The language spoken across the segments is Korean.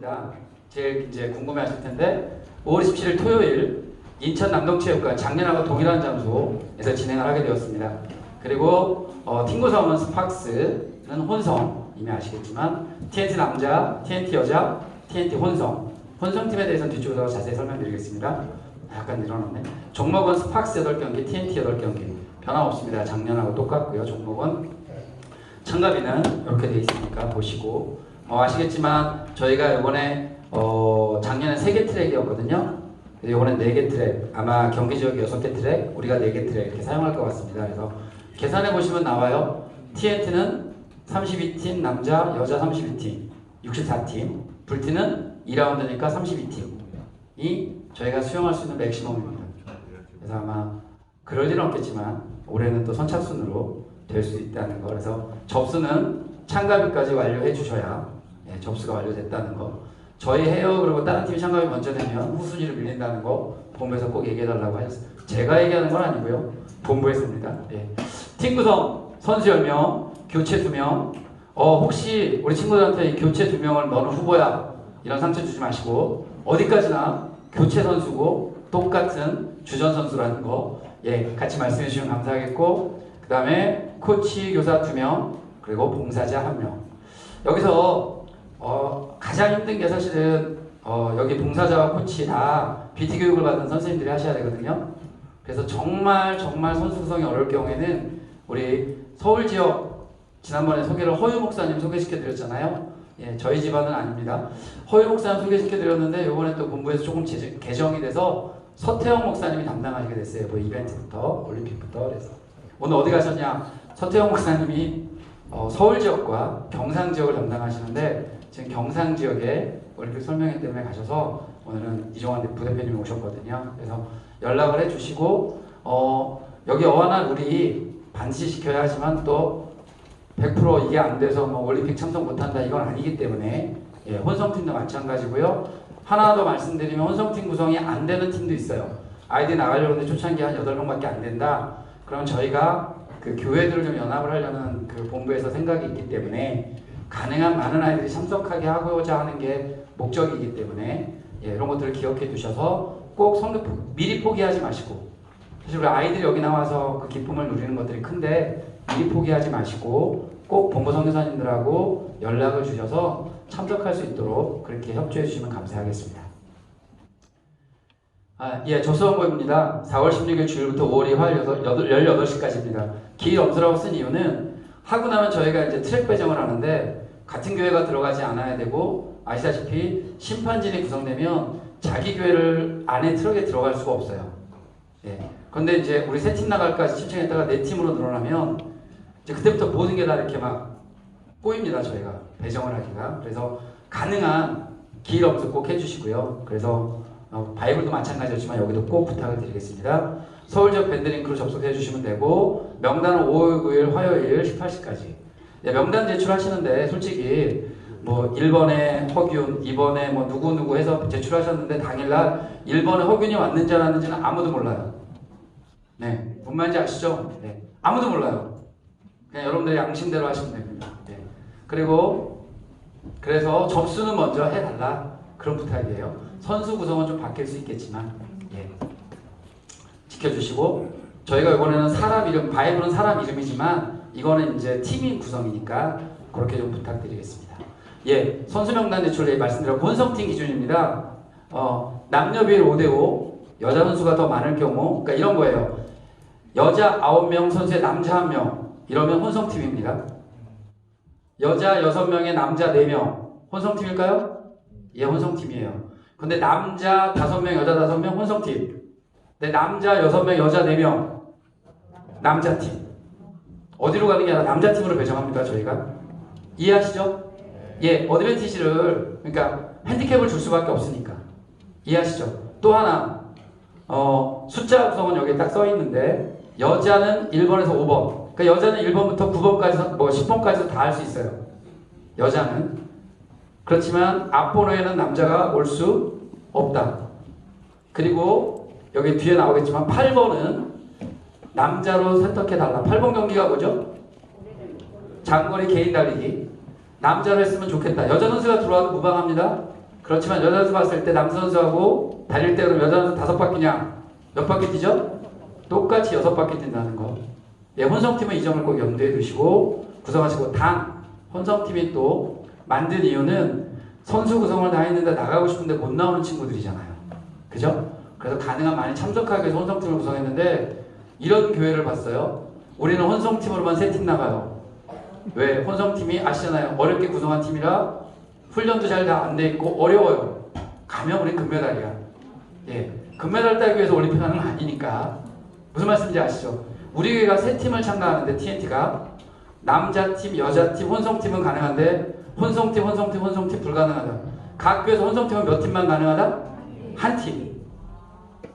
겁니다. 제일 이제 궁금해하실 텐데 5월 27일 토요일 인천 남동체육관 작년하고 동일한 장소에서 진행을 하게 되었습니다. 그리고 팀구성은 스팍스는 혼성 이미 아시겠지만 TNT 남자, TNT 여자, TNT 혼성팀에 대해서는 뒤쪽으로 자세히 설명드리겠습니다. 약간 늘어났네. 종목은 스팍스 8경기, TNT 8경기 변함없습니다. 작년하고 똑같고요. 종목은 참가비는 이렇게 되어 있으니까 보시고 아시겠지만 저희가 이번에 작년에 3개 트랙이었거든요. 이번엔 4개 트랙, 아마 경기 지역이 6개 트랙, 우리가 4개 트랙 이렇게 사용할 것 같습니다. 그래서 계산해 보시면 나와요. TNT는 32팀 남자, 여자 32팀, 64팀, 불티는 2라운드니까 32팀이 저희가 수용할 수 있는 맥시멈입니다. 그래서 아마 그럴 일은 없겠지만 올해는 또 선착순으로 될 수 있다는 거. 그래서 접수는 참가비까지 완료해 주셔야 접수가 완료됐다는 거. 저희 해요 그리고 다른 팀이 참가비 먼저 되면 후순위를 밀린다는 거 본부에서 꼭 얘기해달라고 하셨어요. 제가 얘기하는 건 아니고요. 본부에서입니다. 팀 구성 선수 10명, 교체 2명. 혹시 우리 친구들한테 교체 2명을 너는 후보야 이런 상처 주지 마시고 어디까지나 교체 선수고 똑같은 주전 선수라는 거 같이 말씀해 주시면 감사하겠고, 그 다음에 코치 교사 2명 그리고 봉사자 1명. 여기서 가장 힘든 게 사실은 여기 봉사자와 코치 다 BT 교육을 받은 선생님들이 하셔야 되거든요. 그래서 정말 선수 구성이 어려울 경우에는 우리 서울 지역 지난번에 소개를 허유 목사님 소개시켜 드렸잖아요. 저희 집안은 아닙니다. 허유 목사님 소개시켜 드렸는데 이번에 또 본부에서 조금 개정이 돼서 서태영 목사님이 담당하시게 됐어요. 뭐 이벤트부터 올림픽부터. 그래서 오늘 어디 가셨냐? 서태영 목사님이 서울 지역과 경상 지역을 담당하시는데 지금 경상 지역에 올림픽 설명회 때문에 가셔서 오늘은 이종환 부대표님이 오셨거든요. 그래서 연락을 해주시고 여기 어하나 우리 반드시 시켜야 하지만 또 100% 이게 안 돼서 뭐 올림픽 참석 못한다 이건 아니기 때문에 혼성팀도 마찬가지고요. 하나 더 말씀드리면 혼성팀 구성이 안 되는 팀도 있어요. 아이들이 나가려고 하는데 초창기 한 8명밖에 안 된다. 그럼 저희가 그 교회들을 좀 연합을 하려는 그 본부에서 생각이 있기 때문에 가능한 많은 아이들이 참석하게 하고자 하는 게 목적이기 때문에 이런 것들을 기억해 두셔서 꼭 미리 포기하지 마시고, 사실 우리 아이들이 여기 나와서 그 기쁨을 누리는 것들이 큰데 미리 포기하지 마시고 꼭 본부 선교사님들하고 연락을 주셔서 참석할 수 있도록 그렇게 협조해 주시면 감사하겠습니다. 접수 방법입니다. 4월 16일 주일부터 5월 2일 18시까지입니다. 길 엄수라고 쓴 이유는 하고 나면 저희가 이제 트랙 배정을 하는데 같은 교회가 들어가지 않아야 되고, 아시다시피 심판진이 구성되면 자기 교회를 안에 트럭에 들어갈 수가 없어요. 그런데 이제 우리 3팀 나갈까지 신청했다가 4팀으로 늘어나면 이제 그때부터 모든 게 다 이렇게 막 꼬입니다. 저희가 배정을 하기가. 그래서 가능한 길 엄수 꼭 해주시고요. 그래서 바이블도 마찬가지였지만 여기도 꼭 부탁을 드리겠습니다. 서울 지역 밴드링크로 접속해 주시면 되고, 명단은 5월 9일 화요일 18시까지. 명단 제출하시는데 솔직히 뭐 1번에 허균, 2번에 뭐 누구 해서 제출하셨는데 당일날 1번에 허균이 왔는지 안 왔는지는 아무도 몰라요. 뭔 말인지 아시죠? 아무도 몰라요. 그냥 여러분들의 양심대로 하시면 됩니다. 그리고 그래서 접수는 먼저 해달라 그런 부탁이에요. 선수 구성은 좀 바뀔 수 있겠지만 지켜주시고, 저희가 이번에는 사람 이름, 바이블은 사람 이름이지만 이거는 이제 팀인 구성이니까 그렇게 좀 부탁드리겠습니다. 선수 명단 제출 말씀드렸고, 혼성팀 기준입니다. 남녀 비율 5대5, 여자 선수가 더 많을 경우, 그러니까 이런 거예요. 여자 9명 선수에 남자 1명 이러면 혼성팀입니다. 여자 6명에 남자 4명 혼성팀일까요? 혼성팀이에요. 근데 남자 5명, 여자 5명 혼성팀. 근데 남자 6명, 여자 4명 남자팀. 어디로 가는 게 아니라 남자팀으로 배정합니다. 저희가. 이해하시죠? 어드밴티지를, 그러니까 핸디캡을 줄 수밖에 없으니까. 이해하시죠? 또 하나 숫자 구성은 여기 딱 써 있는데 여자는 1번에서 5번. 그러니까 여자는 1번부터 9번까지, 뭐 10번까지도 다 할 수 있어요. 여자는. 그렇지만 앞번호에는 남자가 올 수 없다. 그리고 여기 뒤에 나오겠지만 8번은 남자로 선택해달라. 8번 경기가 뭐죠? 장거리 개인 달리기. 남자로 했으면 좋겠다. 여자 선수가 들어와도 무방합니다. 그렇지만 여자 선수 봤을 때 남자 선수하고 달릴 때 그럼 여자 선수 5바퀴냐? 몇 바퀴 뛰죠? 똑같이 6바퀴 뛴다는 거. 예, 혼성팀은 이 점을 꼭 염두에 두시고 구성하시고, 단 혼성팀이 또 만든 이유는 선수 구성을 다 했는데 나가고 싶은데 못 나오는 친구들이잖아요. 그죠? 그래서 가능한 많이 참석하기 위해서 혼성팀을 구성했는데 이런 교회를 봤어요. 우리는 혼성팀으로만 3팀 나가요. 왜? 혼성팀이 아시잖아요. 어렵게 구성한 팀이라 훈련도 잘 다 안 돼 있고 어려워요. 가면 우린 금메달이야. 예, 금메달 따기 위해서 올림픽 하는 건 아니니까. 무슨 말씀인지 아시죠? 우리 교회가 3팀을 참가하는데 TNT가 남자팀, 여자팀, 혼성팀은 가능한데 혼성팀 불가능하다. 각 교회에서 혼성팀은 몇 팀만 가능하다? 한 팀.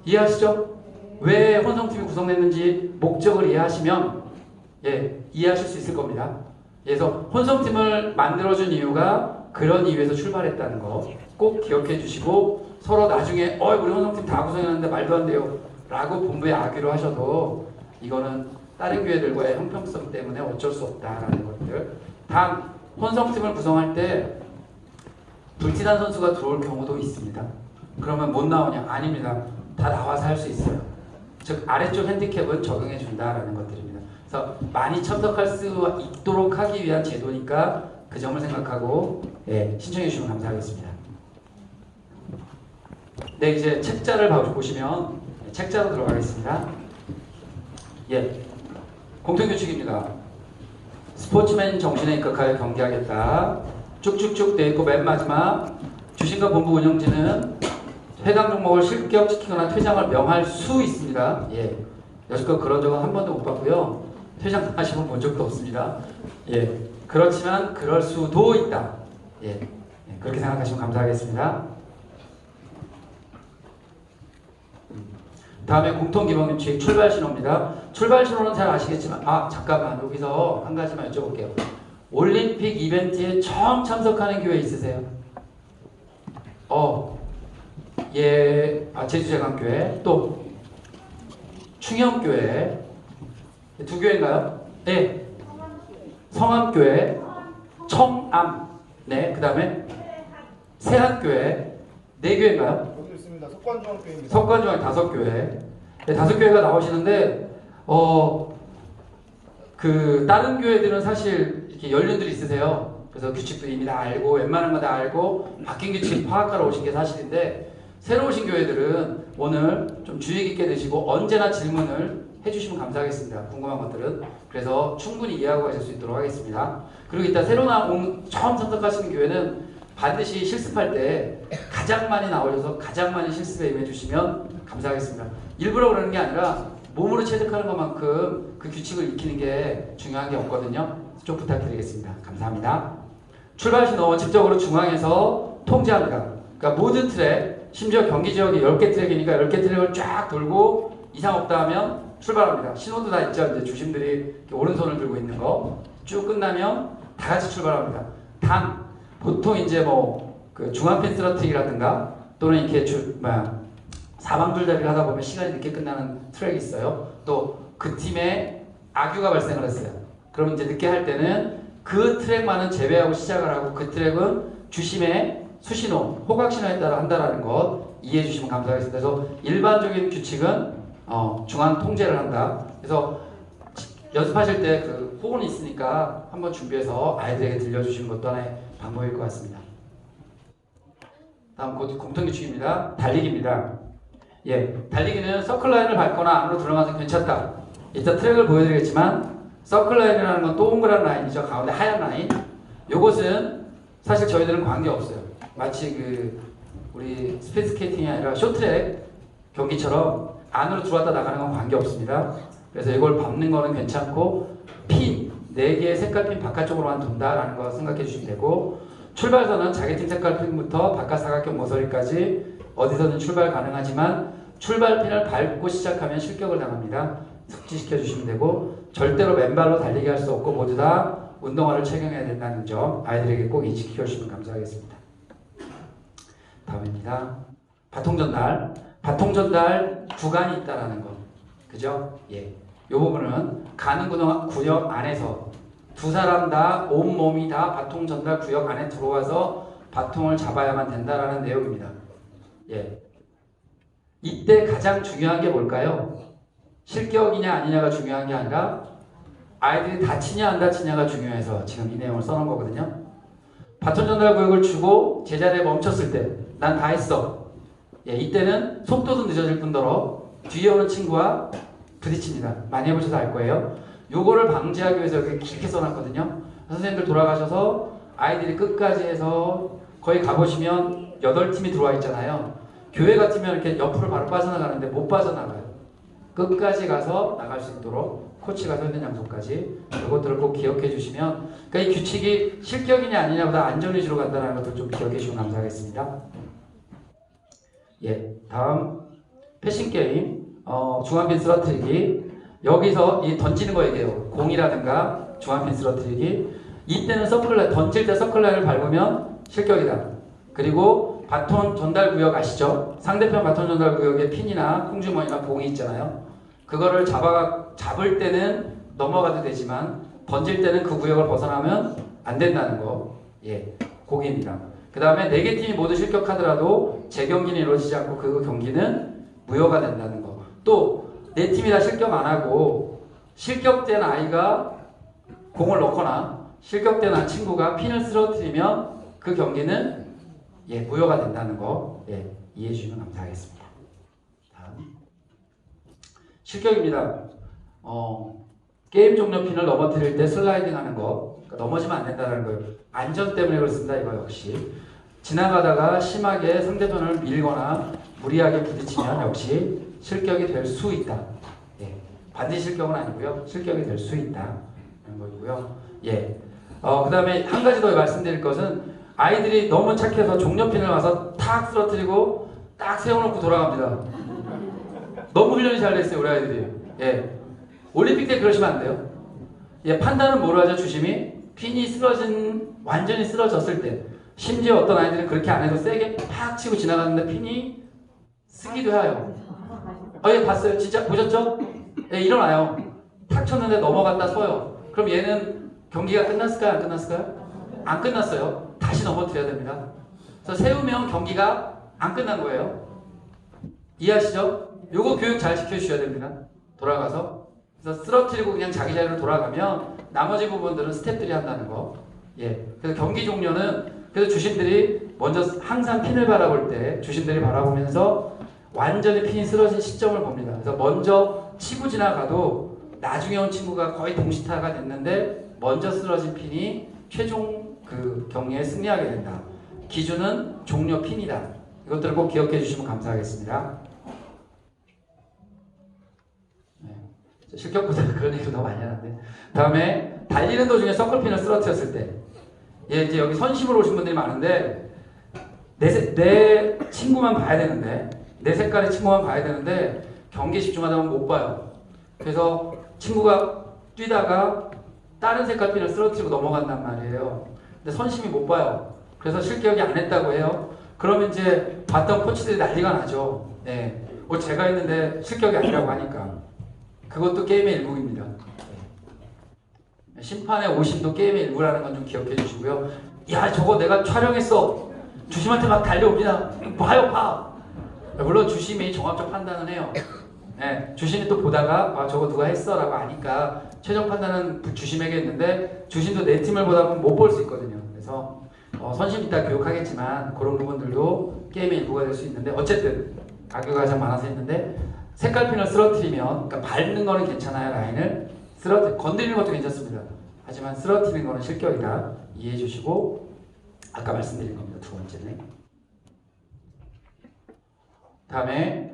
이해하시죠? 왜 혼성팀이 구성됐는지 목적을 이해하시면 예, 이해하실 수 있을 겁니다. 그래서 혼성팀을 만들어준 이유가 그런 이유에서 출발했다는 거 꼭 기억해 주시고, 서로 나중에 우리 혼성팀 다 구성했는데 말도 안 돼요 라고 본부에 악유를 하셔도 이거는 다른 교회들과의 형평성 때문에 어쩔 수 없다라는 것들. 단 혼성팀을 구성할 때 불티난 선수가 들어올 경우도 있습니다. 그러면 못 나오냐? 아닙니다. 다 나와서 할 수 있어요. 즉 아래쪽 핸디캡은 적용해 준다라는 것들입니다. 그래서 많이 참석할 수 있도록 하기 위한 제도니까 그 점을 생각하고 예, 신청해 주시면 감사하겠습니다. 네, 이제 책자를 보시면 책자로 들어가겠습니다. 예, 공통규칙입니다. 스포츠맨 정신에 입각하여 경기하겠다. 쭉쭉쭉 돼 있고 맨 마지막 주신과 본부 운영진은 해당 종목을 실격시키거나 퇴장을 명할 수 있습니다. 예, 여지껏 그런 적은 한 번도 못 봤고요. 퇴장하시면 본 적도 없습니다. 예, 그렇지만 그럴 수도 있다. 예, 그렇게 생각하시면 감사하겠습니다. 다음에 공통기본규칙 출발 신호입니다. 출발 신호는 잘 아시겠지만 잠깐만 여기서 한 가지만 여쭤볼게요. 올림픽 이벤트에 처음 참석하는 교회 있으세요? 예, 제주제강교회, 또 충영교회, 2교회인가요? 네, 성암교회, 청암, 네, 그 다음에 세한교회, 4교회인가요? 여기 있습니다. 석관중앙교회입니다. 석관중앙 5교회, 네, 5교회가 나오시는데 그 다른 교회들은 사실 이렇게 연륜들이 있으세요. 그래서 규칙도 이미 다 알고 웬만한 거 다 알고 바뀐 규칙 파악하러 오신 게 사실인데, 새로 오신 교회들은 오늘 좀 주의 깊게 드시고 언제나 질문을 해주시면 감사하겠습니다. 궁금한 것들은. 그래서 충분히 이해하고 가실 수 있도록 하겠습니다. 그리고 이따 새로 처음 참석하시는 교회는 반드시 실습할 때 가장 많이 나오셔서 가장 많이 실습에 임해주시면 감사하겠습니다. 일부러 그러는 게 아니라 몸으로 체득하는 것만큼 그 규칙을 익히는 게 중요한 게 없거든요. 좀 부탁드리겠습니다. 감사합니다. 출발 신호 원칙적으로 중앙에서 통제합니다. 그러니까 모든 트랙, 심지어 경기 지역이 10개 트랙이니까 10개 트랙을 쫙 돌고 이상 없다 하면 출발합니다. 신호도 다 있죠. 이제 주심들이 오른손을 들고 있는 거 쭉 끝나면 다 같이 출발합니다. 단 보통 이제 그 중앙 펜스러트라든가 또는 이렇게 사방줄다리를 하다 보면 시간이 늦게 끝나는 트랙이 있어요. 또 그 팀에 악유가 발생을 했어요. 그럼 이제 늦게 할 때는 그 트랙만은 제외하고 시작을 하고 그 트랙은 주심의 수신호, 호각신호에 따라 한다라는 것 이해해 주시면 감사하겠습니다. 그래서 일반적인 규칙은 중앙 통제를 한다. 그래서 연습하실 때 그 호흡이 있으니까 한번 준비해서 아이들에게 들려주시는 것도 하나의 방법일 것 같습니다. 다음 공통규칙입니다. 달리기입니다. 예, 달리기는 서클라인을 밟거나 안으로 들어가서 괜찮다. 이따 트랙을 보여드리겠지만 서클라인이라는 건 동그란 라인이죠. 가운데 하얀 라인. 요것은 사실 저희들은 관계없어요. 마치 우리 스피드스케이팅이 아니라 쇼트트랙 경기처럼 안으로 들어왔다 나가는 건 관계없습니다. 그래서 이걸 밟는 거는 괜찮고 핀 4개의 색깔 핀 바깥쪽으로만 돈다라는 거 생각해 주시면 되고, 출발선은 자기 팀 색깔 핀부터 바깥 사각형 모서리까지 어디서든 출발 가능하지만 출발핀을 밟고 시작하면 실격을 당합니다. 숙지시켜 주시면 되고, 절대로 맨발로 달리기 할 수 없고 모두 다 운동화를 착용해야 된다는 점 아이들에게 꼭 인식시켜 주시면 감사하겠습니다. 다음입니다. 바통 전달 구간이 있다라는 거. 그죠? 예. 이 부분은 가는 구역 안에서 두 사람 다 온몸이 다 바통 전달 구역 안에 들어와서 바통을 잡아야만 된다라는 내용입니다. 예. 이때 가장 중요한 게 뭘까요? 실격이냐 아니냐가 중요한 게 아니라 아이들이 다치냐 안 다치냐가 중요해서 지금 이 내용을 써놓은 거거든요. 바톤 전달 구역을 주고 제자리에 멈췄을 때 난 다 했어. 예, 이때는 속도도 늦어질 뿐더러 뒤에 오는 친구와 부딪힙니다. 많이 해보셔서 알 거예요. 요거를 방지하기 위해서 여기 길게 써놨거든요. 선생님들 돌아가셔서 아이들이 끝까지 해서 거기 가보시면 8팀이 들어와 있잖아요. 교회 같으면 이렇게 옆으로 바로 빠져나가는데 못 빠져나가요. 끝까지 가서 나갈 수 있도록 코치가 서 있는 장소까지 이것들을 꼭 기억해 주시면, 그러니까 이 규칙이 실격이냐 아니냐보다 안전위주로 간다는 것도 좀 기억해 주시면 감사하겠습니다. 예, 다음 패싱 게임, 중앙핀 쓰러뜨리기. 여기서 이 던지는 거 얘기해요. 공이라든가 중앙핀 쓰러뜨리기. 이때는 서클라인, 던질 때 서클라인을 밟으면 실격이다. 그리고 바톤 전달 구역 아시죠? 상대편 바톤 전달 구역에 핀이나 콩주머니나 봉이 있잖아요. 그거를 잡을 때는 넘어가도 되지만 던질 때는 그 구역을 벗어나면 안 된다는 거. 예, 고기입니다. 그 다음에 4개 팀이 모두 실격하더라도 재경기는 이루어지지 않고 그 경기는 무효가 된다는 거. 또 4팀이 다 실격 안 하고 실격된 아이가 공을 넣거나 실격된 친구가 핀을 쓰러뜨리면 그 경기는 예, 무효가 된다는 거. 예, 이해해 주시면 감사하겠습니다. 다음 실격입니다. 게임 종료 핀을 넘어뜨릴 때 슬라이딩 하는 거. 그러니까 넘어지면 안 된다는 거예요. 안전 때문에 그렇습니다. 이거 역시 지나가다가 심하게 상대편을 밀거나 무리하게 부딪히면 역시 실격이 될 수 있다. 예, 반드시 실격은 아니고요. 실격이 될 수 있다. 이런 거고요. 예. 그 다음에 한 가지 더 말씀드릴 것은 아이들이 너무 착해서 종료핀을 와서 탁 쓰러뜨리고 딱 세워놓고 돌아갑니다. 너무 훈련이 잘 됐어요, 우리 아이들이. 예. 올림픽 때 그러시면 안 돼요. 예, 판단은 뭐로 하죠, 주심이? 핀이 완전히 쓰러졌을 때. 심지어 어떤 아이들은 그렇게 안 해도 세게 팍 치고 지나갔는데 핀이 쓰기도 해요. 예, 봤어요. 진짜 보셨죠? 예, 일어나요. 탁 쳤는데 넘어갔다 서요. 그럼 얘는 경기가 끝났을까요? 안 끝났을까요? 안 끝났어요. 다시 넘어뜨려야 됩니다. 그래서 세우면 경기가 안 끝난 거예요. 이해하시죠? 요거 교육 잘 시켜주셔야 됩니다. 돌아가서. 그래서 쓰러뜨리고 그냥 자기 자리로 돌아가면 나머지 부분들은 스태프들이 한다는 거. 예. 그래서 경기 종료는 그래서 주심들이 먼저 항상 핀을 바라볼 때 주심들이 바라보면서 완전히 핀이 쓰러진 시점을 봅니다. 그래서 먼저 치고 지나가도 나중에 온 친구가 거의 동시타가 됐는데 먼저 쓰러진 핀이 최종 그 경기에 승리하게 된다. 기준은 종료 핀이다. 이것들을 꼭 기억해 주시면 감사하겠습니다. 네. 실격보다 그런 얘기도 더 많이 하는데. 다음에 달리는 도중에 서클핀을 쓰러뜨렸을 때. 예, 이제 여기 선심으로 오신 분들이 많은데 내 친구만 봐야 되는데 내 색깔의 친구만 봐야 되는데 경기에 집중하다 보면 못 봐요. 그래서 친구가 뛰다가 다른 색깔 핀을 쓰러뜨리고 넘어간단 말이에요. 근데 선심이 못 봐요. 그래서 실격이 안 했다고 해요. 그러면 이제 봤던 코치들이 난리가 나죠. 예. 제가 했는데 실격이 아니라고 하니까. 그것도 게임의 일부입니다. 심판의 오심도 게임의 일부라는 건 좀 기억해 주시고요. 야, 저거 내가 촬영했어. 주심한테 막 달려옵니다. 봐요, 봐. 물론 주심이 종합적 판단은 해요. 네, 주심이 또 보다가 저거 누가 했어 라고 하니까 최종 판단은 주심에게 있는데 주심도 내 팀을 보다 보면 못 볼 수 있거든요. 그래서 선심 이따 교육하겠지만 그런 부분들도 게임의 일부가 될 수 있는데 어쨌든 악유가 가장 많아서 했는데 색깔핀을 쓰러뜨리면 그러니까 밟는 거는 괜찮아요. 라인을 건드리는 것도 괜찮습니다. 하지만 쓰러뜨리는 거는 실격이다. 이해해 주시고 아까 말씀드린 겁니다. 두 번째는 다음에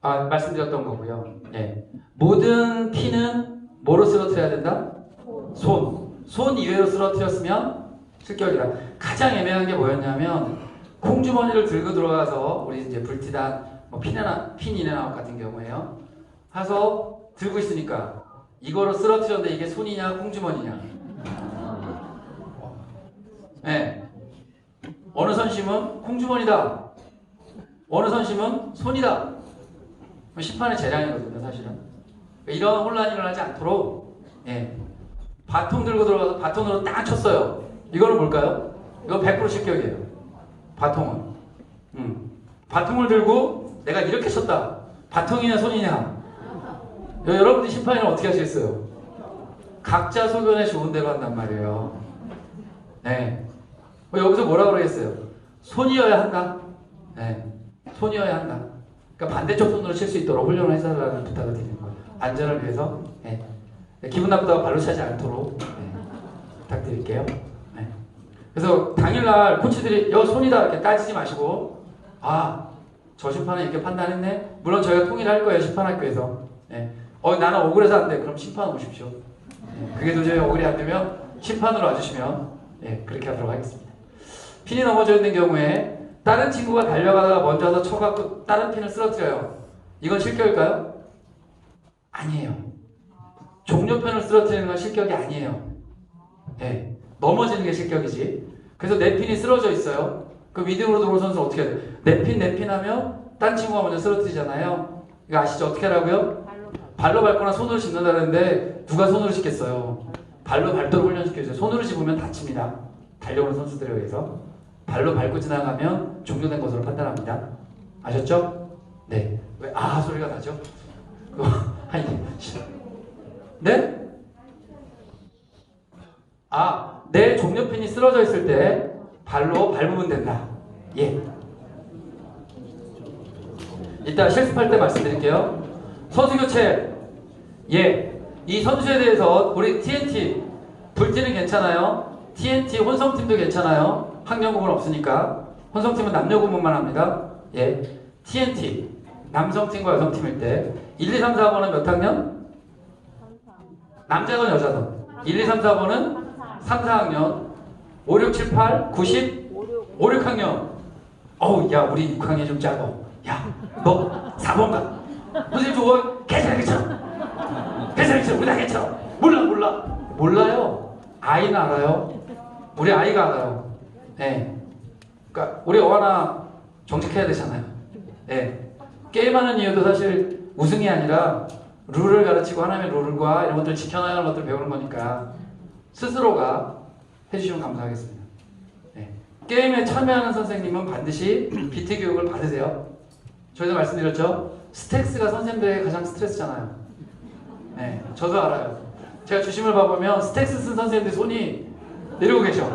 말씀드렸던 거고요. 네. 모든 핀은 뭐로 쓰러뜨려야 된다? 손 이외로 쓰러뜨렸으면 실격이다. 가장 애매한 게 뭐였냐면 콩주머니를 들고 들어가서 우리 이제 불티단 핀 인앤아웃 같은 경우에요. 해서 들고 있으니까 이거로 쓰러뜨렸는데 이게 손이냐 콩주머니냐. 네. 어느 선심은 콩주머니다. 어느 선심은 손이다. 심판의 재량이거든요, 사실은. 이런 혼란이 일어나지 않도록, 예. 바통 들고 들어가서 바통으로 딱 쳤어요. 이거는 뭘까요? 이거 100% 실격이에요. 바통은. 바통을 들고 내가 이렇게 쳤다. 바통이냐 손이냐. 여러분들 심판이는 어떻게 하시겠어요? 각자 소견에 좋은 대로 한단 말이에요. 네. 여기서 뭐라 그러겠어요? 손이어야 한다. 네. 손이어야 한다. 그러니까 반대쪽 손으로 칠 수 있도록 훈련을 해달라는 부탁을 드리는 거예요. 안전을 위해서. 네. 기분 나쁘다고 발로 차지 않도록 부탁드릴게요. 네. 그래서 당일날 코치들이 손이다 이렇게 따지지 마시고, 아, 저 심판은 이렇게 판단했네. 물론 저희가 통일할 거예요, 심판학교에서. 네. 나는 억울해서 안 돼. 그럼 심판 오십시오. 네. 그게 도저히 억울이 안 되면 심판으로 와주시면 그렇게 하도록 하겠습니다. 핀이 넘어져 있는 경우에 다른 친구가 달려가다가 먼저 와서 쳐갖고 다른 핀을 쓰러뜨려요. 이건 실격일까요? 아니에요. 종료편을 쓰러뜨리는 건 실격이 아니에요. 네. 넘어지는 게 실격이지. 그래서 내 핀이 쓰러져 있어요. 그 미등으로 들어온 선수는 어떻게 해야 돼? 내 핀 하면 딴 친구가 먼저 쓰러뜨리잖아요. 이거 아시죠? 어떻게 하라고요? 발로 밟거나 손으로 짚는다는데 누가 손으로 짚겠어요? 발로 밟도록 훈련시켜주세요. 손으로 짚으면 다칩니다. 달려오는 선수들에 의해서. 발로 밟고 지나가면 종료된 것으로 판단합니다. 아셨죠? 네. 왜 소리가 나죠? 네? 내 종료핀이 쓰러져 있을 때 발로 밟으면 된다. 예. 이따 실습할 때 말씀드릴게요. 선수 교체. 예. 이 선수에 대해서 우리 TNT 불티는 괜찮아요. TNT 혼성팀도 괜찮아요. 학년 구분 없으니까. 혼성팀은 남녀 구분만 합니다. 예. TNT 남성팀과 여성팀일 때 1, 2, 3, 4번은 몇 학년? 남자든 여자든 1, 2, 3, 4번은 3, 4학년 5, 6, 7, 8, 9, 10 5, 6학년. 야 우리 6학년 좀 작어. 야 너 4번 가. 무슨 저거 괜찮아 우리 다 괜찮아. 몰라요. 아이는 알아요. 우리 아이가 알아요. 네. 그러니까 우리 어하나 정직해야 되잖아요. 네. 게임하는 이유도 사실 우승이 아니라 룰을 가르치고 하나님의 룰과 이런 것들을 지켜나가는 것들을 배우는 거니까 스스로가 해주시면 감사하겠습니다. 네. 게임에 참여하는 선생님은 반드시 BT 교육을 받으세요. 저희도 말씀드렸죠? 스택스가 선생님들에게 가장 스트레스잖아요. 네, 저도 알아요. 제가 주심을 봐보면 스택스 쓴 선생님들 손이 내려오고 계셔.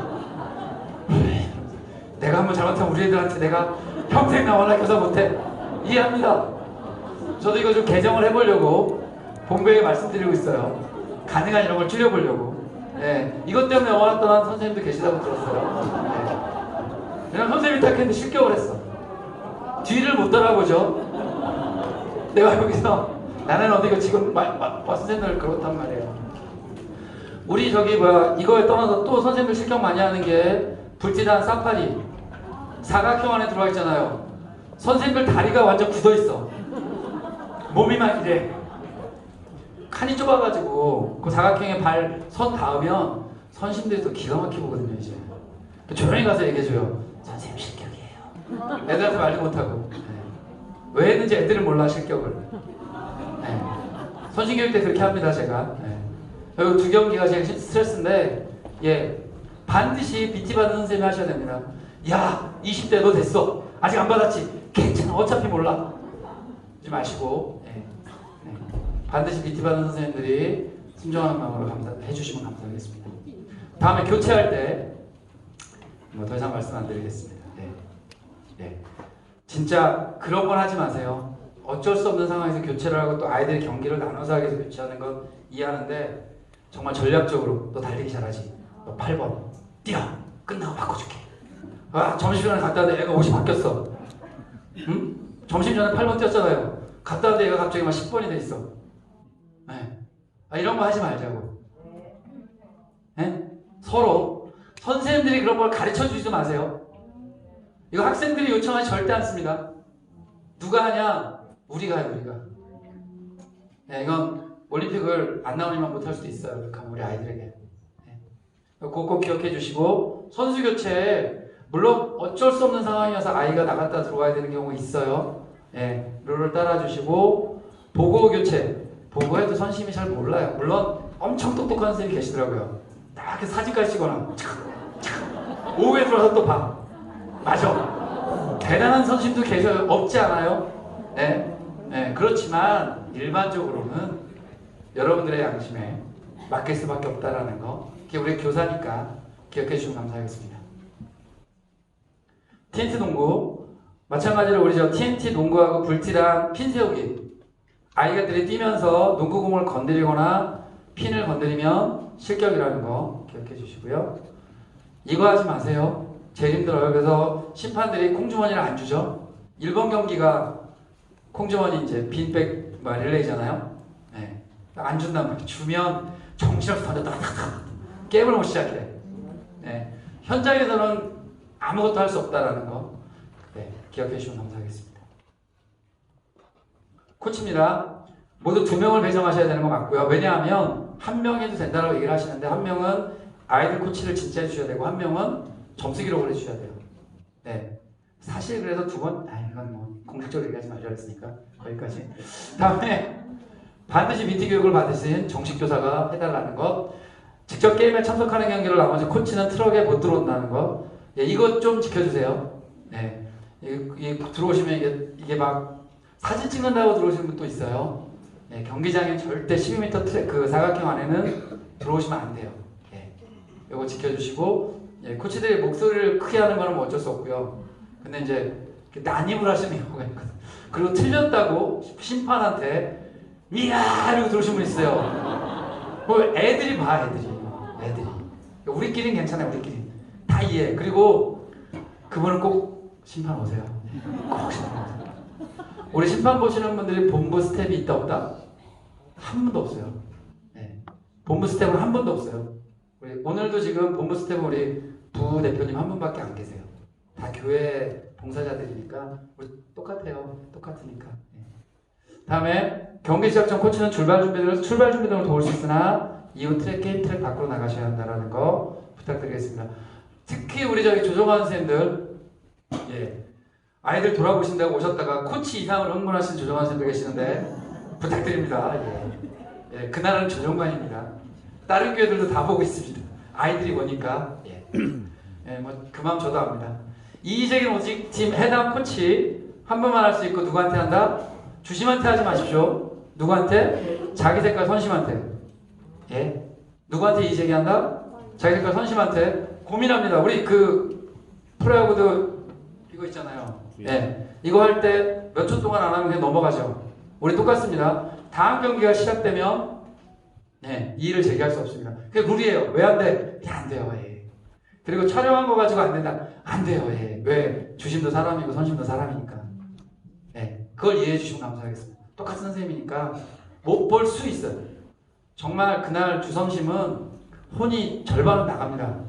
내가 한번 잘못하면 우리 애들한테 내가 평생 나 원활 교사 못해. 이해합니다. 저도 이거 좀 개정을 해보려고 본부에 말씀드리고 있어요. 가능한 이런 걸 줄여보려고. 네, 이것 때문에 영화를 떠난 선생님도 계시다고 들었어요. 네. 그냥 선생님이 딱 했는데 실격을 했어. 뒤를 못 따라보죠. 내가 여기서 나는 어디가 지금 선생님들 그렇단 말이에요. 우리 이거에 떠나서 또 선생님들 실격 많이 하는 게 불티난 사파리 사각형 안에 들어와 있잖아요. 선생님들 다리가 완전 굳어 있어. 몸이 막 이래. 칸이 좁아가지고 그 사각형에 발 선 닿으면 선심들이 또 기가 막히게 보거든요. 이제 조용히 가서 얘기해줘요. 선생님 실격이에요. 애들한테 말도 못하고. 네. 왜 했는지 애들은 몰라 실격을. 네. 선심교육 때 그렇게 합니다 제가. 네. 그리고 2경기가 제일 스트레스인데 반드시 BT 받는 선생님이 하셔야 됩니다. 야 20대 너 됐어. 아직 안 받았지? 괜찮아 어차피 몰라. 하지 마시고 반드시 BT 받는 선생님들이 순종하는 마음으로 해주시면 감사하겠습니다. 다음에 교체할 때 더 이상 말씀 안 드리겠습니다. 네. 진짜 그런 건 하지 마세요. 어쩔 수 없는 상황에서 교체를 하고 또 아이들이 경기를 나눠서 하기 위해서 교체하는 건 이해하는데 정말 전략적으로 너 달리기 잘하지? 너 8번 뛰어! 끝나고 바꿔줄게. 점심시간에 갔다 왔는데 애가 옷이 바뀌었어. 응? 점심 전에 8번 뛰었잖아요. 갔다 왔는데 얘가 갑자기 막 10번이 돼 있어. 네. 이런 거 하지 말자고. 네? 서로 선생님들이 그런 걸 가르쳐 주지 마세요. 이거 학생들이 요청하지 절대 않습니다. 누가 하냐? 우리가 해요, 우리가. 네, 이건 올림픽을 안 나오니만 못할 수도 있어요. 그러니까 우리 아이들에게. 네. 꼭 기억해 주시고 선수 교체 물론 어쩔 수 없는 상황이어서 아이가 나갔다 들어와야 되는 경우가 있어요. 네, 룰을 따라주시고 보고 교체. 보고해도 선심이 잘 몰라요. 물론 엄청 똑똑한 선생님이 계시더라고요. 딱 이렇게 사진까지 찍어놔. 오후에 들어와서 또 봐. 맞아. 대단한 선심도 계셔 없지 않아요? 네, 네, 그렇지만 일반적으로는 여러분들의 양심에 맡길 수밖에 없다라는 거, 그게 우리 교사니까 기억해 주시면 감사하겠습니다. TNT 농구 마찬가지로 우리 저 TNT 농구하고 불티랑 핀 세우기, 아이들이 뛰면서 농구공을 건드리거나 핀을 건드리면 실격이라는 거 기억해 주시고요. 이거 하지 마세요. 제일 힘들어요. 그래서 심판들이 콩주머니를 안 주죠. 1번 경기가 콩주머니 이제 빈백 릴레이잖아요. 네. 안 준단 말이에요. 주면 정신없이 던졌다 게임을 못 시작해. 네. 현장에서는 아무것도 할 수 없다라는 거, 네, 기억해 주시면 감사하겠습니다. 코치입니다. 모두 2명을 배정하셔야 되는 거 맞고요. 왜냐하면 1명 해도 된다고 얘기를 하시는데, 1명은 아이들 코치를 진짜 해주셔야 되고 1명은 점수 기록을 해주셔야 돼요. 네. 사실 그래서 2번, 이건 뭐 공식적으로 얘기하지 말자 했으니까 거기까지. 다음에 반드시 미팅 교육을 받으신 정식 교사가 해달라는 것, 직접 게임에 참석하는 경기를 나머지 코치는 트럭에 못 들어온다는 것, 예, 이것 좀 지켜주세요. 네. 들어오시면 이게 막 사진 찍는다고 들어오시는 분도 있어요. 네, 경기장에 절대 12m 그 사각형 안에는 들어오시면 안 돼요. 네. 이거 지켜주시고, 예, 코치들이 목소리를 크게 하는 거는 뭐 어쩔 수 없고요. 근데 이제 난입을 하시는 경우가 있거든요. 그리고 틀렸다고 심판한테 미야 이러고 들어오신 분 있어요. 뭐 애들이 봐, 애들이. 우리끼리는 괜찮아요, 우리끼리. 다 이해해. 그리고 그분은 꼭 심판 오세요. 꼭 심판 오세요. 우리 심판 보시는 분들이 본부 스텝이 있다 없다? 한 분도 없어요. 네. 본부 스텝은 한 분도 없어요. 오늘도 지금 본부 스텝은 우리 부대표님 한 분밖에 안 계세요. 다 교회 봉사자들이니까 우리 똑같아요. 똑같으니까. 네. 다음에 경기 시작 전 코치는 출발 준비 등을 도울 수 있으나 이후 게임 트랙 밖으로 나가셔야 한다는 거 부탁드리겠습니다. 특히 우리 조정환 선생님들, 예, 아이들 돌아보신다고 오셨다가 코치 이상을 흥분하시는 조정환 선생님들 계시는데 부탁드립니다. 예, 그날은 조정관입니다. 다른 교회들도 다 보고 있습니다. 아이들이 보니까. 예, 뭐 그 마음 저도 압니다. 이의적인 오직 팀 해당 코치 한 번만 할 수 있고 누구한테 한다? 주심한테 하지 마십시오. 누구한테? 자기 색깔 선심한테. 예, 누구한테 이의제기 한다? 자기 색깔 선심한테. 고민합니다. 우리 그 프로야구도 이거 있잖아요. 예, 이거 할 때 몇 초 동안 안 하면 그냥 넘어가죠. 우리 똑같습니다. 다음 경기가 시작되면 이의를 제기할 수 없습니다. 그게 룰이에요. 왜 안 돼? 안 돼요. 예. 그리고 촬영한 거 가지고 안 된다. 안 돼요. 예. 왜? 주심도 사람이고 선심도 사람이니까. 예. 그걸 이해해 주시면 감사하겠습니다. 똑같은 선생님이니까 못 볼 수 있어요. 정말 그날 주선심은 혼이 절반은 나갑니다.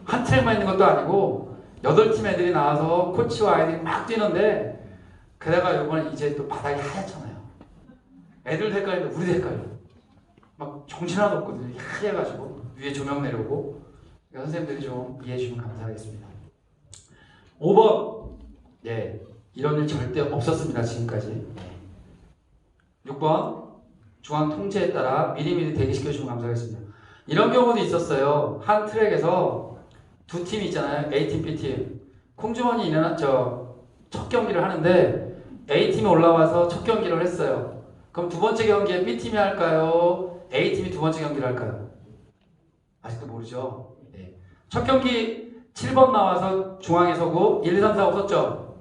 한 트랙만 있는 것도 아니고 8팀 애들이 나와서 코치와 아이들이 막 뛰는데, 게다가 이번에 이제 또 바닥이 하얗잖아요. 애들 색깔인데 우리 색깔이에요. 막 정신 하나도 없거든요. 하얘가지고 위에 조명 내려오고. 그러니까 선생님들이 좀 이해해 주시면 감사하겠습니다. 5번, 예, 이런 일 절대 없었습니다. 지금까지. 6번, 중앙 통제에 따라 미리미리 대기시켜 주시면 감사하겠습니다. 이런 경우도 있었어요. 한 트랙에서 두 팀이 있잖아요. A팀, B팀. 콩주머니 첫 경기를 하는데 A팀이 올라와서 첫 경기를 했어요. 그럼 두 번째 경기에 B팀이 할까요? A팀이 두 번째 경기를 할까요? 아직도 모르죠. 네. 첫 경기 7번 나와서 중앙에 서고 1, 2, 3, 4 없었죠?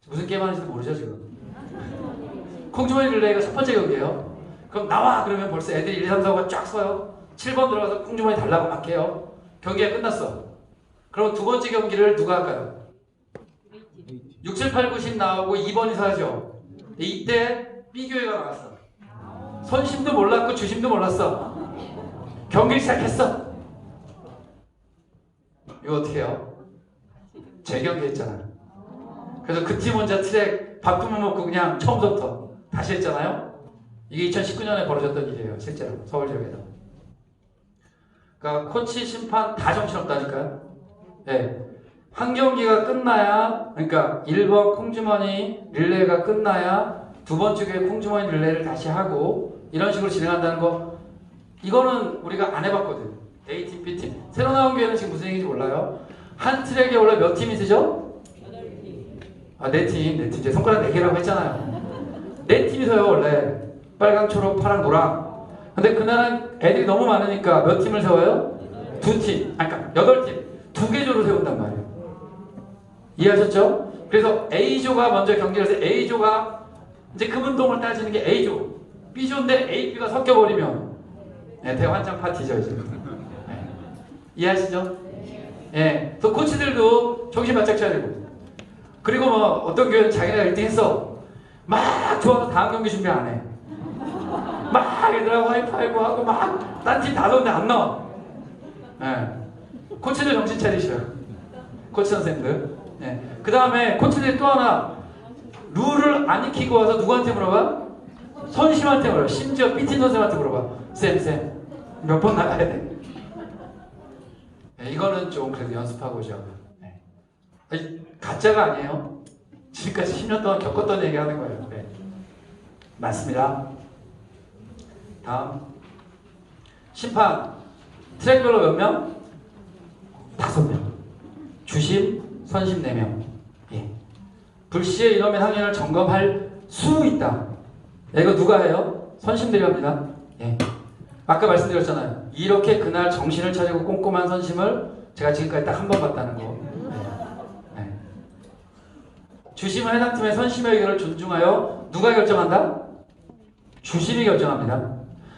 무슨 게임 하는지도 모르죠 지금. 콩주머니 릴레이가 첫 번째 경기예요. 그럼 나와! 그러면 벌써 애들이 1, 2, 3, 4, 5가 쫙 서요. 7번 들어가서 콩주머니 달라고 막 해요. 경기가 끝났어. 그럼 두 번째 경기를 누가 할까요? 6, 7, 8, 9, 10 나오고 2번이 서야죠. 이때 B교회가 나왔어. 선심도 몰랐고 주심도 몰랐어. 경기 시작했어. 이거 어떻게 해요? 재경기 했잖아요. 그래서 그 팀 혼자 트랙 밥도 못 먹고 그냥 처음부터 다시 했잖아요. 이게 2019년에 벌어졌던 일이에요. 실제로 서울 지역에서. 그러니까 코치, 심판 다 정신없다니까요. 네. 한 경기가 끝나야, 그러니까 1번 콩주머니 릴레이가 끝나야 두 번째 교회 콩주머니 릴레이를 다시 하고 이런 식으로 진행한다는 거, 이거는 우리가 안 해봤거든. A팀, B팀. 새로 나온 교회는 지금 무슨 얘기인지 몰라요. 한 트랙에 원래 몇 팀이 쓰죠? 내 팀, 제 손가락 4개라고 했잖아요. 내 팀이 서요, 원래. 빨강, 초록, 파랑, 노랑. 근데 그날은 애들이 너무 많으니까 몇 팀을 세워요? 2팀. 그러니까 8팀. 2개 조로 세운단 말이에요. 이해하셨죠? 그래서 A조가 먼저 경기를 해서 A조가 이제 금운동을 따지는 게 A조. B조인데 A, B가 섞여버리면 대환장 파티죠, 이제. 이해하시죠? 예. 그래서 코치들도 정신 바짝 차려야 되고. 그리고 뭐 어떤 교회는 자기네가 1등 했어. 막 좋아서 다음 경기 준비 안 해. 막 애들하고 하이파이브 하고 막 딴 팀 다 넣는데 안 나와. 예. 코치들 정신 차리셔요. 코치 선생님들. 예. 그 다음에 코치들이 또 하나 룰을 안 익히고 와서 누구한테 물어봐? 선심한테 물어봐. 심지어 B팀 선생님한테 물어봐. 쌤 몇 번 나가야 돼? 예, 이거는 좀 그래도 연습하고 오죠. 예. 아니, 가짜가 아니에요. 지금까지 10년 동안 겪었던 얘기 하는 거예요. 네. 맞습니다. 다음. 심판. 트랙별로 몇 명? 5명. 주심, 선심 4명. 예. 불시에 인원면 항의를 점검할 수 있다. 야, 이거 누가 해요? 선심들이 합니다. 예. 아까 말씀드렸잖아요. 이렇게 그날 정신을 차리고 꼼꼼한 선심을 제가 지금까지 딱 한 번 봤다는 거. 예. 예. 주심은 해당 팀의 선심의 의견을 존중하여 누가 결정한다? 주심이 결정합니다.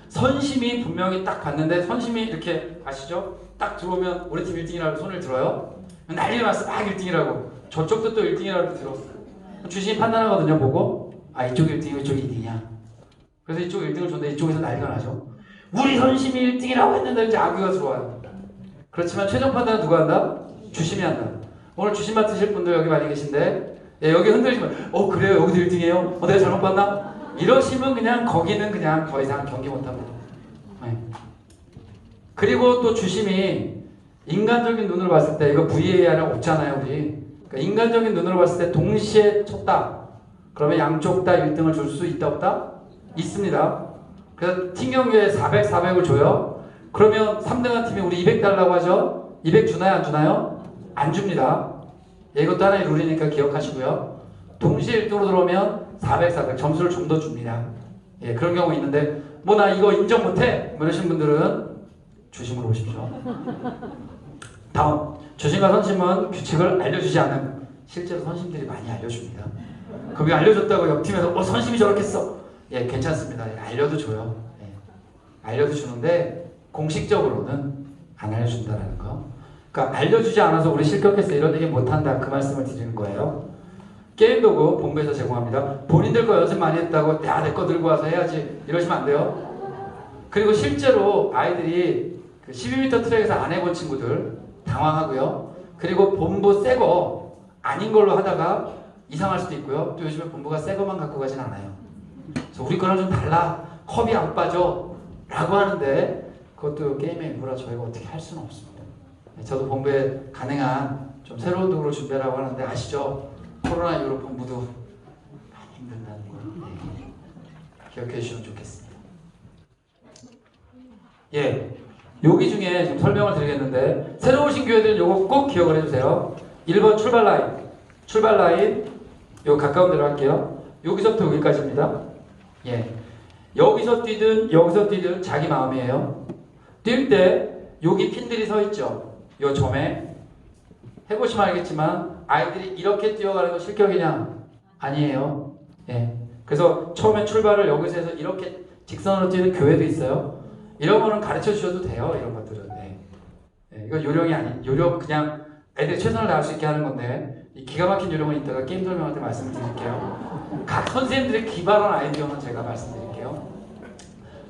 선심이 분명히 딱 봤는데 선심이 이렇게 아시죠? 딱 들어오면 우리 팀 1등이라고 손을 들어요. 난리가 났어. 막 1등이라고. 저쪽도 또 1등이라고 들었어. 주심이 판단하거든요. 보고 이쪽이 1등이고 이쪽이 2등이야. 그래서 이쪽 1등을 줬는데 이쪽에서 난리가 나죠. 우리 선심이 1등이라고 했는데 이제 악의가 들어와요. 그렇지만 최종 판단은 누가 한다? 주심이 한다. 오늘 주심 맡으실 분들 여기 많이 계신데 여기 흔들리면 그래요? 여기도 1등이에요? 내가 잘못 봤나? 이러시면 그냥 거기는 그냥 더 이상 경기 못합니다. 네. 그리고 또 주심이 인간적인 눈으로 봤을 때 이거 VAR은 없잖아요 우리. 그러니까 인간적인 눈으로 봤을 때 동시에 쳤다. 그러면 양쪽 다 1등을 줄 수 있다 없다? 있습니다. 그래서 팀 경기에 400, 400을 줘요. 그러면 3등한 팀이 우리 200 달라고 하죠? 200 주나요? 안 주나요? 안 줍니다. 이것도 하나의 룰이니까 기억하시고요. 동시에 1등으로 들어오면 400, 400 점수를 좀 더 줍니다. 예, 그런 경우 있는데 나 이거 인정 못해? 이러신 분들은 주심으로 오십시오. 다음, 주심과 선심은 규칙을 알려주지 않음. 실제로 선심들이 많이 알려줍니다. 그게 알려줬다고 옆팀에서 선심이 저렇게 했어. 예, 괜찮습니다. 알려도 줘요. 예, 알려도 주는데 공식적으로는 안 알려준다는 거. 그러니까 알려주지 않아서 우리 실격했어 이런 얘기 못한다 그 말씀을 드리는 거예요. 게임 도구 본부에서 제공합니다. 본인들 거 연습 많이 했다고 내 거 들고 와서 해야지 이러시면 안 돼요. 그리고 실제로 아이들이 그 12m 트랙에서 안 해본 친구들 당황하고요. 그리고 본부 새 거 아닌 걸로 하다가 이상할 수도 있고요. 또 요즘에 본부가 새 거만 갖고 가진 않아요. 그래서 우리 거랑 좀 달라. 컵이 안 빠져 라고 하는데 그것도 게임의 일부라 저희가 어떻게 할 수는 없습니다. 저도 본부에 가능한 좀 새로운 도구로 준비하라고 하는데 아시죠? 코로나 이후로 본부도 많이 힘든다는 거 기억해 주시면 좋겠습니다. 예, 여기 중에 지금 설명을 드리겠는데 새로 오신 교회들은 요거 꼭 기억을 해주세요. 1번 출발 라인. 출발 라인 요 가까운 데로 할게요. 여기서부터 여기까지입니다. 예, 여기서 뛰든 자기 마음이에요. 뛸 때 여기 핀들이 서 있죠. 요 점에 해보시면 알겠지만 아이들이 이렇게 뛰어가는 거 실격이냐? 아니에요. 예. 그래서 처음에 출발을 여기서 해서 이렇게 직선으로 뛰는 교회도 있어요. 이런 거는 가르쳐 주셔도 돼요. 이런 것들은. 네. 네. 이거 요령이 요령 그냥 애들이 최선을 다할 수 있게 하는 건데 이 기가 막힌 요령은 이따가 게임 설명할 때 말씀을 드릴게요. 각 선생님들의 기발한 아이디어는 제가 말씀드릴게요.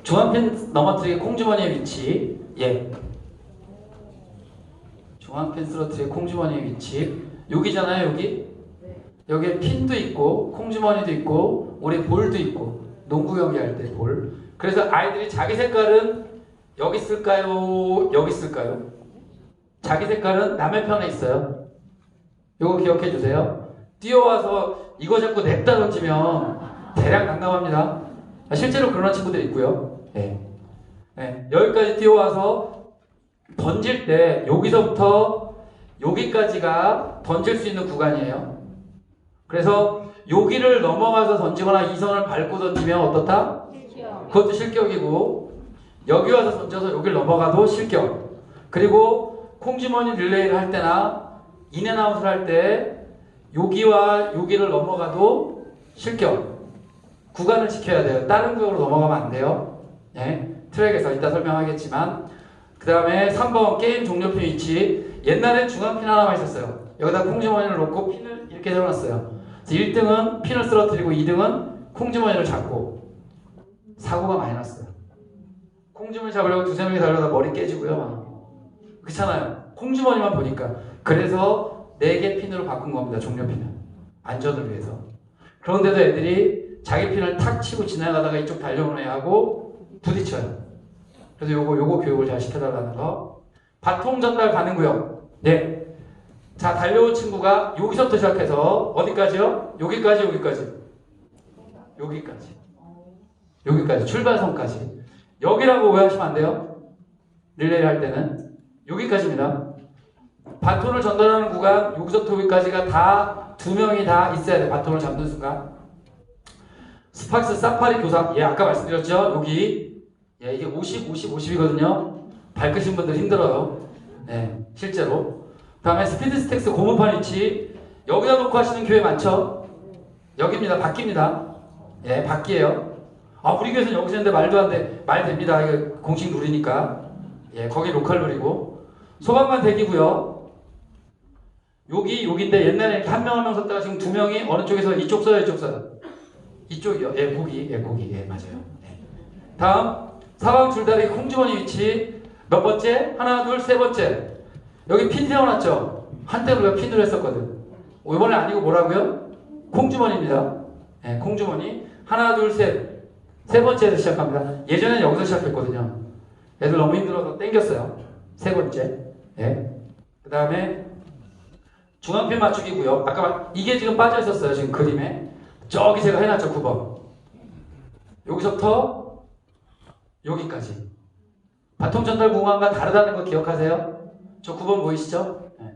중앙펜 넘어뜨리기 콩주머니의 위치. 예. 중앙펜 쓰러뜨리기 콩주머니의 위치. 여기잖아요, 여기. 여기에 핀도 있고 콩주머니도 있고 우리 볼도 있고 농구 경기할 때 볼. 그래서 아이들이 자기 색깔은 여기 쓸까요? 여기 쓸까요? 자기 색깔은 남의 편에 있어요. 이거 기억해 주세요. 뛰어와서 이거 자꾸 냅다 던지면 대략 난감합니다. 실제로 그런 친구들이 있고요. 네. 네. 여기까지 뛰어와서 던질 때 여기서부터 여기까지가 던질 수 있는 구간이에요. 그래서 여기를 넘어가서 던지거나 이 선을 밟고 던지면 어떻다? 그것도 실격이고 여기 와서 던져서 여기를 넘어가도 실격. 그리고 콩주머니 릴레이를 할 때나 인앤아웃을 할 때 여기와 여기를 넘어가도 실격. 구간을 지켜야 돼요. 다른 구역으로 넘어가면 안 돼요. 예? 트랙에서 이따 설명하겠지만 그 다음에 3번 게임 종료핀 위치. 옛날엔 중앙핀 하나만 있었어요. 여기다 콩주머니를 놓고 핀을 이렇게 세워놨어요. 그래서 1등은 핀을 쓰러뜨리고 2등은 콩주머니를 잡고 사고가 많이 났어요. 콩주머니 잡으려고 두세 명이 달려다 머리 깨지고요. 막. 그렇잖아요. 콩주머니만 보니까. 그래서 4개 핀으로 바꾼 겁니다. 종료핀을. 안전을 위해서. 그런데도 애들이 자기 핀을 탁 치고 지나가다가 이쪽 달려오는 애하고 부딪혀요. 그래서 요거 교육을 잘 시켜달라는 거. 바통 전달 가능 구역. 네. 자, 달려온 친구가 여기서부터 시작해서 어디까지요? 여기까지. 여기까지. 출발선까지. 여기라고 오해하시면 안 돼요. 릴레이 할 때는. 여기까지입니다. 바톤을 전달하는 구간, 여기서부터 여기까지가 다 두 명이 다 있어야 돼. 바톤을 잡는 순간. 스팍스 사파리 교사. 예, 아까 말씀드렸죠? 여기. 예, 이게 50이거든요. 밟으신 분들 힘들어요. 네, 실제로. 그 다음에 스피드 스택스 고무판 위치. 여기다 놓고 하시는 교회 많죠? 여기입니다. 바뀝니다. 예, 바뀌에요. 아, 우리 교회에서는 여기서 했는데 말도 안 돼. 말 됩니다. 이거 공식 룰이니까. 예, 거기 로컬 룰이고. 소방관 대기고요. 여기인데 옛날에 이렇게 한 명 썼다가 지금 두 명이 어느 쪽에서 이쪽 써요, 이쪽 써요? 이쪽이요. 예, 고기. 예, 맞아요. 예. 다음, 사방 줄다리 콩주머니 위치. 몇 번째? 하나, 둘, 세 번째. 여기 핀 세워놨죠? 한때 우리가 핀으로 했었거든. 이번에 아니고 뭐라고요? 콩주머니입니다. 예, 콩주머니. 하나, 둘, 셋. 세 번째에서 시작합니다. 예전에는 여기서 시작했거든요. 애들 너무 힘들어서 땡겼어요. 세 번째. 예. 그 다음에 중앙핀 맞추기고요. 아까 이게 지금 빠져 있었어요. 지금 그림에. 저기 제가 해놨죠. 9번. 여기서부터 여기까지. 바통 전달 공간과 다르다는 거 기억하세요? 저 9번 보이시죠? 네.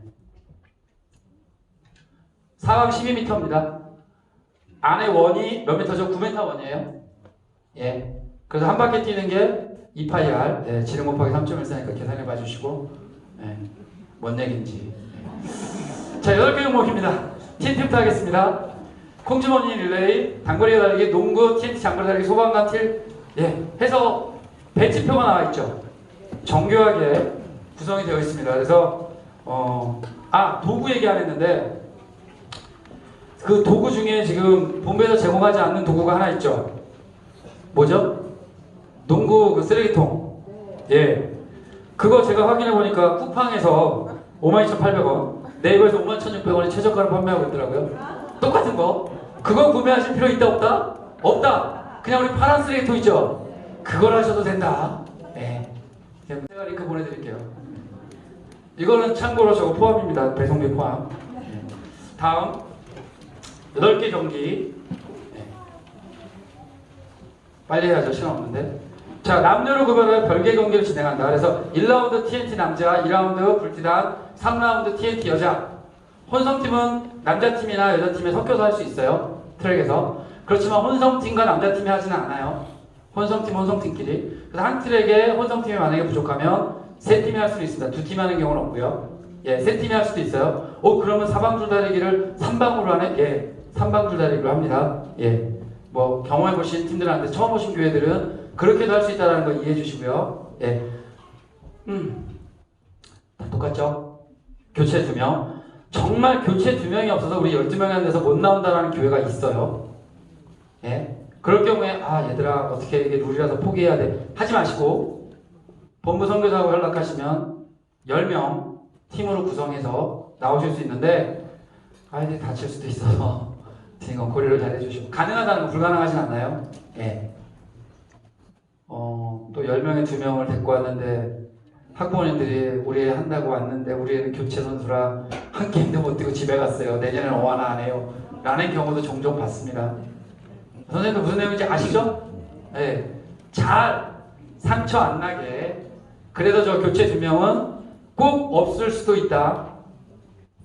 사각 12m입니다. 안에 원이 몇 미터죠? 9m 원이에요. 예. 그래서 한 바퀴 뛰는 게 2파이R. 네, 지름 곱하기 3.14니까 계산해 봐주시고. 네. 뭔 얘기인지. 네. 자, 8개 종목입니다. TNT부터 하겠습니다. 콩주머니 릴레이, 단거리 달리기, 농구, TNT 장거리 달리기, 소방관 틸. 예. 해서 배치표가 나와 있죠. 정교하게 구성이 되어 있습니다. 그래서 도구 얘기 안 했는데 그 도구 중에 지금 본부에서 제공하지 않는 도구가 하나 있죠. 뭐죠? 농구 그 쓰레기통. 예. 그거 제가 확인해 보니까 쿠팡에서 52,800원, 네이버에서 51,600원에 최저가로 판매하고 있더라고요. 똑같은 거. 그거 구매하실 필요 있다 없다? 없다. 그냥 우리 파란 쓰레기통 있죠. 그걸 하셔도 된다. 예. 제가 링크 보내드릴게요. 이거는 참고로 저거 포함입니다. 배송비 포함. 다음 8개 경기. 빨리 해야죠. 시간 없는데. 자, 남녀로 구별하여 별개 경기를 진행한다. 그래서 1라운드 TNT 남자, 2라운드 불티단, 3라운드 TNT 여자. 혼성팀은 남자팀이나 여자팀에 섞여서 할 수 있어요. 트랙에서. 그렇지만 혼성팀과 남자팀이 하지는 않아요. 혼성팀끼리. 그래서 한 트랙에 혼성팀이 만약에 부족하면 세 팀이 할 수도 있습니다. 두 팀 하는 경우는 없고요. 예, 세 팀이 할 수도 있어요. 그러면 사방줄 달리기를 3방으로 하네? 예, 3방줄 달리기로 합니다. 예, 뭐 경험해보신 팀들한테 처음 오신 교회들은 그렇게도 할 수 있다는 거 이해해 주시고요. 예, 다 똑같죠? 교체 2명. 정말 교체 2명이 없어서 우리 12명이 안 돼서 못 나온다는 교회가 있어요. 예, 그럴 경우에 얘들아 어떻게 이게 룰이라서 포기해야 돼 하지 마시고 본부 선교사하고 연락하시면 10명 팀으로 구성해서 나오실 수 있는데 아이들이 다칠 수도 있어서 이건 고려를 잘 해주시고 가능하다는 거 불가능하진 않나요? 예. 또 10명에 2명을 데리고 왔는데 학부모님들이 우리 애 한다고 왔는데 우리 애는 교체 선수라 한 게임도 못 뛰고 집에 갔어요. 내년에는 오하나 안 해요. 라는 경우도 종종 봤습니다. 선생님도 무슨 내용인지 아시죠? 네. 잘 상처 안 나게. 그래서 저 교체 2명은 꼭 없을 수도 있다.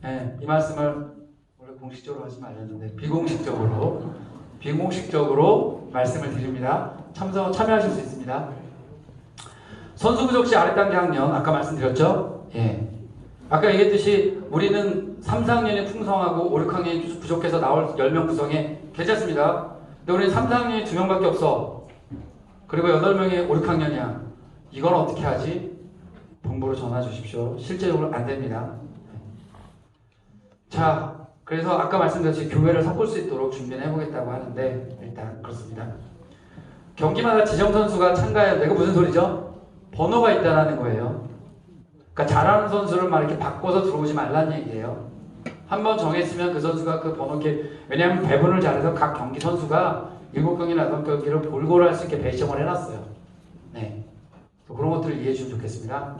네. 이 말씀을 원래 공식적으로 하지 말랬는데 비공식적으로 말씀을 드립니다. 참여하실 수 있습니다. 선수 부족 시 아래 단계 학년 아까 말씀드렸죠? 예. 아까 얘기했듯이 우리는 3, 4학년이 풍성하고 5, 6학년이 부족해서 나올 10명 구성에 괜찮습니다. 근데 우리는 3, 4학년이 2명밖에 없어. 그리고 8명이 5, 6학년이야. 이건 어떻게 하지? 본부로 전화 주십시오. 실제적으로 안 됩니다. 자, 그래서 아까 말씀드렸듯이 교회를 섞을 수 있도록 준비를 해보겠다고 하는데 일단 그렇습니다. 경기마다 지정 선수가 참가해야 되고 무슨 소리죠? 번호가 있다라는 거예요. 그러니까 잘하는 선수를 막 이렇게 바꿔서 들어오지 말라는 얘기예요. 한번 정했으면 그 선수가 그 번호 이렇게 왜냐하면 배분을 잘해서 각 경기 선수가 7경기나 8경기를 골고루 할 수 있게 배정을 해놨어요. 네, 그런 것들을 이해해 주시면 좋겠습니다.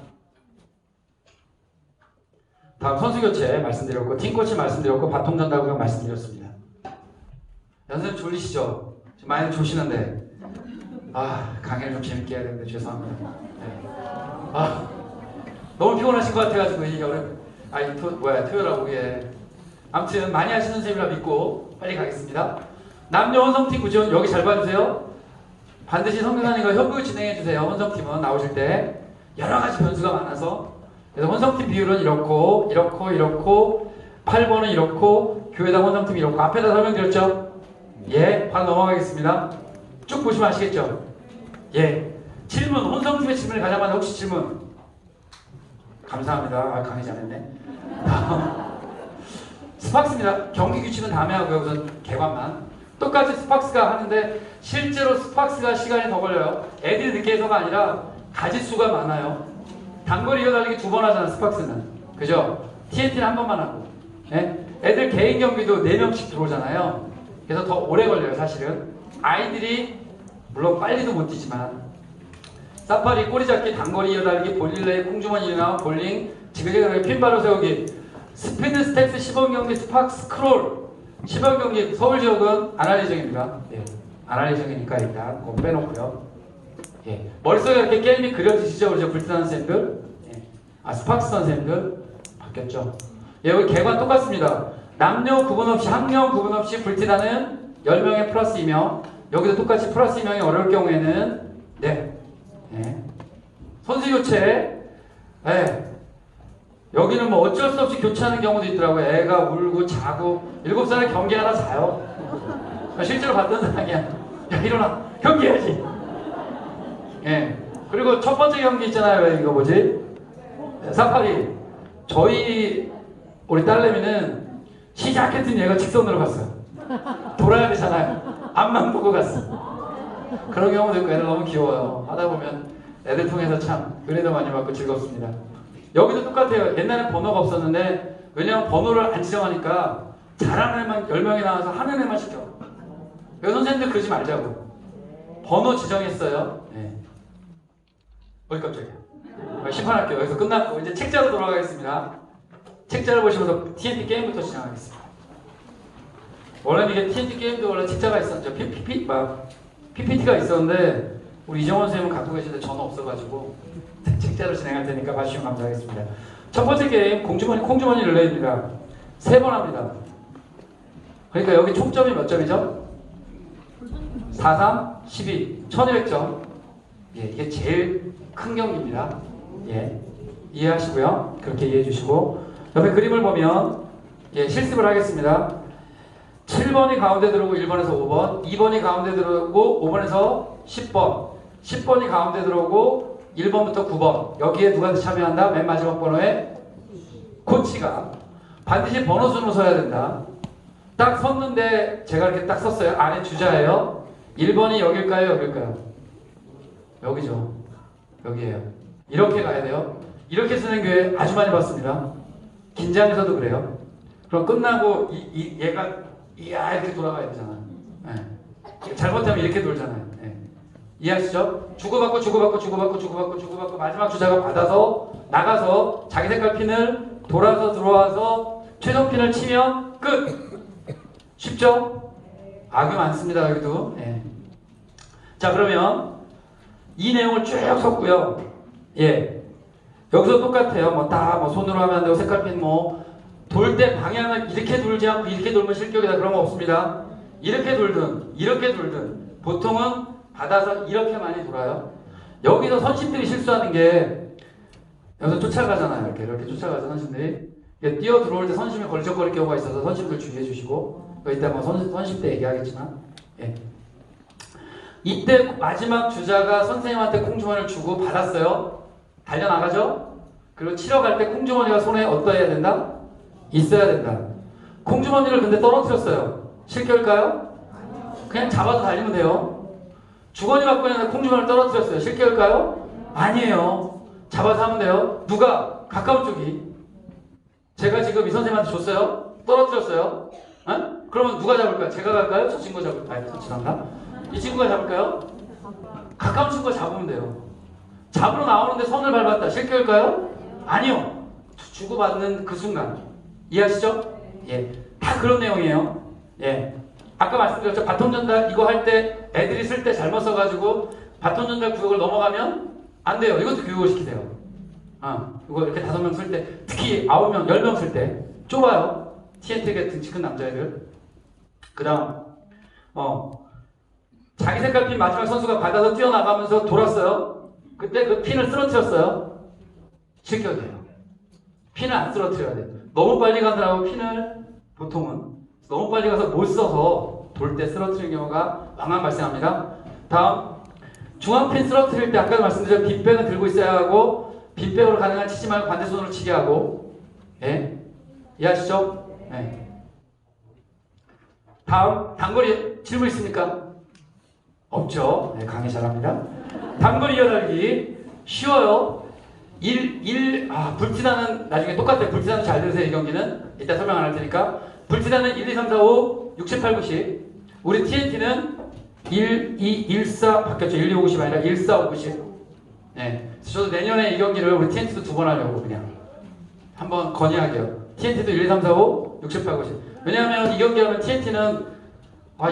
다음 선수 교체 말씀드렸고 팀코치 말씀드렸고 바통 전달 구역 말씀드렸습니다. 연습 졸리시죠? 지금 많이 조시는데 강의를 좀 재밌게 해야 되는데 죄송합니다. 네. 너무 피곤하신 것 같아가지고 이게 토요일하고 이게 아무튼 많이 하시는 선생님이라 믿고 빨리 가겠습니다. 남녀 혼성팀 구전 여기 잘 봐주세요. 반드시 성교사님과 협의를 진행해주세요. 혼성팀은 나오실 때 여러가지 변수가 많아서 그래서 혼성팀 비율은 이렇고 8번은 이렇고 교회당 혼성팀이 이렇고 앞에다 설명드렸죠? 예, 바로 넘어가겠습니다. 쭉 보시면 아시겠죠? 예, 질문 혼성팀의 질문을 가자마자 혹시 질문 감사합니다. 강의 잘했네. 스팍스입니다. 경기 규칙은 다음에 하고요. 우선 개관만 똑같이 스팍스가 하는데 실제로 스팍스가 시간이 더 걸려요. 애들이 늦게 해서가 아니라 가짓수가 많아요. 단거리 이어달리기 2번 하잖아 스팍스는. 그죠? TNT는 한 번만 하고 네? 애들 개인 경기도 4명씩 들어오잖아요. 그래서 더 오래 걸려요 사실은. 아이들이 물론 빨리도 못 뛰지만 사파리, 꼬리잡기, 단거리 이어달리기, 볼릴레이, 콩주머니 일어나, 볼링, 지그재그 핀바로 세우기, 스피드 스텝스 시범 경기, 스팍스 크롤 시범 경기 서울 지역은 안 할 예정입니다. 예, 안 할 예정이니까 일단 그거 빼놓고요. 예, 머릿속에 이렇게 게임이 그려지시죠? 우리 불티나는 선생님들? 예. 스팍스 선생님들? 바뀌었죠? 예, 여기 개관 똑같습니다. 남녀 구분 없이, 학년 구분 없이 불티나는 10명에 플러스 2명. 여기도 똑같이 플러스 2명이 어려울 경우에는, 네. 예. 선수 교체. 예. 여기는 뭐 어쩔 수 없이 교체하는 경우도 있더라고요. 애가 울고 자고, 7살에 경기 하나 자요. 실제로 봤던 사람이야. 야, 일어나. 경기해야지. 예. 그리고 첫 번째 경기 있잖아요. 이거 뭐지? 사파리. 저희 우리 딸내미는 시작했던 얘가 직선으로 갔어요. 돌아야 되잖아요. 앞만 보고 갔어. 그런 경우도 있고 애들 너무 귀여워요. 하다 보면 애들 통해서 참 은혜도 많이 받고 즐겁습니다. 여기도 똑같아요. 옛날엔 번호가 없었는데 왜냐면 번호를 안 지정하니까 잘하는 애만 10명이 나와서 하는 애만 시켜. 여기 선생님들 그러지 말자고. 번호 지정했어요. 네. 깜짝이야. 심판할게요. 여기서 끝났고 이제 책자로 돌아가겠습니다. 책자를 보시면서 TNT 게임부터 시작하겠습니다. 원래는 이게 TNT 게임도 원래 책자가 있었죠. PPT가 있었는데 우리 이정원 선생님은 갖고 계시는데 저는 없어가지고 책자로 진행할 테니까 봐주시면 감사하겠습니다. 첫 번째 게임 콩주머니 릴레이입니다. 3번 합니다. 그러니까 여기 총점이 몇 점이죠? 4, 3, 12, 1200점. 예, 이게 제일 큰 경기입니다. 예, 이해하시고요. 그렇게 이해해 주시고 옆에 그림을 보면 예, 실습을 하겠습니다. 7번이 가운데 들어오고 1번에서 5번, 2번이 가운데 들어오고 5번에서 10번, 10번이 가운데 들어오고 1번부터 9번. 여기에 누가 참여한다? 맨 마지막 번호에 코치가 반드시 번호 순으로 서야 된다. 딱 섰는데 제가 이렇게 딱 섰어요. 안에 주자예요. 1번이 여길까요? 여길까요? 여기죠. 여기에요. 이렇게 가야 돼요. 이렇게 쓰는 교회 아주 많이 봤습니다. 긴장해서도 그래요. 그럼 끝나고 얘가 이렇게 돌아가야 되잖아. 네. 잘못하면 이렇게 돌잖아요. 네. 이해하시죠? 주고받고 마지막 주자가 받아서 나가서 자기 색깔 핀을 돌아서 들어와서 최종 핀을 치면 끝. 쉽죠? 악유 많습니다. 여기도. 네. 자, 그러면 이 내용을 쭉 썼고요. 예. 여기서 똑같아요. 손으로 하면 안 되고 색깔핀 돌 때 방향을 이렇게 돌지 않고 이렇게 돌면 실격이다 그런 거 없습니다. 이렇게 돌든 이렇게 돌든 보통은 받아서 이렇게 많이 돌아요. 여기서 선심들이 실수하는 게 여기서 쫓아가잖아요. 이렇게 쫓아가서 선심들이 뛰어 들어올 때 선심이 걸적거릴 경우가 있어서 선심들 주의해 주시고 이따 뭐 선심 때 얘기하겠지만 예. 이때 마지막 주자가 선생님한테 콩주머니를 주고 받았어요. 달려나가죠? 그리고 치러 갈 때 콩주머니가 손에 어떠해야 된다? 있어야 된다. 콩주머니를 근데 떨어뜨렸어요. 실격일까요? 그냥 잡아서 달리면 돼요. 주거니 받거니 하는데 콩주머니를 떨어뜨렸어요. 실격일까요? 아니에요. 잡아서 하면 돼요. 누가? 가까운 쪽이. 제가 지금 이 선생님한테 줬어요. 떨어뜨렸어요. 어? 그러면 누가 잡을까요? 제가 갈까요? 저 친구가 잡을까요? 죄송합니다. 이 친구가 잡을까요? 가까운 친구가 잡으면 돼요. 잡으러 나오는데 선을 밟았다. 실격일까요? 아니요. 주고받는 그 순간. 이해하시죠? 예. 다 그런 내용이에요. 예. 아까 말씀드렸죠. 바톤 전달 이거 할 때 애들이 쓸 때 잘못 써가지고 바톤 전달 구역을 넘어가면 안 돼요. 이것도 교육을 시키세요. 이거 이렇게 5명 쓸 때, 특히 9명, 10명 쓸 때 좁아요. TNT 같은 큰 남자애들. 그 다음, 자기 색깔 핀 마지막 선수가 받아서 뛰어나가면서 돌았어요. 그때 그 핀을 쓰러뜨렸어요. 실격이에요. 핀을 안 쓰러뜨려야 돼. 너무 빨리 가느라고 핀을 보통은 너무 빨리 가서 못 써서 돌 때 쓰러뜨리는 경우가 왕왕 발생합니다. 다음, 중앙핀 쓰러뜨릴 때 아까도 말씀드렸죠. 빈백은 들고 있어야 하고 빈백으로 가능한 치지 말고 반대손으로 치게 하고 예? 이해하시죠? 네. 다음, 단거리 질문 있습니까? 없죠. 네, 강의 잘합니다. 단거리 이어달리기 쉬워요. 불티나는 나중에 똑같아요. 불티나는 잘 들으세요. 이 경기는 이따 설명 안 할 테니까. 불티나는 1, 2, 3, 4, 5, 6, 7, 8, 9, 10. 우리 TNT는 1, 2, 1, 4 바뀌었죠. 1, 2, 5, 90 아니라 1, 4, 5, 90. 네. 저도 내년에 이 경기를 우리 TNT도 2번 하려고 그냥 한번 건의하게요. TNT도 1, 2, 3, 4, 5, 6, 7, 8, 90. 왜냐하면 이 경기 하면 TNT는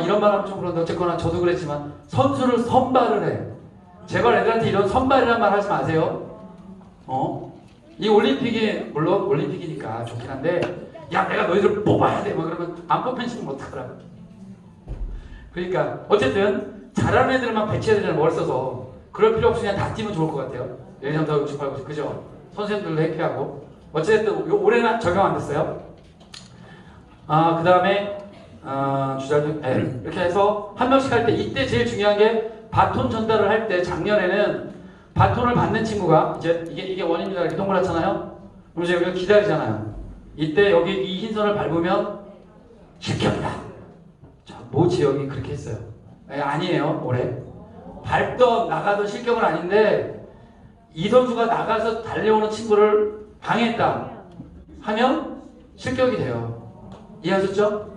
이런 말 하면 좀 그런데 어쨌거나 저도 그랬지만 선수를 선발을 해. 제발 애들한테 이런 선발이란 말 하지 마세요. 이 올림픽이 물론 올림픽이니까 좋긴 한데 야 내가 너희들 뽑아야 돼 뭐 그러면 안 뽑힌 친구는 어떡하라고. 그러니까 어쨌든 잘하는 애들만 배치해야 되는 뭘 써서 그럴 필요 없이 그냥 다 뛰면 좋을 것 같아요. 1, 2, 3, 4, 5, 6, 7, 8, 9 그죠? 선생님들도 해피하고 어쨌든 올해는 적용 안 됐어요. 그 다음에 주자들 이렇게 해서 한 명씩 할 때 이때 제일 중요한 게 바톤 전달을 할 때 작년에는 바톤을 받는 친구가 이제 이게 원입니다. 이렇게 동그랗잖아요. 그럼 이제 여기가 기다리잖아요. 이때 여기 이 흰선을 밟으면 실격이다. 모 지역이 그렇게 했어요. 아니에요. 올해 밟던 나가던 실격은 아닌데 이 선수가 나가서 달려오는 친구를 방해했다 하면 실격이 돼요. 이해하셨죠?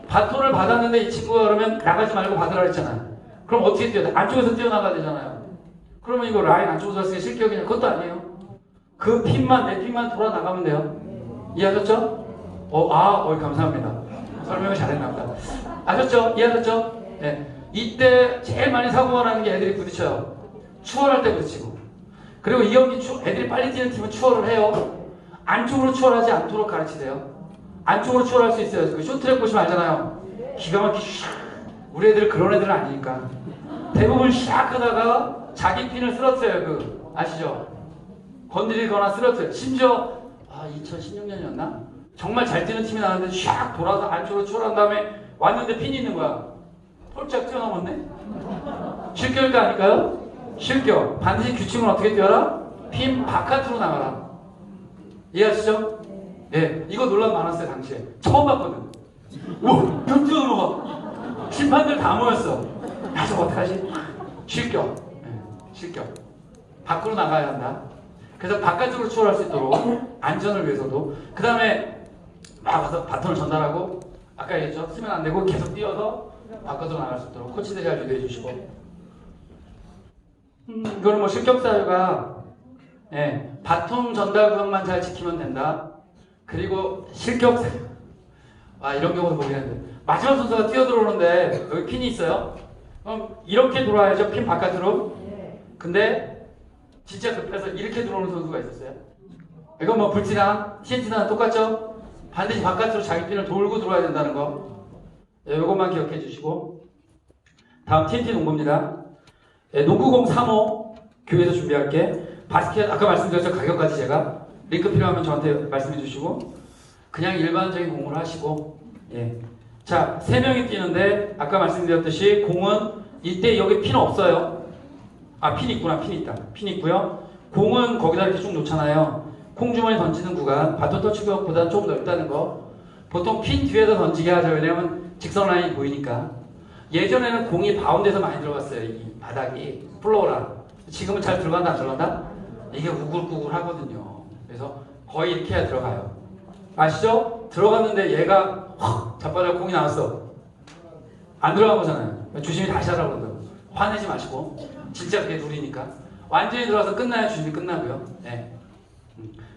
바톤을 받았는데 이 친구가 그러면 나가지 말고 받으라 했잖아요. 그럼 어떻게 뛰어야 돼? 안쪽에서 뛰어나가야 되잖아요. 그러면 이거 라인 안쪽으로 갔으니까 실격이냐? 그것도 아니에요. 그 핀만, 내 핀만 돌아 나가면 돼요. 이해하셨죠? 감사합니다. 설명을 잘했나 보다. 아셨죠? 이해하셨죠? 네. 이때 제일 많이 사고가 나는 게 애들이 부딪혀요. 추월할 때 부딪히고. 그리고 이 경기 애들이 빨리 뛰는 팀은 추월을 해요. 안쪽으로 추월하지 않도록 가르치세요. 안쪽으로 추월할 수 있어요. 그 쇼트트랙 보시면 알잖아요. 기가 막히게 샥. 우리 애들은 그런 애들은 아니니까. 대부분 샥 하다가 자기 핀을 쓰러뜨려요. 아시죠? 건드리거나 쓰러뜨려요. 심지어 2016년이었나? 정말 잘 뛰는 팀이 나왔는데 샥 돌아서 안쪽으로 추월한 다음에 왔는데 핀이 있는 거야. 폴짝 뛰어넘었네? 실격일까 아닐까요? 실격. 반드시 규칙은 어떻게 뛰어라? 핀 바깥으로 나가라. 이해하시죠? 네, 이거 논란 많았어요. 당시에 처음 봤거든. 우와, 벽 뛰어넘어가. 심판들 다 모였어. 야, 저거 어떡하지? 실격. 네, 실격. 밖으로 나가야 한다. 그래서 바깥쪽으로 추월할 수 있도록 안전을 위해서도. 그 다음에 막 가서 바톤을 전달하고 아까 얘기했죠. 쓰면 안 되고 계속 뛰어서 바깥으로 나갈 수 있도록 코치들이 잘 유도해 주시고. 이거는 뭐 실격 사유가 바톤 전달 구역만 잘 지키면 된다. 그리고 실격 사유. 이런 경우도 보긴 했는데 마지막 선수가 뛰어들어오는데 여기 핀이 있어요. 그럼 이렇게 돌아야죠. 핀 바깥으로. 근데 진짜 급해서 이렇게 들어오는 선수가 있었어요. 이건 뭐 불티나 TNT나 똑같죠? 반드시 바깥으로 자기 핀을 돌고 들어와야 된다는 거. 예, 이것만 기억해 주시고. 다음 TNT 농구입니다. 예, 농구공 3호 교회에서 준비할게. 바스켓 아까 말씀드렸죠. 가격까지 제가 링크 필요하면 저한테 말씀해 주시고 그냥 일반적인 공을 하시고 예. 자, 3명이 뛰는데 아까 말씀드렸듯이 공은 이때 여기 핀 없어요. 아, 핀 있구나. 핀 있다. 핀 있고요. 공은 거기다 이렇게 쭉 놓잖아요. 콩주머니 던지는 구간 바톤 터치 구역보다 좀 넓다는 거. 보통 핀 뒤에서 던지게 하죠. 왜냐면 직선 라인이 보이니까. 예전에는 공이 바운드에서 많이 들어갔어요. 이 바닥이 플로어랑. 지금은 잘 들어간다 안 들어간다? 이게 우글우글 하거든요. 그래서 거의 이렇게 해야 들어가요. 아시죠? 들어갔는데 얘가 확 자빠져 공이 나왔어. 안 들어간 거잖아요. 조심히 다시 하라고 그러더라고요. 화내지 마시고 진짜 그게 룰이니까. 완전히 들어가서 끝나야 주심이 끝나고요. 네.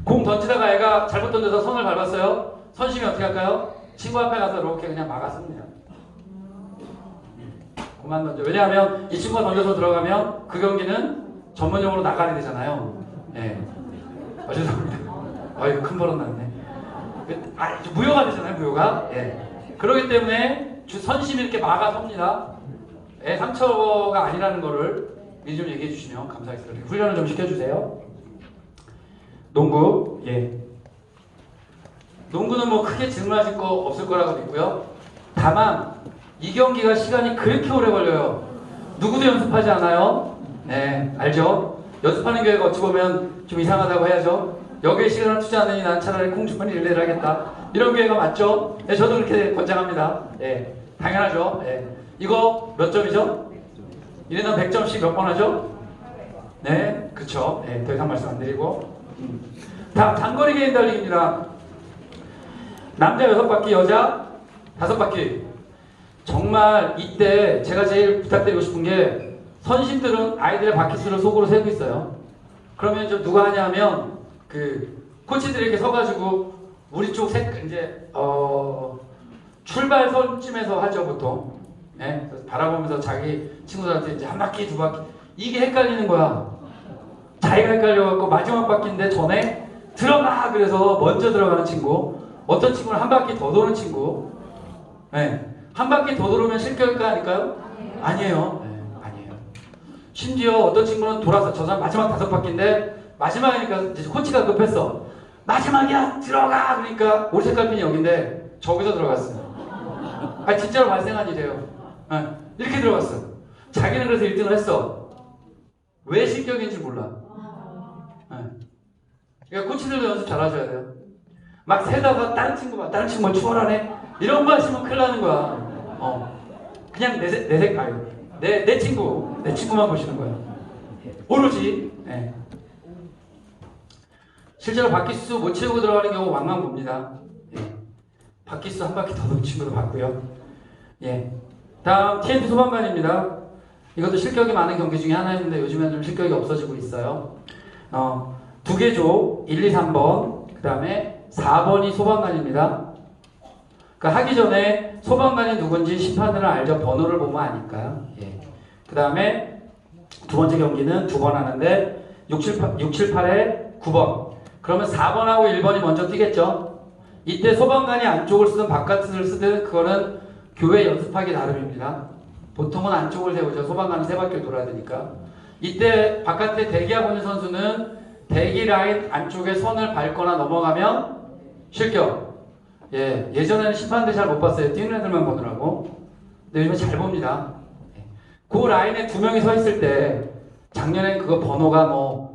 공 던지다가 애가 잘못 던져서 손을 밟았어요. 선심이 어떻게 할까요? 친구 앞에 가서 이렇게 그냥 막았습니다. 그만 던져. 왜냐하면 이 친구가 던져서 들어가면 그 경기는 전문용어로 나가야 되잖아요. 네. 죄송합니다. 이거 큰 버릇 났네. 무효가 되잖아요, 무효가. 예. 그렇기 때문에 선심이 이렇게 막아섭니다. 예, 상처가 아니라는 거를 미리 좀 얘기해 주시면 감사하겠습니다. 훈련을 좀 시켜주세요. 농구, 예. 농구는 뭐 크게 질문하실 거 없을 거라고 믿고요. 다만 이 경기가 시간이 그렇게 오래 걸려요. 누구도 연습하지 않아요. 네, 알죠? 연습하는 교회가 어찌 보면 좀 이상하다고 해야죠. 여기에 시간을 투자하느니 난 차라리 콩주머니 릴레이를 하겠다. 이런 교회가 맞죠? 네, 저도 그렇게 권장합니다. 네, 당연하죠. 네. 이거 몇 점이죠? 1인당 100점씩 몇 번 하죠? 네, 그쵸. 네, 더 이상 말씀 안 드리고. 다음, 단거리 개인 달리기입니다. 남자 6바퀴, 여자 5바퀴. 정말 이때 제가 제일 부탁드리고 싶은 게 선심들은 아이들의 바퀴수를 속으로 세고 있어요. 그러면 좀 누가 하냐면 코치들이 이렇게 서가지고 우리 쪽 이제 출발선쯤에서 하죠 보통. 네? 바라보면서 자기 친구들한테 이제 한 바퀴 두 바퀴 이게 헷갈리는 거야. 자기가 헷갈려갖고 마지막 바퀴인데 전에 들어가 그래서 먼저 들어가는 친구. 어떤 친구는 한 바퀴 더 도는 친구. 네. 한 바퀴 더 돌으면 실격일까 아닐까요? 아니에요. 네, 아니에요. 심지어 어떤 친구는 돌아서 저 사람 마지막 5바퀴인데 마지막이니까 이제 코치가 급했어. 마지막이야 들어가 그러니까 우리 색깔핀이 여긴데 저기서 들어갔어요. 진짜로 발생한 일이에요. 네, 이렇게 들어갔어. 자기는 그래서 1등을 했어. 왜 실격인지 몰라. 네. 그러니까 코치들도 연습 잘 하셔야 돼요. 막 세다가 다른 친구가 추월하네 이런 거 하시면 큰일 나는 거야. 그냥 내 친구만 보시는 거야. 오로지. 네. 실제로 바퀴수 못 채우고 들어가는 경우 왕왕 봅니다. 예. 바퀴수 한 바퀴 더 도는 친구도 봤고요. 예. 다음 TNT 소방관입니다. 이것도 실격이 많은 경기 중에 하나였는데 요즘에는 좀 실격이 없어지고 있어요. 2개조 1, 2, 3번 그 다음에 4번이 소방관입니다. 그러니까 하기 전에 소방관이 누군지 심판들은 알죠. 번호를 보면 아니까. 예. 그 다음에 두 번째 경기는 2번 하는데 6, 7, 8에 9번. 그러면 4번하고 1번이 먼저 뛰겠죠. 이때 소방관이 안쪽을 쓰든 바깥을 쓰든 그거는 교회 연습하기 나름입니다. 보통은 안쪽을 세우죠. 소방관은 3바퀴를 돌아야 되니까. 이때 바깥에 대기하고 있는 선수는 대기 라인 안쪽에 손을 밟거나 넘어가면 실격. 예, 예전에는 심판들 잘 못 봤어요. 뛰는 애들만 보느라고. 근데 요즘은 잘 봅니다. 그 라인에 2명이 서 있을 때 작년엔 그거 번호가 뭐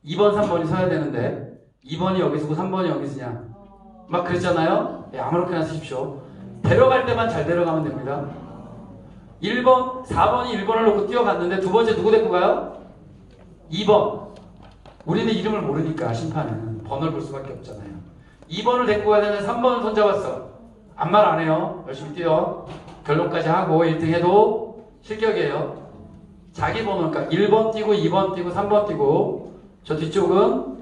2번, 3번이 서야 되는데 2번이 여기 서고 3번이 여기 서냐 막 그랬잖아요. 예, 아무렇게나 쓰십시오. 데려갈 때만 잘 데려가면 됩니다. 1번, 4번이 1번을 놓고 뛰어갔는데 두 번째 누구 데리고 가요? 2번. 우리는 이름을 모르니까 심판은 번호를 볼 수밖에 없잖아요. 2번을 데리고 가야 되는데 3번을 손잡았어. 아무 말 안 해요. 열심히 뛰어. 결론까지 하고 1등 해도 실격이에요. 자기 번호, 그러니까 1번 뛰고 2번 뛰고 3번 뛰고 저 뒤쪽은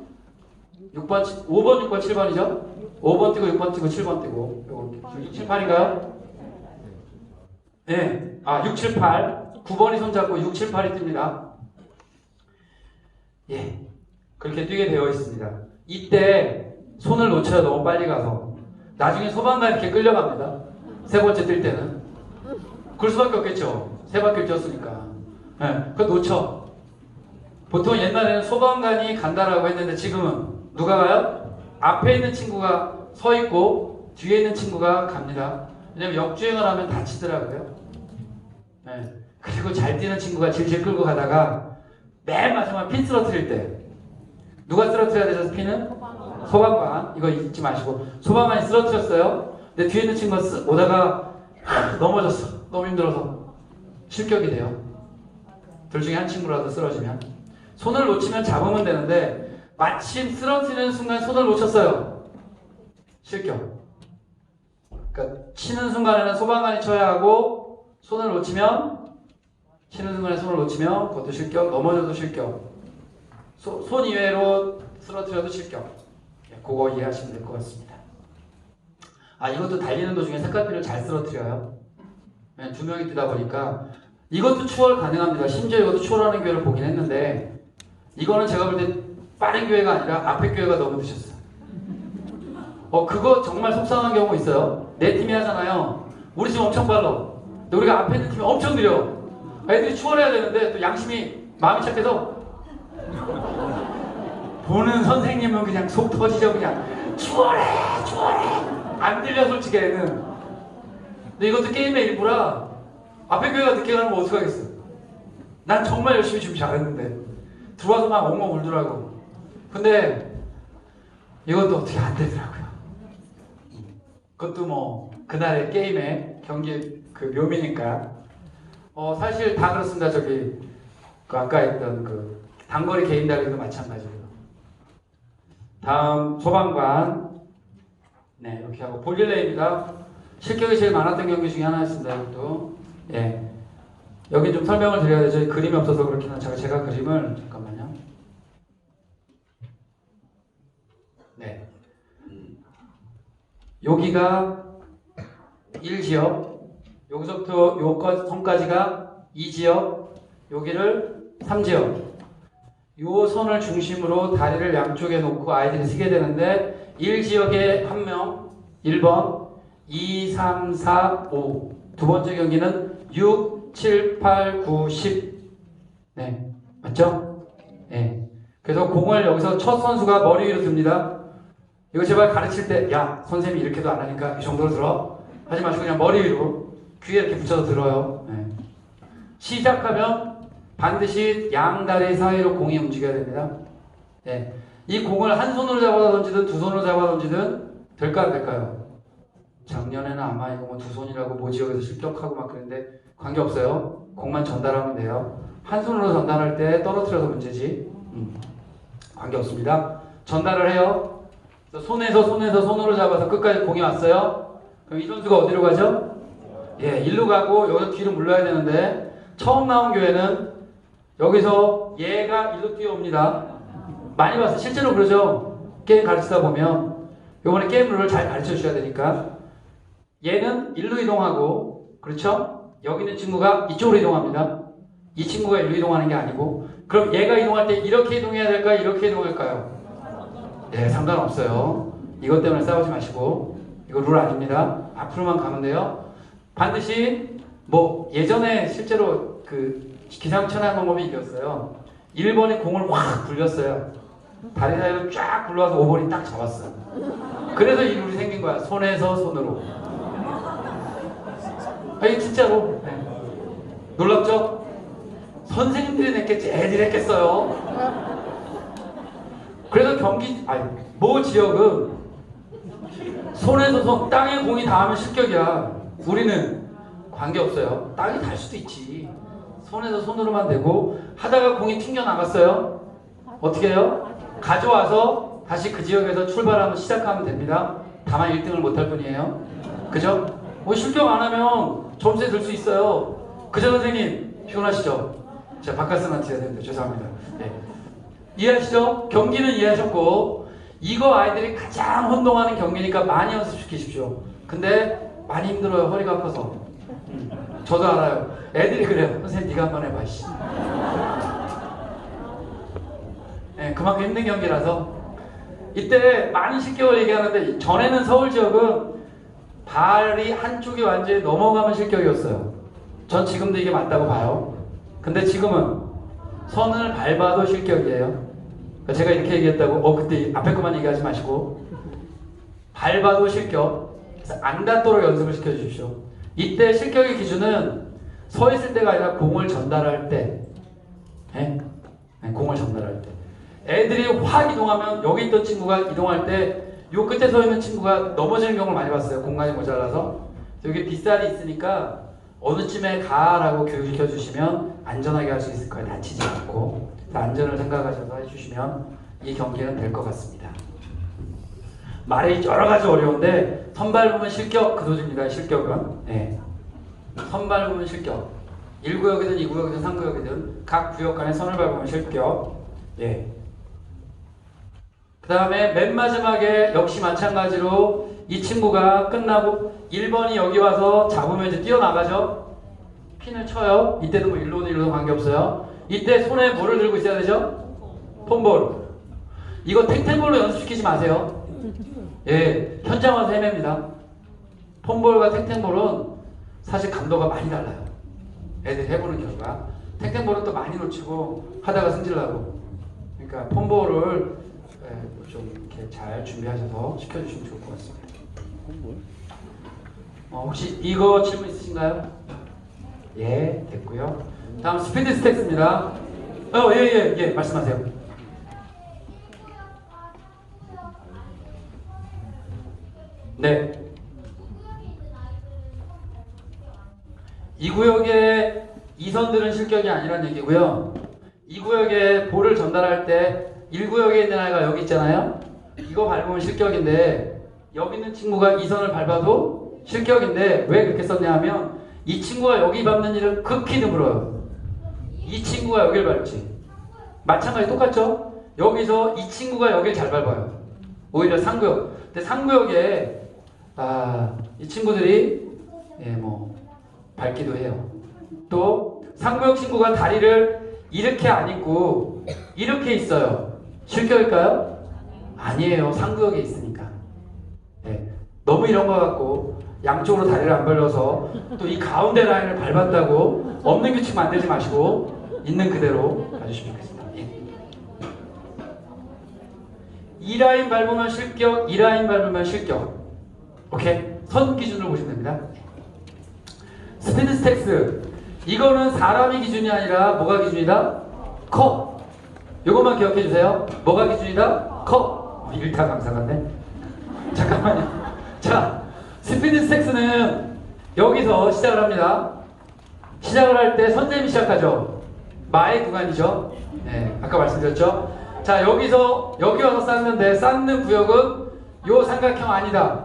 6번, 5번, 6번, 7번이죠? 5번 뛰고 6번 뛰고 7번 뛰고 6, 7, 8인가요? 네. 6, 7, 8 9번이 손잡고 6, 7, 8이 뜁니다. 예. 그렇게 뛰게 되어 있습니다. 이때 손을 놓쳐요. 너무 빨리 가서. 나중에 소방관 이렇게 끌려갑니다. 세 번째 뛸 때는. 그럴 수밖에 없겠죠. 세 바퀴를 뛰었으니까. 네, 그거 놓쳐. 보통 옛날에는 소방관이 간다라고 했는데 지금은 누가 가요? 앞에 있는 친구가 서 있고 뒤에 있는 친구가 갑니다. 왜냐면 역주행을 하면 다치더라고요. 네. 그리고 잘 뛰는 친구가 질질 끌고 가다가 맨 마지막에 핀 쓰러뜨릴 때 누가 쓰러뜨려야 되죠? 핀은? 소방관. 이거 잊지 마시고 소방관이 쓰러뜨렸어요. 근데 뒤에 있는 친구가 오다가 넘어졌어. 너무 힘들어서 실격이 돼요. 둘 중에 한 친구라도 쓰러지면. 손을 놓치면 잡으면 되는데 마침 쓰러지는 순간 손을 놓쳤어요. 실격. 그러니까 치는 순간에는 소방관이 쳐야 하고 손을 놓치면 치는 순간에 손을 놓치면 그것도 실격. 넘어져도 실격. 손 이외로 쓰러뜨려도 실격. 그거 이해하시면 될 것 같습니다. 아, 이것도 달리는 도중에 색깔핀을 잘 쓰러뜨려요. 두 명이 뛰다 보니까 이것도 추월 가능합니다. 심지어 이것도 추월하는 교회를 보긴 했는데 이거는 제가 볼 때 빠른 교회가 아니라 앞에 교회가 너무 늦었어요. 그거 정말 속상한 경우 있어요. 내 팀이 하잖아요. 우리 팀 엄청 빨라. 근데 우리가 앞에 있는 팀이 엄청 느려. 애들이 추월해야 되는데 또 양심이 마음이 착해서 보는 선생님은 그냥 속 터지죠. 그냥 추월해 안 들려 솔직히 애는. 근데 이것도 게임의 일부라 앞에 교회가 늦게 가는 거 어떡하겠어. 난 정말 열심히 준비 잘했는데 들어와서 막 엉엉 울더라고. 근데 이것도 어떻게 안 되더라고요. 그것도 뭐 그날의 게임의 경기 그 묘미니까. 사실 다 그렇습니다. 저기 그 아까 했던 그 단거리 개인 달리기도 마찬가지고요. 다음 소방관. 네, 이렇게 하고 볼릴레이입니다. 실격이 제일 많았던 경기 중에 하나였습니다. 이것도. 예. 여기 좀 설명을 드려야 되죠. 그림이 없어서 그렇긴 한데 제가 그림을 잠깐만요. 네. 여기가 1지역, 여기서부터 요 선까지가 2지역, 여기를 3지역. 요 선을 중심으로 다리를 양쪽에 놓고 아이들이 서게 되는데 1지역에 한 명, 1번, 2, 3, 4, 5. 두 번째 경기는 6, 7, 8, 9, 10. 네. 맞죠? 네. 그래서 공을 여기서 첫 선수가 머리 위로 듭니다. 이거 제발 가르칠 때, 야, 선생님이 이렇게도 안 하니까 이 정도로 들어. 하지 마시고 그냥 머리 위로 귀에 이렇게 붙여서 들어요. 네. 시작하면 반드시 양다리 사이로 공이 움직여야 됩니다. 네. 이 공을 한 손으로 잡아 던지든 두 손으로 잡아 던지든 될까 안 될까요? 작년에는 아마 이거 뭐 두 손이라고 모 지역에서 실격하고 막 그랬는데 관계없어요. 공만 전달하면 돼요. 한 손으로 전달할 때 떨어뜨려서 문제지. 관계없습니다. 전달을 해요. 손에서 손으로 잡아서 끝까지 공이 왔어요. 그럼 이 선수가 어디로 가죠? 예, 일로 가고 여기서 뒤로 물러야 되는데 처음 나온 교회는 여기서 얘가 일로 뛰어옵니다. 많이 봤어요. 실제로 그러죠. 게임 가르치다 보면 요번에 게임 룰을 잘 가르쳐 주셔야 되니까 얘는 일로 이동하고 그렇죠? 여기 있는 친구가 이쪽으로 이동합니다. 이 친구가 일로 이동하는 게 아니고 그럼 얘가 이동할 때 이렇게 이동해야 될까요? 이렇게 이동할까요? 네, 상관없어요. 이것 때문에 싸우지 마시고 이거 룰 아닙니다. 앞으로만 가면 돼요. 반드시 뭐 예전에 실제로 그 기상천외한 방법이 이겼어요. 1번이 공을 확 굴렸어요. 다리 사이로 쫙 굴러와서 5번이 딱 잡았어요. 그래서 이 룰이 생긴 거야. 손에서 손으로. 이게 진짜로. 네. 놀랍죠? 선생님들이 냈겠지 애들이 했겠어요. 그래서 모 지역은 손에서 손, 땅에 공이 닿으면 실격이야. 우리는 관계없어요. 땅이 닿을 수도 있지. 손에서 손으로만 되고 하다가 공이 튕겨나갔어요. 어떻게 해요? 가져와서 다시 그 지역에서 출발하면 시작하면 됩니다. 다만 1등을 못할 뿐이에요. 그죠? 뭐 실격 안 하면 점수에 들 수 있어요. 그죠 선생님? 피곤하시죠? 제가 바깥서만 드려야 됩니다. 죄송합니다. 네. 이해하시죠? 경기는 이해하셨고 이거 아이들이 가장 혼동하는 경기니까 많이 연습시키십시오. 근데 많이 힘들어요. 허리가 아파서. 저도 알아요. 애들이 그래요. 선생님 네가 한번 해봐. 씨. 네, 그만큼 힘든 경기라서 이때 많은 실격을 얘기하는데 전에는 서울 지역은 발이 한쪽이 완전히 넘어가면 실격이었어요. 전 지금도 이게 맞다고 봐요. 근데 지금은 선을 밟아도 실격이에요. 그러니까 제가 이렇게 얘기했다고 그때 앞에 것만 얘기하지 마시고 밟아도 실격. 그래서 안 닿도록 연습을 시켜주십시오. 이때 실격의 기준은 서 있을 때가 아니라 공을 전달할 때. 네? 공을 전달할 때. 애들이 확 이동하면 여기 있던 친구가 이동할 때 요 끝에 서 있는 친구가 넘어지는 경우를 많이 봤어요. 공간이 모자라서. 여기 빗살이 있으니까 어느 쯤에 가라고 교육시켜 주시면 안전하게 할 수 있을 거예요. 다치지 않고. 안전을 생각하셔서 해주시면 이 경기는 될 것 같습니다. 말이 여러 가지 어려운데 선 밟으면 실격 그도집니다. 실격은. 네. 선 밟으면 실격. 1구역이든 2구역이든 3구역이든 각 구역 간에 선을 밟으면 실격. 예. 그 다음에 맨 마지막에 역시 마찬가지로 이 친구가 끝나고 1번이 여기 와서 잡으면 이제 뛰어나가죠. 핀을 쳐요. 이때는 뭐 일로든 일로든 관계없어요. 이때 손에 뭐를 들고 있어야 되죠? 폼볼. 이거 탱탱볼로 연습시키지 마세요. 예, 현장 와서 헤맵니다. 폼볼과 탱탱볼은 사실 감도가 많이 달라요. 애들 해보는 결과. 탱탱볼은 또 많이 놓치고 하다가 승질나고. 그러니까 폼볼을 좀 이렇게 잘 준비하셔서 시켜주시면 좋을 것 같습니다. 혹시 이거 질문 있으신가요? 예, 됐고요. 다음 스피드 스택스입니다. 예, 말씀하세요. 네. 이 구역에 이선들은 실격이 아니란 얘기고요. 이 구역에 볼을 전달할 때 1구역에 있는 아이가 여기 있잖아요. 이거 밟으면 실격인데 여기 있는 친구가 이 선을 밟아도 실격인데 왜 그렇게 썼냐 하면 이 친구가 여기 밟는 일은 극히 드물어요. 이 친구가 여기를 밟지. 마찬가지 똑같죠? 여기서 이 친구가 여기를 잘 밟아요. 오히려 3구역. 근데 3구역에 이 친구들이 밟기도 해요. 또 3구역 친구가 다리를 이렇게 안 있고 이렇게 있어요. 실격일까요? 아니에요. 3구역에 있으니까. 네. 너무 이런 거 같고 양쪽으로 다리를 안 벌려서 또 이 가운데 라인을 밟았다고 없는 규칙 만들지 마시고 있는 그대로 봐주시면 좋겠습니다. 예. 이 라인 밟으면 실격, 이 라인 밟으면 실격. 오케이? 선 기준으로 보시면 됩니다. 스피드 스택스. 이거는 사람이 기준이 아니라 뭐가 기준이다? 컵. 요것만 기억해 주세요. 뭐가 기준이다? 컵. 일타 감사한데. 잠깐만요. 자, 스피드 스택스는 여기서 시작을 합니다. 시작을 할 때 선생님이 시작하죠. 마의 구간이죠. 네, 아까 말씀드렸죠. 자, 여기서 여기 와서 쌓는데 쌓는 구역은 요 삼각형 아니다.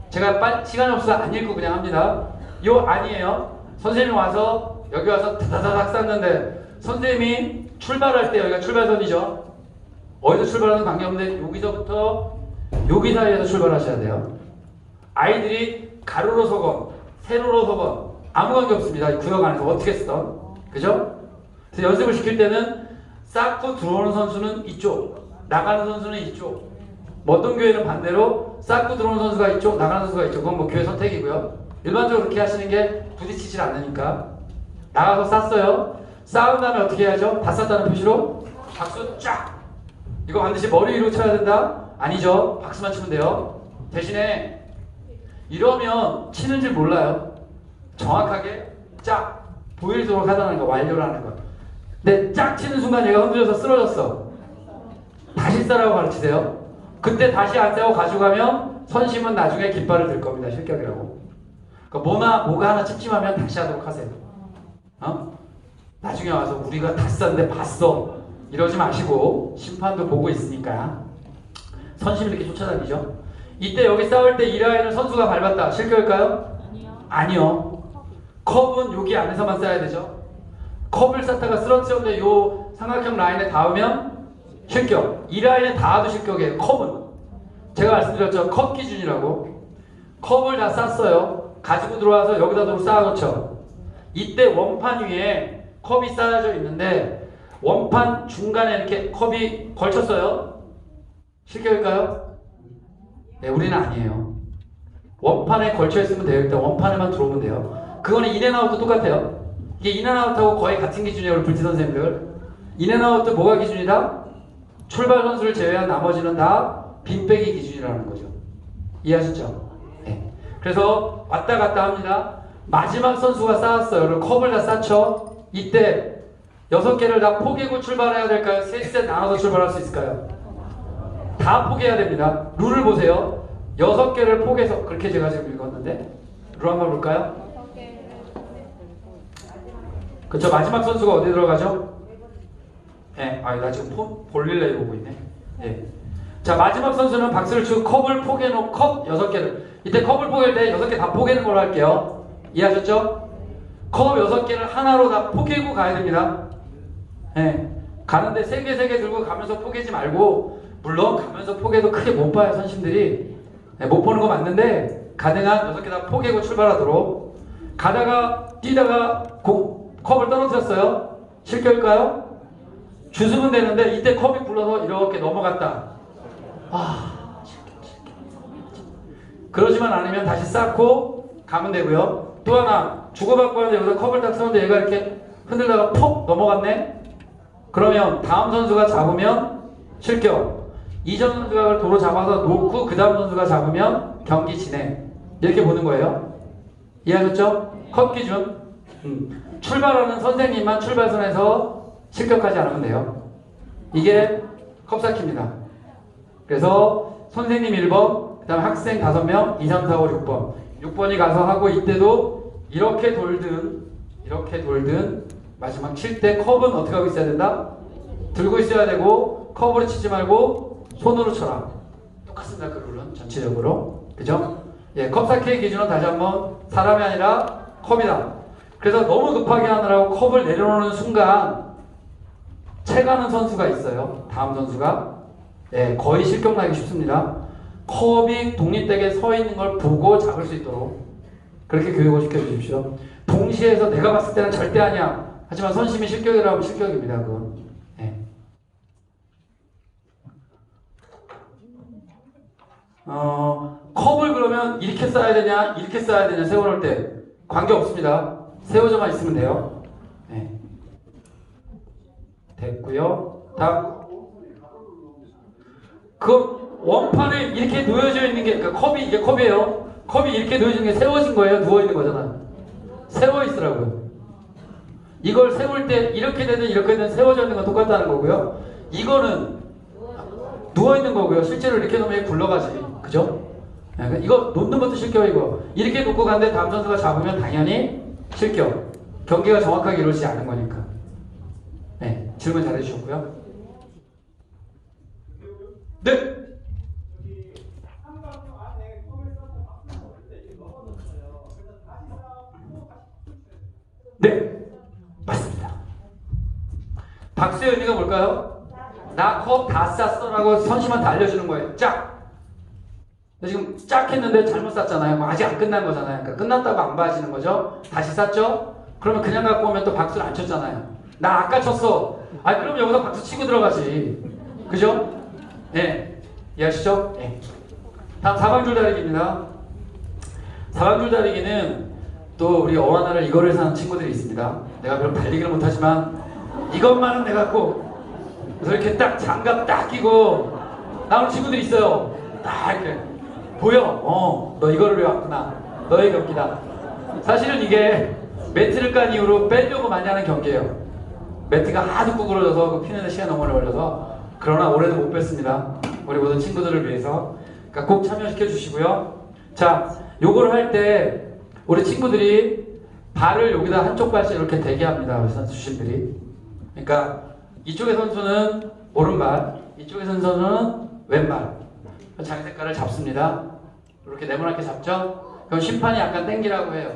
제가 시간이 없어서 안 읽고 그냥 합니다. 요 아니에요. 선생님이 와서 여기 와서 다다다닥 쌓는데 선생님이 출발할 때 여기가 출발선이죠. 어디서 출발하는 관계없는데 여기서부터 여기 사이에서 출발하셔야 돼요. 아이들이 가로로 서건 세로로 서건 아무 관계 없습니다. 이 구역 안에서 어떻게 쓰던. 그죠? 그래서 연습을 시킬 때는 쌓고 들어오는 선수는 이쪽, 나가는 선수는 이쪽. 어떤 교회는 반대로 쌓고 들어오는 선수가 이쪽, 나가는 선수가 이쪽. 그건 뭐 교회 선택이고요. 일반적으로 그렇게 하시는 게 부딪히질 않으니까. 나가서 쌌어요. 쌓은 다음에 어떻게 해야죠? 다 쌌다는 표시로 박수 쫙! 이거 반드시 머리 위로 쳐야 된다? 아니죠. 박수만 치면 돼요. 대신에 이러면 치는 줄 몰라요. 정확하게 쫙 보이도록 하다는 거, 완료라는 거. 근데 쫙 치는 순간 얘가 흔들려서 쓰러졌어. 다시 싸라고 가르치세요. 그때 다시 안 싸고 가져가면 선심은 나중에 깃발을 들 겁니다. 실격이라고. 그러니까 뭐가 하나 찝찝하면 다시 하도록 하세요. 나중에 와서 우리가 다 쌌는데 봤어. 이러지 마시고 심판도 보고 있으니까 선심을 이렇게 쫓아다니죠. 이때 여기 싸울 때 이 라인을 선수가 밟았다. 실격일까요? 아니요. 컵은 여기 안에서만 싸야 되죠. 컵을 쌓다가 쓰러뜨렸는데 요 삼각형 라인에 닿으면 실격. 이 라인에 닿아도 실격이에요. 컵은. 제가 말씀드렸죠. 컵 기준이라고. 컵을 다 쌌어요. 가지고 들어와서 여기다 놓고 쌓아놓죠. 이때 원판 위에 컵이 쌓여져 있는데 원판 중간에 이렇게 컵이 걸쳤어요. 실격일까요? 네, 우리는 아니에요. 원판에 걸쳐 있으면 돼요. 일단 원판에만 들어오면 돼요. 그거는 인앤아웃도 똑같아요. 이게 인앤아웃하고 거의 같은 기준이에요. 우리 불티 선생님들. 인앤아웃도 뭐가 기준이다? 출발 선수를 제외한 나머지는 다 빈백이 기준이라는 거죠. 이해하셨죠? 네. 그래서 왔다 갔다 합니다. 마지막 선수가 쌓았어요. 컵을 다 쌓죠? 이때 6개를 다 포개고 출발해야 될까요? 3셋 나눠서 출발할 수 있을까요? 다 포개해야 됩니다. 룰을 보세요. 6개를 포개서, 그렇게 제가 지금 읽었는데 룰 한번 볼까요? 그쵸, 마지막 선수가 어디 들어가죠? 예, 나 지금 볼릴레이 보고 있네. 예. 자, 마지막 선수는 박수를 치고 컵을 포개놓고 컵 6개를. 이때 컵을 포갤 때 6개 다 포개는 걸로 할게요. 이해하셨죠? 컵 6개를 하나로 다 포개고 가야 됩니다. 예. 가는데 3개 들고 가면서 포개지 말고, 물론 가면서 포개도 크게 못 봐요, 선심들이. 예, 못 보는 거 맞는데, 가능한 6개 다 포개고 출발하도록. 가다가, 뛰다가 컵을 떨어뜨렸어요. 실격일까요? 주스면 되는데 이때 컵이 굴러서 이렇게 넘어갔다. 그러지만 않으면 다시 쌓고 가면 되고요. 또 하나 주고받고 하는데 여기서 컵을 딱 쓰는데 얘가 이렇게 흔들다가 퍽 넘어갔네. 그러면 다음 선수가 잡으면 실격. 이전 선수가 그걸 도로 잡아서 놓고 그 다음 선수가 잡으면 경기 진행. 이렇게 보는 거예요. 이해하셨죠? 컵 기준. 출발하는 선생님만 출발선에서 실격하지 않으면 돼요. 이게 컵쌓기입니다. 그래서 선생님 1번, 그 다음 학생 5명, 2, 3, 4, 5, 6번. 6번이 가서 하고 이때도 이렇게 돌든 마지막 칠 때 컵은 어떻게 하고 있어야 된다? 들고 있어야 되고 컵으로 치지 말고 손으로 쳐라. 똑같습니다. 그 룰은 전체적으로. 그죠? 예, 컵쌓기의 기준은 다시 한번 사람이 아니라 컵이다. 그래서 너무 급하게 하느라고 컵을 내려놓는 순간 채가는 선수가 있어요. 다음 선수가. 예, 거의 실격나기 쉽습니다. 컵이 독립되게 서 있는 걸 보고 잡을 수 있도록 그렇게 교육을 시켜주십시오. 동시에서 내가 봤을 때는 절대 아니야. 하지만 선심이 실격이라고 하면 실격입니다. 그건. 예. 컵을 그러면 이렇게 쌓아야 되냐, 이렇게 쌓아야 되냐 세워놓을 때 관계없습니다. 세워져만 있으면 돼요. 예. 됐고요. 다음. 그 원판에 이렇게 놓여져 있는 게, 그러니까 컵이 이게 컵이에요. 컵이 이렇게 놓여진 게 세워진 거예요. 누워 있는 거잖아. 세워 있으라고요. 이걸 세울 때 이렇게 되든 이렇게 되든 세워져 있는 건 똑같다는 거고요. 이거는 누워 있는 거고요. 실제로 이렇게 놓으면 굴러가지, 그죠? 그러니까 이거 놓는 것도 실격이고, 이렇게 놓고 갔는데 다음 선수가 잡으면 당연히 실격. 경기가 정확하게 이루어지지 않은 거니까. 네, 질문 잘 해주셨고요. 네. 네, 맞습니다. 박수의 의미가 뭘까요? 나 컵 다 쌌어라고 선심한테 알려주는 거예요. 짝! 지금 짝 했는데 잘못 쌌잖아요. 아직 안 끝난 거잖아요. 그러니까 끝났다고 안 봐지는 거죠. 다시 쌌죠? 그러면 그냥 갖고 오면 또 박수를 안 쳤잖아요. 나 아까 쳤어. 그럼 여기서 박수 치고 들어가지. 그죠? 네. 이해하시죠? 네. 다음 사방줄 다리기입니다. 사방줄 다리기는 또 우리 어하나를 이거를 사는 친구들이 있습니다. 내가 별로 달리기를 못하지만 이것만은 내가 꼭 그래서 이렇게 딱 장갑 딱 끼고 나오는 친구들이 있어요. 딱 이렇게 보여. 너 이거를 왜 왔구나. 너의 경기다. 사실은 이게 매트를 깐 이후로 빼려고 많이 하는 경기예요. 매트가 하도 구부러져서 그 피는데 시간 너무 오래 걸려서. 그러나 올해도 못 뺐습니다. 우리 모든 친구들을 위해서. 그러니까 꼭 참여시켜 주시고요. 자, 요거를 할 때 우리 친구들이 발을 여기다 한쪽 발씩 이렇게 대게 합니다. 우리 선수 주심들이. 그러니까 이쪽의 선수는 오른발, 이쪽의 선수는 왼발. 자기 색깔을 잡습니다. 이렇게 네모나게 잡죠? 그럼 심판이 약간 땡기라고 해요.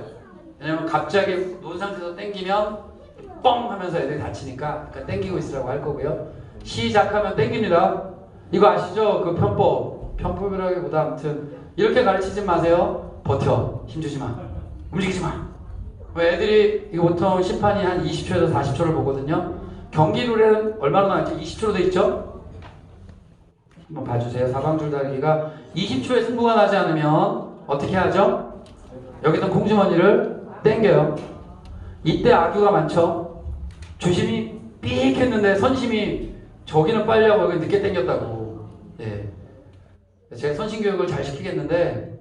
왜냐면 갑자기 놓은 상태에서 땡기면 뻥 하면서 애들이 다치니까 그러니까 땡기고 있으라고 할 거고요. 시작하면 땡깁니다. 이거 아시죠? 그 편법이라기보다 아무튼 이렇게 가르치지 마세요. 버텨. 힘주지 마. 움직이지 마. 왜 애들이 이거 보통 심판이 한 20초에서 40초를 보거든요. 경기 룰에는 얼마나 나왔지? 20초로 돼 있죠? 한번 봐주세요. 사방줄 달기가 20초에 승부가 나지 않으면 어떻게 하죠? 여기서 콩주머니를 당겨요. 이때 악유가 많죠. 주심이 삑 했는데 선심이 저기는 빨리 하고 여기 늦게 당겼다고. 예. 제가 선심교육을 잘 시키겠는데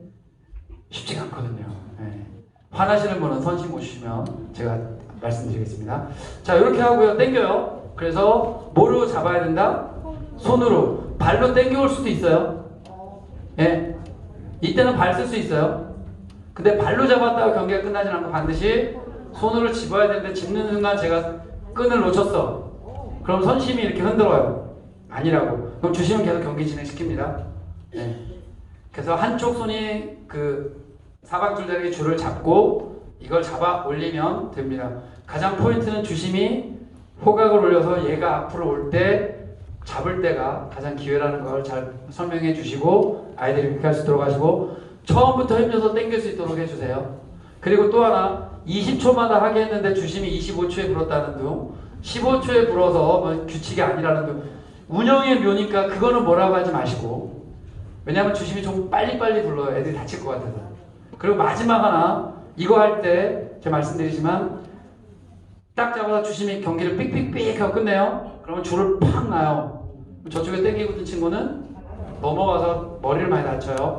쉽지가 않거든요. 예. 화나시는 분은 선심 오시면 제가 말씀드리겠습니다. 자, 이렇게 하고요. 당겨요. 그래서 뭐로 잡아야 된다? 손으로. 발로 당겨올 수도 있어요. 예. 이때는 발 쓸 수 있어요. 근데 발로 잡았다가 경기가 끝나진 않고 반드시 손으로 집어야 되는데 집는 순간 제가 끈을 놓쳤어. 그럼 선심이 이렇게 흔들어요. 아니라고. 그럼 주심은 계속 경기 진행시킵니다. 예. 그래서 한쪽 손이 그 사방줄다리기 줄을 잡고 이걸 잡아 올리면 됩니다. 가장 포인트는 주심이 호각을 올려서 얘가 앞으로 올 때 잡을 때가 가장 기회라는 걸 잘 설명해 주시고 아이들이 그렇게 할 수 있도록 하시고 처음부터 힘줘서 당길 수 있도록 해주세요. 그리고 또 하나 20초마다 하게 했는데 주심이 25초에 불었다는 둥 15초에 불어서 뭐 규칙이 아니라는 둥 운영의 묘니까 그거는 뭐라고 하지 마시고 왜냐하면 주심이 좀 빨리빨리 불러요. 애들이 다칠 것 같아서. 그리고 마지막 하나 이거 할 때 제가 말씀드리지만 딱 잡아서 주심이 경기를 삑삑삑 하고 끝내요. 그러면 줄을 팍 놔요. 저쪽에 땡기고 있던 친구는 넘어가서 머리를 많이 다쳐요.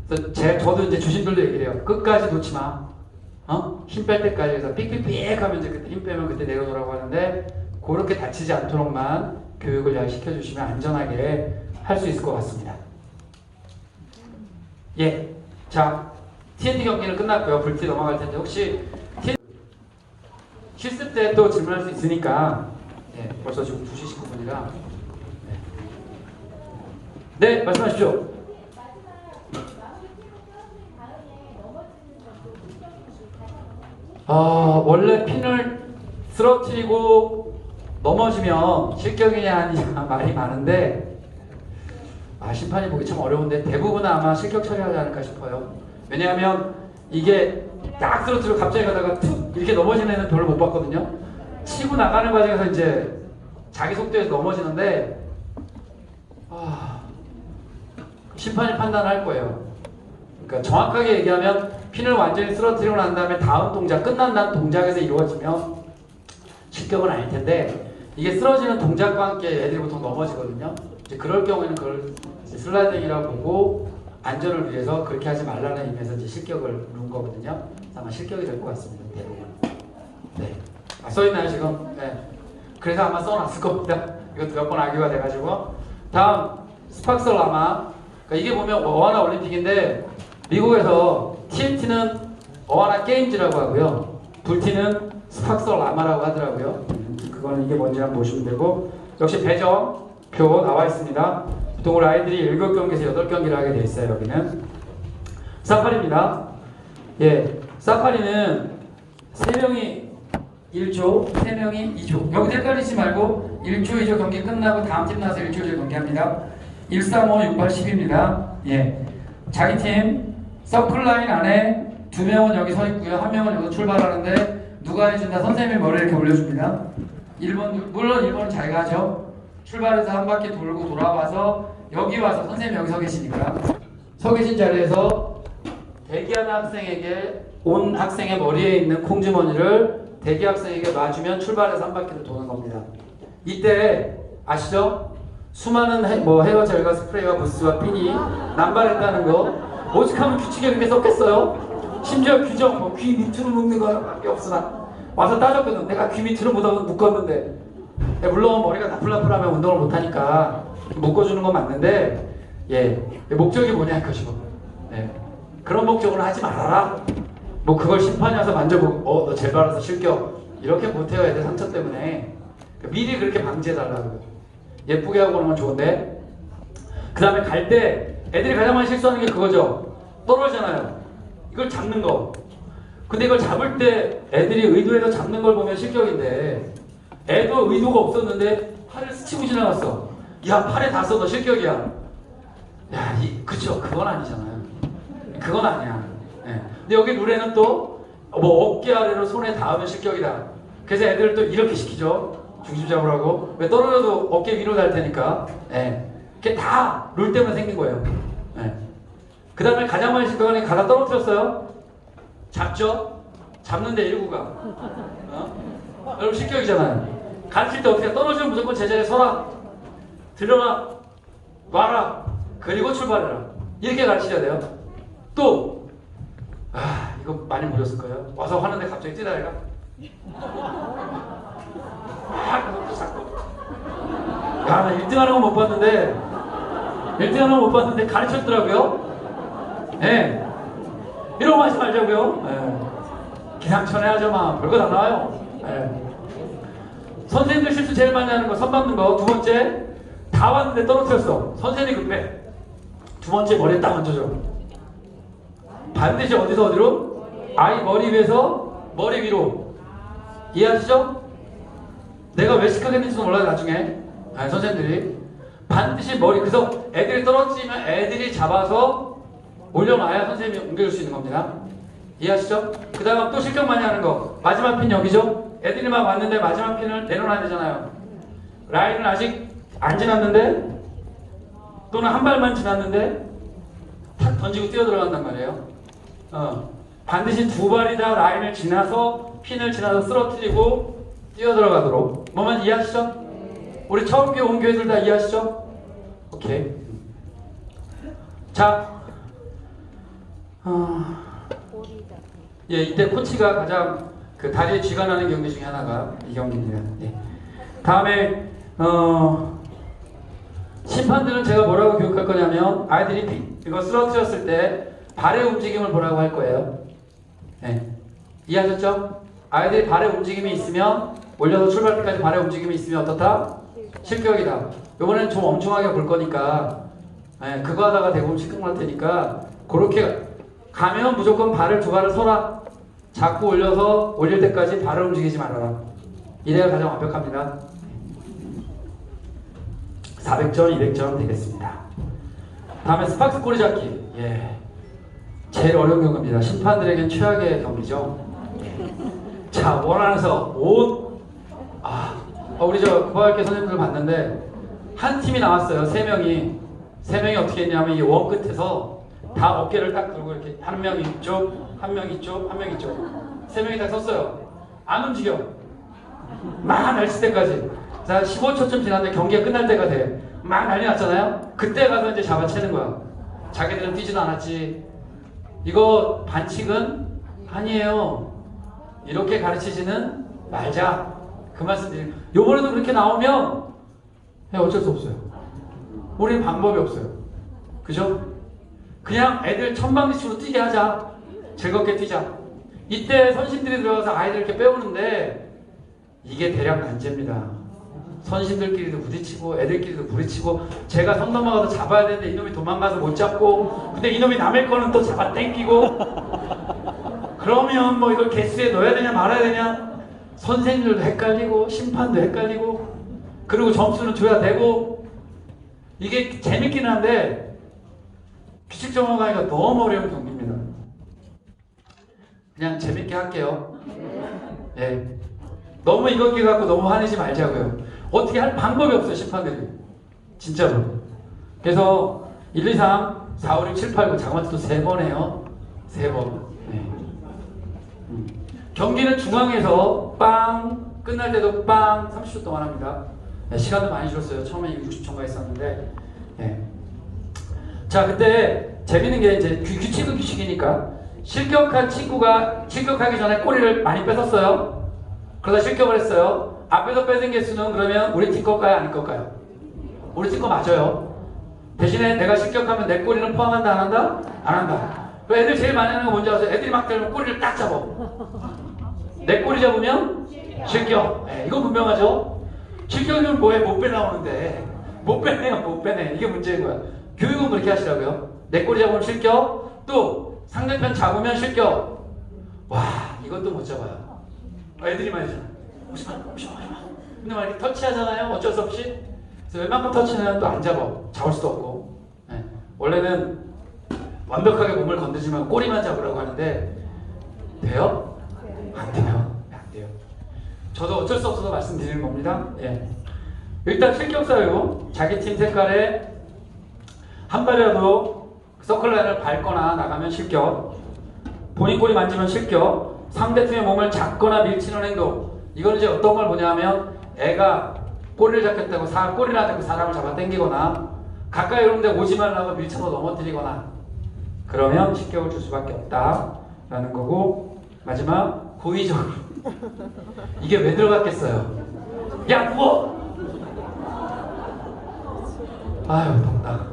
그래서 저도 이제 주심들도 얘기를 해요. 끝까지 놓지 마. 힘 뺄 때까지 해서 삑삑삑 하면 이제 그때 힘 빼면 그때 내려놓으라고 하는데 그렇게 다치지 않도록만 교육을 잘 시켜주시면 안전하게 할 수 있을 것 같습니다. 예. 자, TNT 경기는 끝났고요. 불티 넘어갈 텐데 혹시 실습 때 또 질문할 수 있으니까 예, 벌써 지금 2시 19분이라 네, 말씀하십시오. 원래 핀을 쓰러뜨리고 넘어지면 실격이냐 아니냐 말이 많은데 심판이 보기 참 어려운데 대부분은 아마 실격 처리하지 않을까 싶어요. 왜냐하면 이게 딱 쓰러뜨리고 갑자기 가다가 툭 이렇게 넘어지는 애는 별로 못 봤거든요. 치고 나가는 과정에서 이제 자기 속도에서 넘어지는데 심판이 판단할 거예요. 그러니까 정확하게 얘기하면 핀을 완전히 쓰러뜨리고 난 다음에 다음 동작, 끝난 다음 동작에서 이루어지면 실격은 아닐 텐데 이게 쓰러지는 동작과 함께 애들이 보통 넘어지거든요. 이제 그럴 경우에는 그걸 슬라이딩이라고 보고 안전을 위해서 그렇게 하지 말라는 의미에서 이제 실격을 누른 거거든요. 아마 실격이 될 것 같습니다. 대부분. 네. 써있나요 지금? 네. 그래서 아마 써놨을 겁니다. 이것도 몇 번 악유가 돼가지고. 다음 스팍스 라마. 그러니까 이게 보면 어하나 올림픽인데 미국에서 TNT는 어하나 게임즈라고 하고요. 불티는 스팍스 라마라고 하더라고요. 그거는 이게 뭔지 한번 보시면 되고 역시 배정표 나와 있습니다. 보통 우리 아이들이 7경기에서 8경기를 하게 돼 있어요. 여기는 사파리입니다. 예, 사파리는 3명이 1조, 3명이 2조. 여기 헷갈리지 말고 1조, 2조 경기 끝나고 다음 팀 나서 1조, 2조 경기합니다. 1, 3, 5, 6, 8, 10입니다. 예, 자기 팀 서클라인 안에 2명은 여기 서 있고요. 1명은 여기서 출발하는데 누가 해준다? 선생님이 머리를 이렇게 올려줍니다. 1번, 물론 1번은 자기가 하죠. 출발해서 한 바퀴 돌고 돌아와서 여기 와서 선생님이 여기 서 계시니까 서 계신 자리에서 대기하는 학생에게 온 학생의 머리에 있는 콩주머니를 대기 학생에게 놔주면 출발해서 한 바퀴를 도는 겁니다. 이때 아시죠? 수많은 헤어 젤과 스프레이와 부스와 핀이 남발했다는 거 오직하면 규칙에 그렇게 썼겠어요? 심지어 규정 귀 밑으로 묶는 거밖에 없으나 와서 따졌거든. 내가 귀 밑으로 묶었는데 물론 머리가 나풀나풀하면 운동을 못하니까 묶어주는 건 맞는데 예 목적이 뭐냐 이것이고 예, 그런 목적으로 하지 말아라. 뭐 그걸 심판이 와서 만져보고 너 제발 알아서 실격 이렇게 못해요. 애들 상처 때문에 미리 그렇게 방지해달라고요. 예쁘게 하고 그러면 좋은데 그 다음에 갈 때 애들이 가장 많이 실수하는 게 그거죠. 떨어지잖아요. 이걸 잡는 거. 근데 이걸 잡을 때 애들이 의도해서 잡는 걸 보면 실격인데 애도 의도가 없었는데 팔을 스치고 지나갔어. 야 팔에 닿았어. 너 실격이야. 야 그쵸 그건 아니잖아요. 그건 아니야. 예. 근데 여기 룰에는 또 뭐 어깨 아래로 손에 닿으면 실격이다. 그래서 애들을 또 이렇게 시키죠. 중심 잡으라고. 왜 떨어져도 어깨 위로 닿을 테니까. 예. 그게 다 룰 때문에 생긴 거예요. 네. 그 다음에 가장 많이 실격하는 게 가다 떨어뜨렸어요. 잡죠? 잡는데 1구가. 여러분 실격이잖아요. 가르칠 때 어떻게 떨어지면 무조건 제자리에 서라. 들어라. 놔라. 그리고 출발해라. 이렇게 가르쳐야 돼요. 또 이거 많이 보셨을 거예요. 와서 하는데 갑자기 뛰다 얘가 그것도 자꾸 나 1등 하는 건 못 봤는데 1등 하는 건 못 봤는데 가르쳤더라고요. 네. 이런 거 하지 말자고요. 네. 기상천외 하자마 별거 다 나와요. 네. 선생님들 실수 제일 많이 하는 거 선 밟는 거. 두 번째 다 왔는데 떨어뜨렸어. 선생님이 급해. 두 번째 머리에 딱 얹어줘. 반드시 어디서 어디로? 아이 머리 위에서 머리 위로. 이해하시죠? 내가 왜 시켜냈는지도 몰라요 나중에. 선생님들이 반드시 머리. 그래서 애들이 떨어지면 애들이 잡아서 올려놔야 선생님이 옮겨줄 수 있는 겁니다. 이해하시죠? 그 다음 또 실격 많이 하는 거. 마지막 핀 여기죠? 애들이 막 왔는데 마지막 핀을 내려놔야 되잖아요. 라인을 아직 안 지났는데 또는 한 발만 지났는데 탁 던지고 뛰어 들어간단 말이에요. 반드시 두 발이 다 라인을 지나서 핀을 지나서 쓰러뜨리고 뛰어 들어가도록. 뭐만 이해하시죠? 우리 처음 교회 온 교회들 다 이해하시죠? 오케이. 자, 예, 이때 코치가 가장 그 다리에 쥐가 나는 경기 중에 하나가 이 경기입니다. 예. 다음에 심판들은 제가 뭐라고 교육할 거냐면 아이들이 이거 쓰러뜨렸을 때 발의 움직임을 보라고 할 거예요. 예. 이해하셨죠? 아이들이 발의 움직임이 있으면 올려서 출발 때까지 발의 움직임이 있으면 어떻다? 실격이다. 이번에는 좀 엄청나게 볼 거니까 예, 그거 하다가 대부분 실격 날 테니까 그렇게 가면 무조건 발을 두 발을 서라. 자꾸 올려서 올릴 때까지 발을 움직이지 말아라. 이래야 가장 완벽합니다. 400점, 200점 되겠습니다. 다음에 스팍스 꼬리 잡기. 예. 제일 어려운 경기입니다. 심판들에겐 최악의 경기죠. 자, 원 안에서 우리 저 구발계 선생님들 봤는데 한 팀이 나왔어요. 3명이. 3명이 어떻게 했냐면 이 원 끝에서 다 어깨를 딱 들고 이렇게 한 명 이쪽, 한 명 이쪽, 한 명 이쪽. 3명이 다 섰어요. 안 움직여. 막 날칠 때까지. 자, 15초쯤 지났는데 경기가 끝날 때가 돼. 막 난리 났잖아요. 그때 가서 이제 잡아채는 거야. 자기들은 뛰지도 않았지. 이거 반칙은 아니에요. 이렇게 가르치지는 말자. 그 말씀 드립니다. 요번에도 그렇게 나오면 어쩔 수 없어요. 우리는 방법이 없어요. 그죠? 그냥 애들 천방지축으로 뛰게 하자. 즐겁게 뛰자. 이때 선신들이 들어가서 아이들 이렇게 빼오는데 이게 대략 난제입니다. 선신들끼리도 부딪히고 애들끼리도 부딪히고 제가 선 넘어가서 잡아야 되는데 이놈이 도망가서 못 잡고 근데 이놈이 남의 거는 또 잡아 당기고 그러면 뭐 이걸 개수에 넣어야 되냐 말아야 되냐 선생님들도 헷갈리고 심판도 헷갈리고 그리고 점수는 줘야 되고 이게 재밌긴 한데 규칙 정하기가 너무 어려운 경기입니다. 그냥 재밌게 할게요. 예. 너무 이거 갖고 너무 화내지 말자고요. 어떻게 할 방법이 없어요, 심판들이. 진짜로. 그래서 1, 2, 3, 4, 5, 6, 7, 8, 9 장마트도 3번 해요. 3번. 네. 경기는 중앙에서 빵 끝날 때도 빵 30초 동안 합니다. 네, 시간도 많이 줄었어요. 처음에 60초가 있었는데. 네. 자, 그때 재밌는 게 이제 규칙은 규칙이니까 실격한 친구가 실격하기 전에 꼬리를 많이 뺏었어요. 그러다 실격을 했어요. 앞에서 뺏은 개수는 그러면 우리 팀 걸까요? 아닐 걸까요? 우리 팀 거 맞아요. 대신에 내가 실격하면 내 꼬리는 포함한다? 안 한다? 안 한다. 그 애들 제일 많이 하는 거 뭔지 아세요? 애들이 막 때리면 꼬리를 딱 잡아. 내 꼬리 잡으면 실격. 네, 이건 분명하죠? 실격이면 뭐해? 못 빼나오는데. 못 빼네요, 못 빼네. 이게 문제인 거야. 교육은 그렇게 하시라고요. 내 꼬리 잡으면 실격. 또 상대편 잡으면 실격. 와, 이것도 못 잡아요. 애들이 말이죠. 오지마. 근데 막 이렇게 터치하잖아요. 어쩔 수 없이. 그래서 웬만큼 터치는 또 안 잡아. 잡을 수도 없고. 네. 원래는 완벽하게 몸을 건드리지 말고 꼬리만 잡으라고 하는데 돼요? 안 돼요. 안 돼요. 저도 어쩔 수 없어서 말씀드리는 겁니다. 예. 일단 실격 사유. 자기 팀 색깔에 한 발이라도 서클라인을 밟거나 나가면 실격, 본인 꼬리 만지면 실격, 상대팀의 몸을 잡거나 밀치는 행동. 이건 이제 어떤 걸 보냐면 애가 꼬리를 잡겠다고 꼬리를 안 잡고 사람을 잡아 당기거나 가까이 오는데 오지 말라고 밀쳐서 넘어뜨리거나 그러면 실격을 줄 수밖에 없다라는 거고, 마지막 고의적으로 이게 왜 들어갔겠어요? 야 누워! 아유 덥다.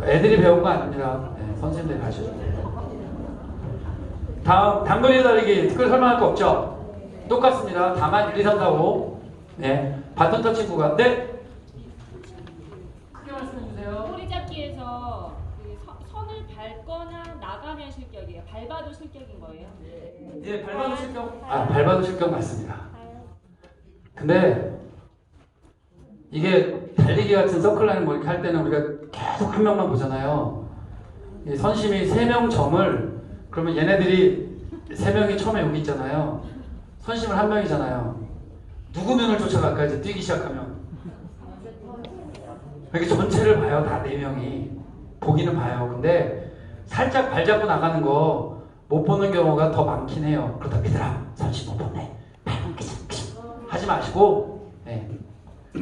애들이 배운 거 아닙니다. 네, 선생님들이 하시죠. 다음 단거리 달리기 특별히 설명할 거 없죠? 똑같습니다. 다만 1, 2, 3, 4, 5. 네, 바톤 터치 구간. 네. 크게 말씀해 주세요. 꼬리 잡기에서 그 선을 밟거나 나가면 실격이에요. 밟아도 실격인 거예요? 네, 밟아도 실격. 아, 밟아도 실격 맞습니다. 근데 이게 달리기 같은 서클라인 뭐 이렇게 할 때는 우리가 계속 한 명만 보잖아요. 이 선심이 3명 점을, 그러면 얘네들이 3명이 처음에 여기 있잖아요. 선심은 1명이잖아요. 누구 면을 쫓아갈까 이제 뛰기 시작하면. 이렇게 전체를 봐요. 다 4명이. 보기는 봐요. 근데 살짝 발 잡고 나가는 거 못 보는 경우가 더 많긴 해요. 그러다 얘들아 선심 못 보네. 밟은 하지 마시고, 네.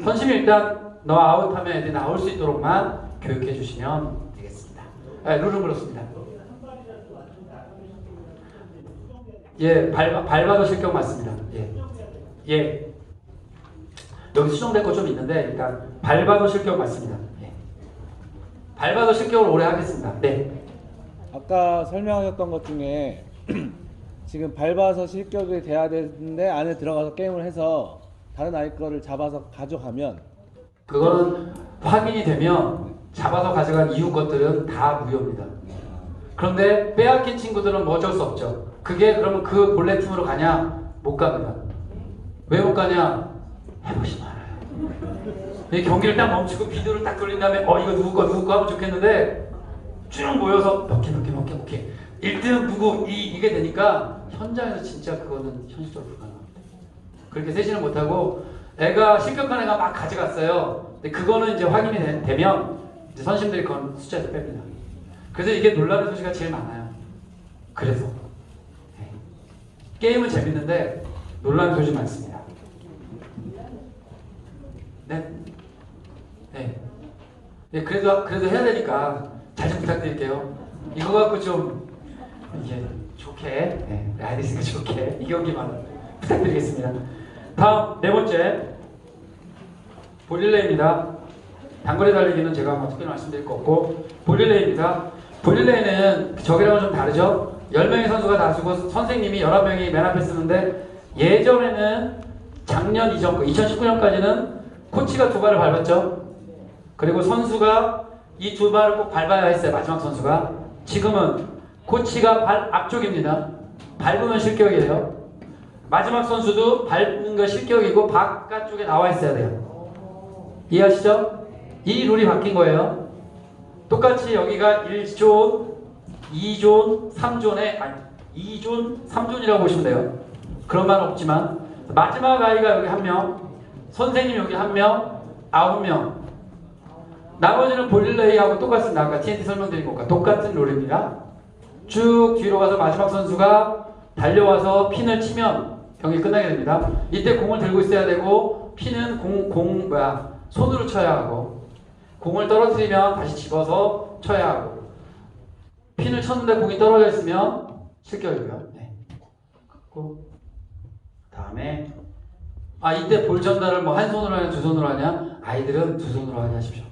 선심이 일단 너 아웃하면 애들이 나올 수 있도록만 교육해 주시면 되겠습니다. 네, 룰은 그렇습니다. 예, 밟아도 실격 맞습니다. 예. 예. 여기 수정될 거 좀 있는데 일단 밟아도 실격 맞습니다. 예. 밟아도 실격을 오래 하겠습니다. 네. 아까 설명하셨던 것 중에 지금 밟아서 실격이 돼야 되는데 안에 들어가서 게임을 해서 다른 아이 거를 잡아서 가져가면, 그거는 확인이 되면 잡아서 가져간 이후 것들은 다 무효입니다. 그런데 빼앗긴 친구들은 뭐 어쩔 수 없죠. 그게 그러면 그 본래 팀으로 가냐? 못 갑니다. 왜 못 가냐? 해보시면 알아요. 이 경기를 딱 멈추고 비디오를 딱 돌린 다음에 이거 누구 거 하면 좋겠는데 쭉 모여서 몇 개 1등 누구 이게 되니까 현장에서 진짜 그거는 현실적으로 불가능합니다. 그렇게 세지는 못하고 애가 실격한 애가 막 가져갔어요. 근데 그거는 이제 확인이 되면 이제 선심들이 그건 숫자에서 뺍니다. 그래서 이게 논란의 소지가 제일 많아요. 그래서 네. 게임은 재밌는데 논란의 소지 많습니다. 네. 네. 네, 그래도 해야 되니까 잘 좀 부탁드릴게요. 이거 갖고 좀 이게 좋게, 네, 아이디스가 좋게 이 경기만 부탁드리겠습니다. 다음 4번째 볼릴레이입니다. 단거리 달리기는 제가 뭐 특별히 말씀드릴 거 없고 볼릴레이입니다. 볼릴레이는 저기랑은 좀 다르죠. 10명의 선수가 다수고 선생님이 11명이 맨 앞에 쓰는데, 예전에는 작년 이전 2019년까지는 코치가 2발을 밟았죠. 그리고 선수가 이 2발을 꼭 밟아야 했어요. 마지막 선수가. 지금은 코치가 발 앞쪽입니다. 밟으면 실격이에요. 마지막 선수도 밟는 거 실격이고 바깥쪽에 나와 있어야 돼요. 이해하시죠? 이 룰이 바뀐 거예요. 똑같이 여기가 1존, 2존, 3존에 2존, 3존이라고 보시면 돼요. 그런 말은 없지만 마지막 아이가 여기 1명, 선생님 여기 1명, 9명. 나머지는 볼릴레이하고 똑같습니다. 아까 TNT 설명드린 것과 똑같은 룰입니다. 쭉 뒤로 가서 마지막 선수가 달려와서 핀을 치면 경기 끝나게 됩니다. 이때 공을 들고 있어야 되고, 핀은 손으로 쳐야 하고, 공을 떨어뜨리면 다시 집어서 쳐야 하고, 핀을 쳤는데 공이 떨어져 있으면 실격이고요. 네. 다음에 이때 볼 전달을 뭐 한 손으로 하냐 두 손으로 하냐? 아이들은 두 손으로 하게 하십시오.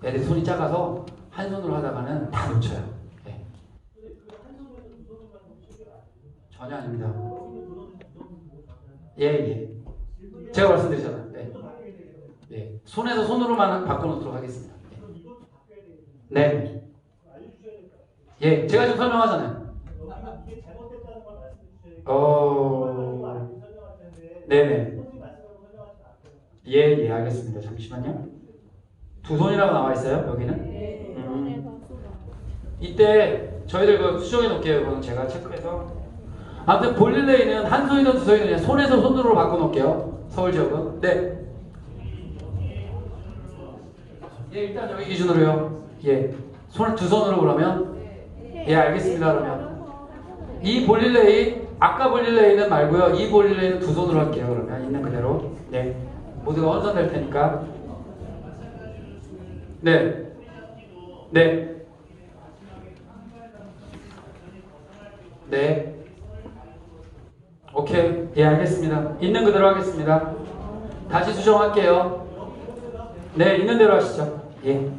애들 손이 작아서 한 손으로 하다가는 다 놓쳐요. 네. 전혀 아닙니다. 예. 제가 말씀드리잖아요. 네. 예. 손에서 손으로만 바꿔놓도록 하겠습니다. 네. 예. 제가 지금 설명하잖아요. 네네. 예, 알겠습니다. 잠시만요. 두 손이라고 나와 있어요, 여기는? 이때 저희들 그 수정해 놓을게요. 이거는 제가 체크해서. 아무튼 볼릴레이는 한 손이든 두 손이든 그냥 손에서 손으로 바꿔 놓을게요. 서울 지역은. 네. 예, 일단 여기 기준으로요. 예, 손을 두 손으로 그러면 예, 알겠습니다. 그러면 이 볼릴레이 아까 볼릴레이는 말고요. 이 볼릴레이는 두 손으로 할게요. 그러면 있는 그대로. 네, 모두가 혼선될 테니까. 네, 네, 네. 오케이. 예, 알겠습니다. 있는 그대로 하겠습니다. 다시 수정할게요. 네, 있는 대로 하시죠. 예.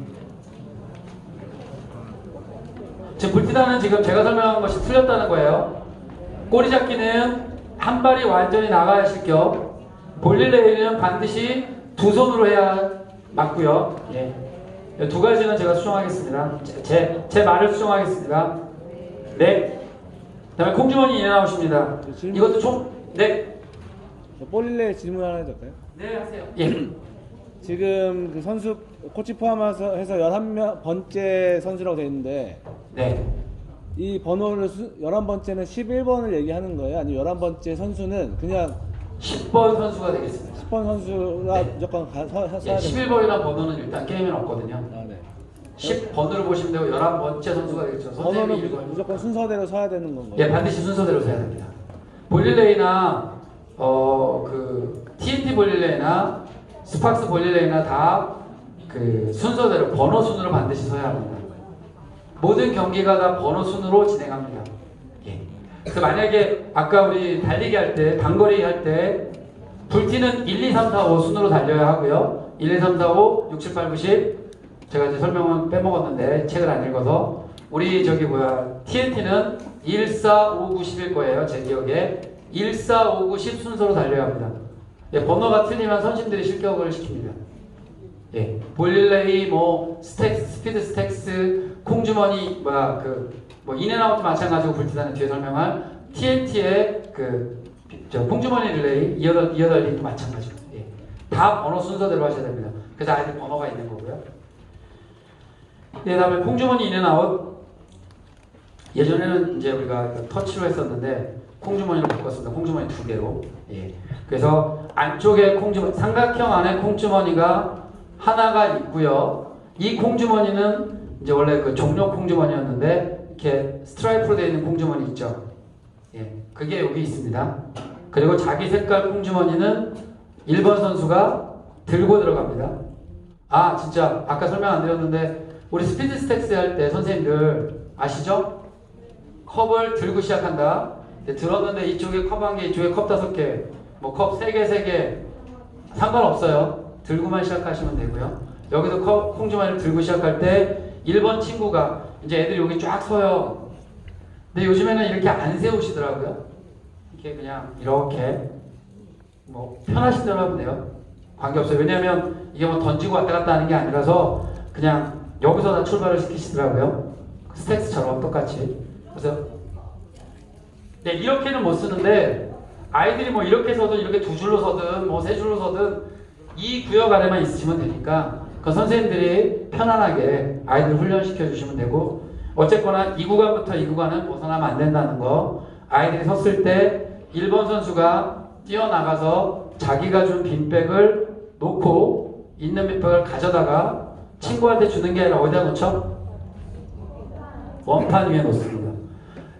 지금 불티다는 지금 제가 설명한 것이 틀렸다는 거예요. 꼬리 잡기는 한 발이 완전히 나가야 실격. 볼릴레이는 반드시 두 손으로 해야 맞고요. 예. 두 가지는 제가 수정하겠습니다. 제 말을 수정하겠습니다. 네. 그 다음에 콩주머니 이내 나오십니다. 이것도 총, 네. 볼릴레이 질문 하나 해도 될까요? 네, 하세요. 예. 지금 그 선수 코치 포함해서 해서 11번째 선수라고 되어 있는데 네. 이 번호를 11번째는 11번을 얘기하는 거예요? 아니면 11번째 선수는 그냥 10번 선수가 되겠습니다. 10번 선수가 네. 무조건 써야 예, 되는 11번이라는 번호는 일단 게임에는 없거든요. 아, 네. 10번으로 보시면 되고 11번째 선수가 되겠죠. 선생님이 번호는 읽어요. 무조건 순서대로 써야 되는 건가요? 예, 반드시 순서대로 세야 됩니다. 볼릴레이나 그 TNT 볼릴레이나 스팍스 볼릴레이나 다 그 순서대로 번호 순으로 반드시 서야 합니다. 모든 경기가 다 번호 순으로 진행합니다. 예. 그래서 만약에 아까 우리 달리기 할 때, 단거리 할 때 불티는 1, 2, 3, 4, 5 순으로 달려야 하고요. 1, 2, 3, 4, 5, 6, 7, 8, 9, 10 제가 이제 설명은 빼먹었는데 책을 안 읽어서 우리 저기 뭐야 TNT는 1, 4, 5, 9, 10일 거예요. 제 기억에 1, 4, 5, 9, 10 순서로 달려야 합니다. 예, 번호가 틀리면 선심들이 실격을 시킵니다. 예, 볼릴레이, 뭐 스택스, 스피드 스택스, 콩주머니, 뭐야 뭐 인앤아웃도 마찬가지고 불티다는 뒤에 설명할 TNT의 콩주머니 릴레이, 이어달리기도 마찬가지고. 예, 다 번호 순서대로 하셔야 됩니다. 그래서 아이들 번호가 있는 거고요. 예, 다음에 콩주머니 인앤아웃. 예전에는 이제 우리가 터치로 했었는데 콩주머니로 바꿨습니다. 콩주머니 두 개로. 예. 그래서 안쪽에 콩주머니, 삼각형 안에 콩주머니가 하나가 있고요. 이 콩주머니는 이제 원래 그 종료 콩주머니였는데 이렇게 스트라이프로 되어 있는 콩주머니 있죠. 예. 그게 여기 있습니다. 그리고 자기 색깔 콩주머니는 1번 선수가 들고 들어갑니다. 아, 진짜 아까 설명 안 드렸는데 우리 스피드 스택스 할 때 선생님들 아시죠? 컵을 들고 시작한다. 들었는데 이쪽에 컵 1개, 이쪽에 컵 5개, 뭐 컵 3개, 3개 상관없어요. 들고만 시작하시면 되고요. 여기도 콩주머니를 들고 시작할 때 1번 친구가 이제 애들이 여기 쫙 서요. 근데 요즘에는 이렇게 안 세우시더라고요. 이렇게 그냥 이렇게 뭐 편하신 대로 하면 돼요. 관계없어요. 왜냐하면 이게 뭐 던지고 왔다 갔다 하는 게 아니라서 그냥 여기서 다 출발을 시키시더라고요. 스택스처럼 똑같이. 그래서 네, 이렇게는 못 쓰는데 아이들이 뭐 이렇게 서든 이렇게 두 줄로 서든 뭐 세 줄로 서든 이 구역 안에만 있으시면 되니까 그 선생님들이 편안하게 아이들 훈련시켜 주시면 되고 어쨌거나 이 구간부터 이 구간은 벗어나면 안 된다는 거. 아이들이 섰을 때 1번 선수가 뛰어나가서 자기가 준 빈백을 놓고 있는 빈백을 가져다가 친구한테 주는 게 아니라 어디다 놓죠? 원판 위에 놓습니다.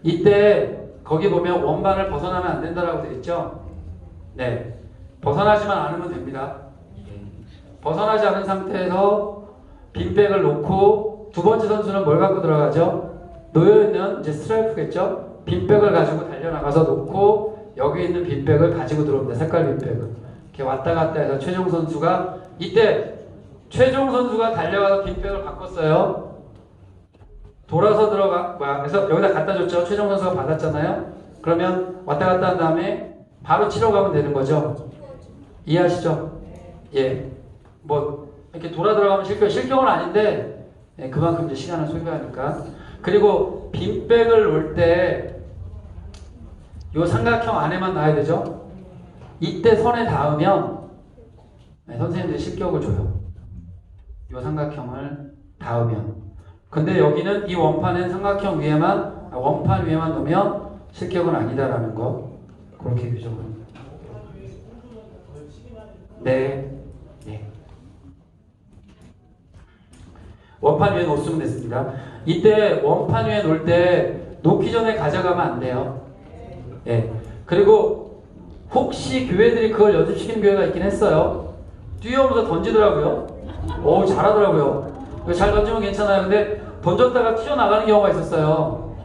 이때 거기 보면 원반을 벗어나면 안 된다라고 되어 있죠? 네. 벗어나지만 않으면 됩니다. 벗어나지 않은 상태에서 빈백을 놓고 두 번째 선수는 뭘 갖고 들어가죠? 놓여있는 이제 스트라이프겠죠? 빈백을 가지고 달려나가서 놓고 여기 있는 빈백을 가지고 들어옵니다. 색깔 빈백을. 이렇게 왔다 갔다 해서 최종 선수가 이때 최종 선수가 달려가서 빈백을 바꿨어요. 돌아서 그래서 여기다 갖다 줬죠. 최종 선수가 받았잖아요. 그러면 왔다 갔다 한 다음에 바로 치러 가면 되는 거죠. 이해하시죠? 예. 뭐 이렇게 돌아 들어가면 실격은 아닌데 예, 그만큼 이제 시간을 소비하니까. 그리고 빈백을 놓을 때 요 삼각형 안에만 놔야 되죠. 이때 선에 닿으면 네, 선생님들이 실격을 줘요. 요 삼각형을 닿으면. 근데 여기는 이 원판 위에만 놓으면 실격은 아니다라는 거. 그렇게 규정을 합니다. 네. 네. 원판 위에 놓으면 됐습니다. 이때 원판 위에 놓을 때 놓기 전에 가져가면 안 돼요. 예. 그리고 혹시 교회들이 그걸 연습시키는 교회가 있긴 했어요. 뛰어오면서 던지더라고요. 오, 잘하더라고요. 잘 던지면 괜찮아요. 근데 던졌다가 튀어나가는 경우가 있었어요.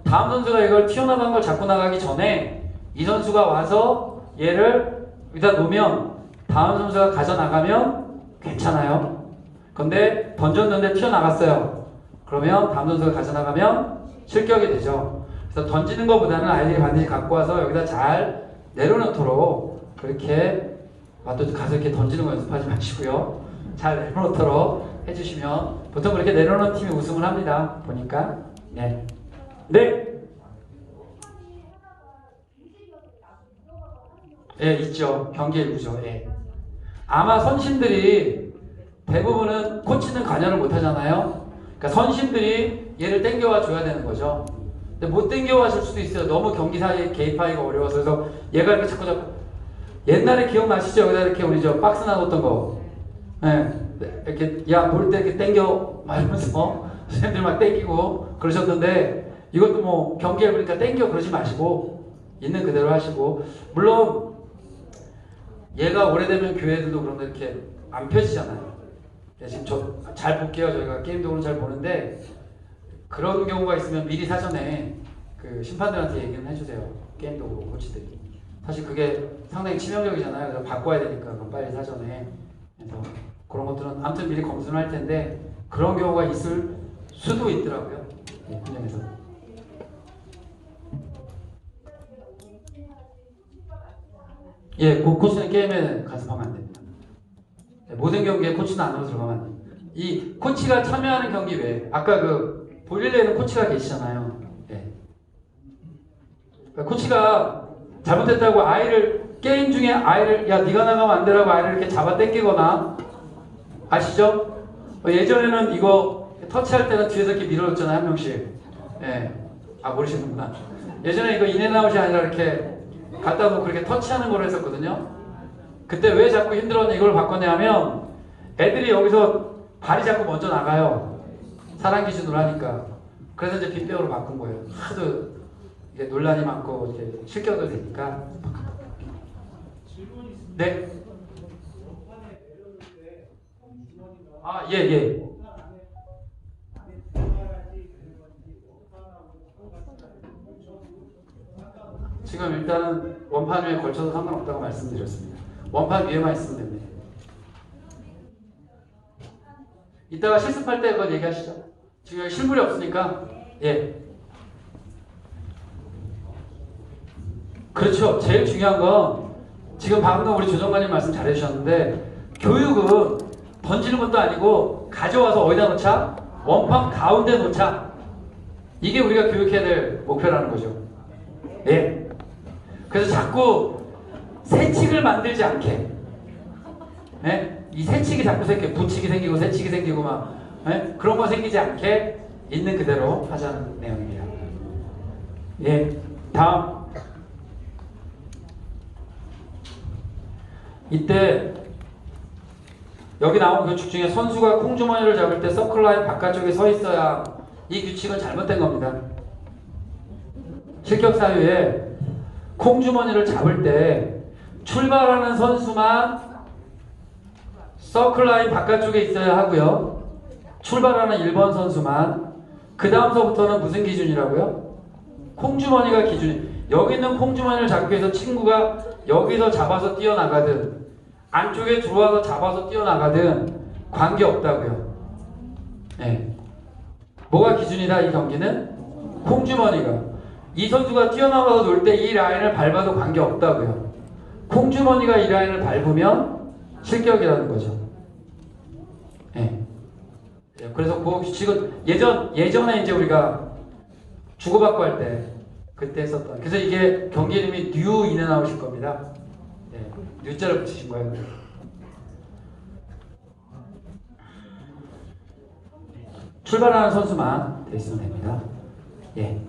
다음 선수가 이걸 튀어나가는 걸 잡고 나가기 전에 이 선수가 와서 얘를 여기다 놓으면 다음 선수가 가져나가면 괜찮아요. 근데 던졌는데 튀어나갔어요. 그러면 다음 선수가 가져나가면 실격이 되죠. 그래서 던지는 것보다는 아이들이 반드시 갖고 와서 여기다 잘 내려놓도록 그렇게 또 가서 이렇게 던지는 거 연습하지 마시고요. 잘 내려놓도록 해주시면 보통 그렇게 내려놓은 팀이 우승을 합니다. 보니까. 네. 네. 예, 있죠. 경기 일부죠. 예. 아마 선심들이 대부분은 코치는 관여를 못 하잖아요. 그러니까 선심들이 얘를 땡겨와 줘야 되는 거죠. 근데 못 땡겨와 줄 수도 있어요. 너무 경기 사이에 개입하기가 어려워서. 그래서 얘가 이렇게 자꾸 옛날에 기억나시죠? 여기다 이렇게 우리 저 박스 놔뒀던 거. 예. 이렇게 야 볼 때 이렇게 땡겨 말면서 선생님들 막 땡기고 그러셨던데 이것도 뭐 경기에 그러니까 땡겨 그러지 마시고 있는 그대로 하시고 물론 얘가 오래되면 교회들도 그런데 이렇게 안 펴지잖아요. 지금 저 잘 볼게요. 저희가 게임도구는 잘 보는데 그런 경우가 있으면 미리 사전에 그 심판들한테 얘기는 해주세요. 게임도구 코치들이. 사실 그게 상당히 치명적이잖아요. 그래서 바꿔야 되니까 그럼 빨리 사전에. 그래서 그런 것들은 아무튼 미리 검수를 할 텐데 그런 경우가 있을 수도 있더라고요. 현장에서. 예, 그 코치는 게임에 간섭하면 안 됩니다. 모든 경기에 코치는 안으로 들어가면 안 됩니다. 이 코치가 참여하는 경기 외에 아까 그 볼릴레에는 코치가 계시잖아요. 예. 그러니까 코치가 잘못했다고 아이를 게임 중에 아이를 야 네가 나가면 안 되라고 아이를 이렇게 잡아 당기거나 아시죠? 예전에는 이거 터치할 때는 뒤에서 이렇게 밀어줬잖아요. 한 명씩. 예. 아 모르시는구나. 예전에 이거 인앤아웃이 아니라 이렇게 갖다 놓고 그렇게 터치하는 걸 했었거든요. 그때 왜 자꾸 힘들었냐 이걸 바꿨냐면 애들이 여기서 발이 자꾸 먼저 나가요. 사람 기준으로 하니까. 그래서 이제 빗병으로 바꾼 거예요. 하도 이게 논란이 많고 이렇게 실격도 되니까. 네. 아, 예, 예. 지금 일단은 원판 위에 걸쳐서 상관없다고 말씀드렸습니다. 원판 위에만 있으면 됩니다. 이따가 실습할 때 그걸 얘기하시죠. 지금 여기 실물이 없으니까. 예. 그렇죠. 제일 중요한 건 지금 방금 우리 조정관님 말씀 잘 해주셨는데 교육은 던지는 것도 아니고 가져와서 어디다 놓자? 원판 가운데 놓자. 이게 우리가 교육해야 될 목표라는 거죠. 예. 그래서 자꾸 새칙을 만들지 않게. 예? 이 새칙이 자꾸 생겨. 부칙이 생기고 새칙이 생기고 막 예? 그런 거 생기지 않게 있는 그대로 하자는 내용입니다. 예. 다음. 이때 여기 나온 규칙 중에 선수가 콩주머니를 잡을 때 서클라인 바깥쪽에 서 있어야 이 규칙은 잘못된 겁니다. 실격 사유에 콩주머니를 잡을 때 출발하는 선수만 서클라인 바깥쪽에 있어야 하고요. 출발하는 1번 선수만. 그 다음서부터는 무슨 기준이라고요? 콩주머니가 기준이. 여기 있는 콩주머니를 잡기 위해서 친구가 여기서 잡아서 뛰어나가든 안쪽에 들어와서 잡아서 뛰어나가든 관계없다고요. 네. 뭐가 기준이다 이 경기는? 콩주머니가. 이 선수가 뛰어나가서 놀 때 이 라인을 밟아도 관계없다고요. 콩주머니가 이 라인을 밟으면 실격이라는 거죠. 네. 그래서 그 규칙은 예전에 이제 우리가 주고받고 할 때 그때 했었던. 그래서 이게 경기 이름이 뉴 인앤아웃일 겁니다. 네. 뉴자를 붙이신 거예요. 출발하는 선수만 돼 있으면 됩니다. 예.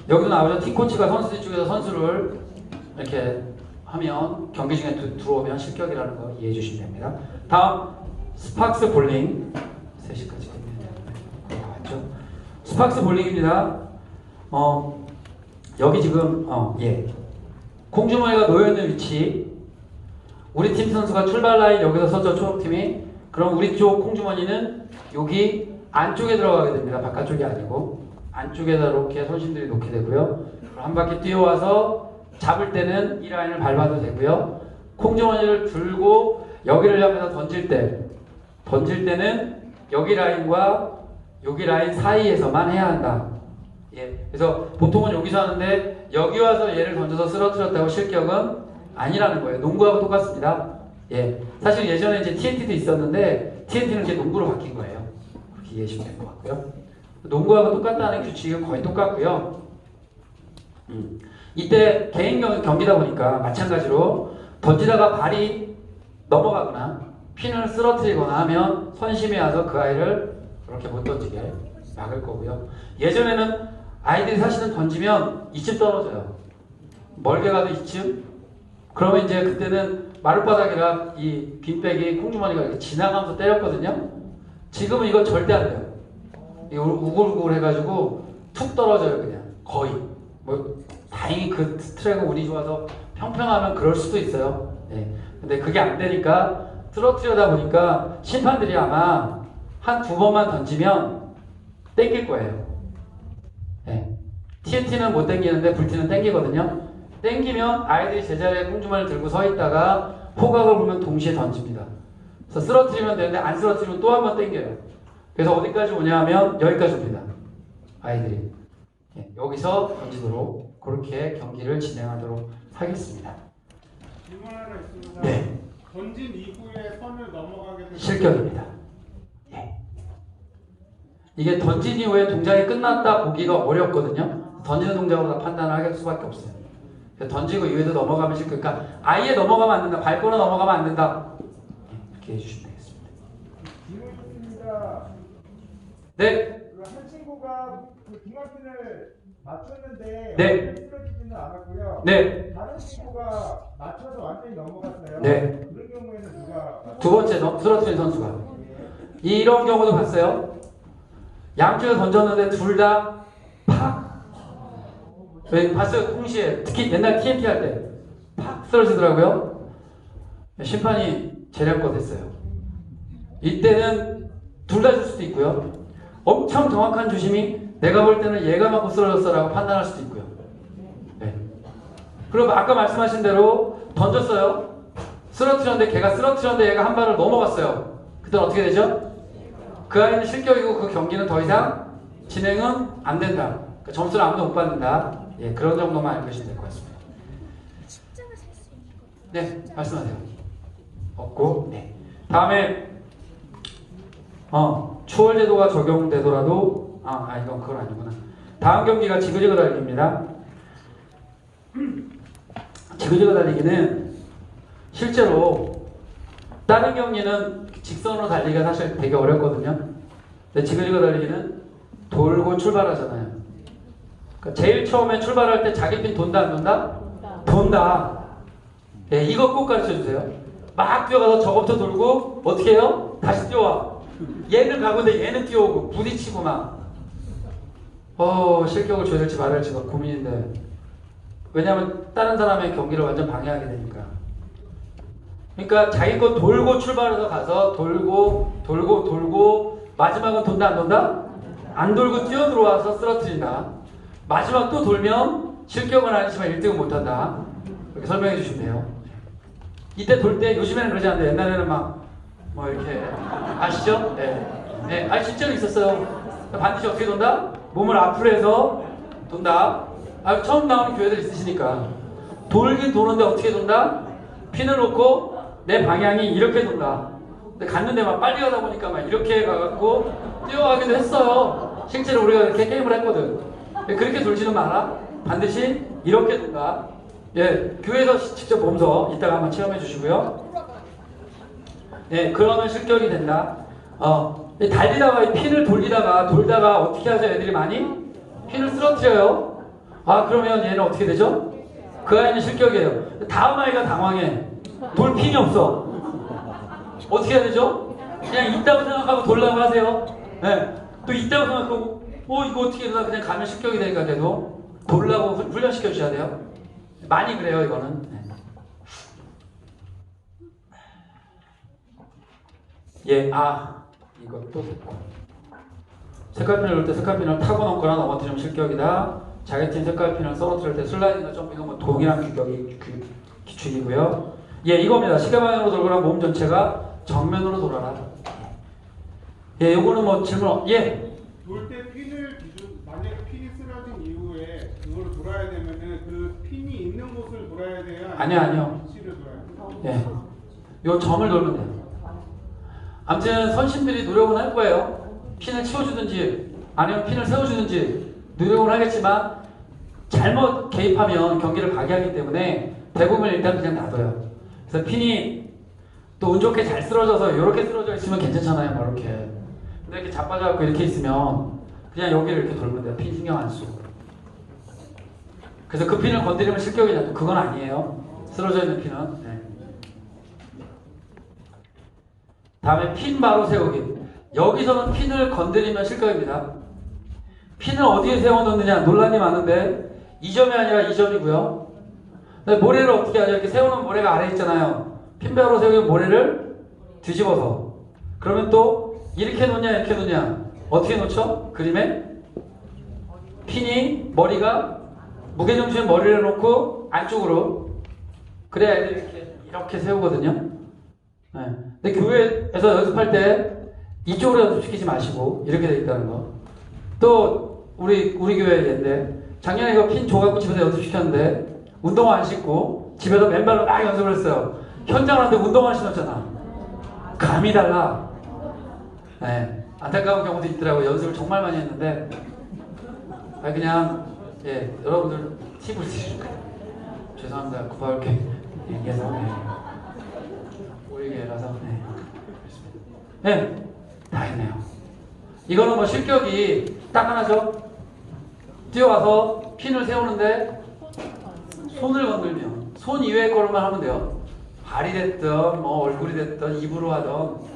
여기도 나오죠. 팀코치가 선수들 중에서 선수를 이렇게 하면 경기 중에 들어오면 실격이라는 거 이해해 주시면 됩니다. 다음 스팍스 볼링 3시까지 끝내요. 스팍스 볼링입니다. 여기 지금 공주머니가 놓여있는 위치, 우리 팀 선수가 출발 라인 여기서 서죠. 초록팀이. 그럼 우리 쪽 공주머니는 여기 안쪽에 들어가게 됩니다. 바깥쪽이 아니고 안쪽에다 이렇게 손신들이 놓게 되고요. 한 바퀴 뛰어와서 잡을 때는 이 라인을 밟아도 되고요. 공주머니를 들고 여기를 향해서 던질 때는 여기 라인과 여기 라인 사이에서만 해야 한다. 예, 그래서 보통은 여기서 하는데 여기 와서 얘를 던져서 쓰러뜨렸다고 실격은 아니라는 거예요. 농구하고 똑같습니다. 예, 사실 예전에 이제 TNT도 있었는데 TNT는 이제 농구로 바뀐 거예요. 그렇게 이해하시면 될 것 같고요. 농구하고 똑같다는 규칙은 거의 똑같고요. 이때 개인 경기다 보니까 마찬가지로 던지다가 발이 넘어가거나 핀을 쓰러뜨리거나 하면 선심이 와서 그 아이를 그렇게 못 던지게 막을 거고요. 예전에는 아이들이 사실은 던지면 이쯤 떨어져요. 멀게 가도 이쯤. 그러면 이제 그때는 마룻바닥이라 이 빈백이 콩주머니가 이렇게 지나가면서 때렸거든요. 지금은 이건 절대 안 돼요. 이거 우글우글 해가지고 툭 떨어져요. 그냥 거의. 뭐 다행히 그 트랙은 운이 좋아서 평평하면 그럴 수도 있어요. 네. 근데 그게 안 되니까 쓰러뜨려다 보니까 심판들이 아마 한 두 번만 던지면 땡길 거예요. 네. TNT는 못 땡기는데 불티는 땡기거든요. 땡기면 아이들이 제자리에 콩주머니를 들고 서 있다가 호각을 보면 동시에 던집니다. 그래서 쓰러뜨리면 되는데 안 쓰러뜨리면 또 한 번 땡겨요. 그래서 어디까지 오냐 하면 여기까지 옵니다. 아이들이. 네. 여기서 던지도록 그렇게 경기를 진행하도록 하겠습니다. 질문 하나 있습니다. 네. 던진 이후에 선을 넘어가게 되면 실격입니다. 예. 이게 던진 이후에 동작이 끝났다 보기가 어렵거든요. 던지는 동작으로 다 판단을 할 수밖에 없어요. 던지고 이후에도 넘어가면 실격. 그러니까 아예 넘어가면 안 된다. 밟거나 넘어가면 안 된다. 이렇게 해주시면 되겠습니다. 질문 있습니다. 네. 한 친구가 그 중앙핀을 맞췄는데 네. 쓰러지지는 않았고요. 네. 다른 친구가 맞춰서 완전히 넘어갔어요. 네. 그런 경우에는 누가 두 번째 쓰러뜨린 선수가. 이런 경우도 봤어요. 양쪽에 던졌는데 둘 다 팍. 왜 봤어요? 동시에 특히 옛날 TNT 할 때 팍 쓰러지더라고요. 심판이 재량껏 했어요. 이때는 둘 다 줄 수도 있고요. 엄청 정확한 주심이 내가 볼 때는 얘가 맞고 쓰러졌어라고 판단할 수도 있고요. 네. 그리고 아까 말씀하신 대로 던졌어요. 쓰러뜨렸는데 걔가 쓰러뜨렸는데 얘가 한 발을 넘어갔어요. 그때는 어떻게 되죠? 그 아이는 실격이고 그 경기는 더 이상 진행은 안 된다. 그러니까 점수를 아무도 못 받는다. 예, 그런 정도만 알고 계시면 될 것 같습니다. 네, 말씀하세요. 없고, 네. 다음에 추월 제도가 적용되더라도 이건 그건 아니구나. 다음 경기가 지그재그 달리기입니다. 지그재그 달리기는 실제로 다른 경기는 직선으로 달리기가 사실 되게 어렵거든요. 근데 지그재그 달리기는 돌고 출발하잖아요. 그러니까 제일 처음에 출발할 때 자기 핀 돈다 안 돈다? 돈다. 예, 이거 꼭 가르쳐 주세요. 막 뛰어가서 저거부터 돌고 어떻게 해요? 다시 뛰어와. 얘는 가는데 얘는 뛰어오고 부딪히고 막. 실격을 줘야 될지 말아야 될지가 고민인데. 왜냐하면 다른 사람의 경기를 완전 방해하게 되니까. 그러니까 자기 거 돌고 출발해서 가서 돌고 마지막은 돈다 안 돈다? 안 돌고 뛰어들어와서 쓰러뜨린다. 마지막 또 돌면 실격은 아니지만 1등은 못한다. 이렇게 설명해 주시면 돼요. 이때 돌 때 요즘에는 그러지 않는데 옛날에는 막 뭐 이렇게 아시죠? 네. 실제로 있었어요. 반드시 어떻게 돈다? 몸을 앞으로 해서 돈다. 처음 나오는 교회들 있으시니까 돌긴 도는데 어떻게 돈다? 핀을 놓고 내 방향이 이렇게 돈다. 근데 갔는데 막 빨리 가다 보니까 막 이렇게 가갖고 뛰어가기도 했어요. 실제로 우리가 이렇게 게임을 했거든. 그렇게 돌지는 마라. 반드시 이렇게 돈다. 예, 교회에서 직접 보면서 이따가 한번 체험해 주시고요. 예, 그러면 실격이 된다. 달리다가 이 핀을 돌다가 어떻게 하죠? 애들이 많이? 핀을 쓰러뜨려요. 그러면 얘는 어떻게 되죠? 그 아이는 실격이에요. 다음 아이가 당황해. 돌 핀이 없어. 어떻게 해야 되죠? 그냥 있다고 생각하고 돌라고 하세요. 네. 또 있다고 생각하고 이거 어떻게 이러다 그냥 가면 실격이 되니까 계속 돌라고 훈련시켜 주셔야 돼요. 많이 그래요, 이거는. 네. 예, 이것도 됐고. 색깔핀을 넣을 때 색깔핀을 타고 넘거나 넘어뜨리면 실격이다. 자기 팀 색깔핀을 떨어뜨릴 때 슬라이딩과 점핑은 뭐 동일한 규칙이고요. 예, 이겁니다. 시계 방향으로 돌거나 몸 전체가 정면으로 돌아라. 예, 요거는 뭐 질문, 예. 돌 때 핀을 만약에 핀이 쓰러진 이후에 그걸 돌아야 되면은 그 핀이 있는 곳을 돌아야 돼요? 아니요. 위치를 돌아야 돼요? 예. 요 점을 돌면 돼요. 아무튼 선심들이 노력은 할 거예요. 핀을 치워주든지 아니면 핀을 세워주든지 노력을 하겠지만 잘못 개입하면 경기를 파괴하기 때문에 대부분 일단 그냥 놔둬요. 그래서 핀이 또 운 좋게 잘 쓰러져서 이렇게 쓰러져 있으면 괜찮잖아요. 뭐 이렇게. 근데 이렇게 자빠져갖고 이렇게 있으면 그냥 여기를 이렇게 돌면 돼요. 핀 신경 안 쓰고. 그래서 그 핀을 건드리면 실격이냐? 또 그건 아니에요. 쓰러져 있는 핀은. 네. 다음에 핀 바로 세우기. 여기서는 핀을 건드리면 실격입니다. 핀을 어디에 세워놓느냐 논란이 많은데 이 점이 아니라 이 점이고요. 모래를 어떻게 하죠? 이렇게 세우는 모래가 아래에 있잖아요. 핀 바로 세우기 모래를 뒤집어서. 그러면 또 이렇게 놓냐 이렇게 놓냐 어떻게 놓죠? 그림에 핀이 머리가 무게중심의 머리를 놓고 안쪽으로 그래야 애들이 이렇게 세우거든요. 네. 근데 교회에서 연습할 때 이쪽으로 연습시키지 마시고 이렇게 돼 있다는 거. 또 우리 교회 얘인데 작년에 이거 핀 줘갖고 집에서 연습시켰는데 운동화 안 신고 집에서 맨발로 막 연습을 했어요. 현장 왔는데 운동화 신었잖아. 감이 달라. 네. 안타까운 경우도 있더라고요. 연습을 정말 많이 했는데 그냥 예 여러분들 팁을 드릴까요? 죄송합니다. 구바울게 얘기해서 오일계라서 네, 다 했네요. 이거는 뭐 실격이 딱 하나죠. 뛰어와서 핀을 세우는데 손을 건들면 손 이외의 거로만 하면 돼요. 발이 됐든 뭐 얼굴이 됐든 입으로 하든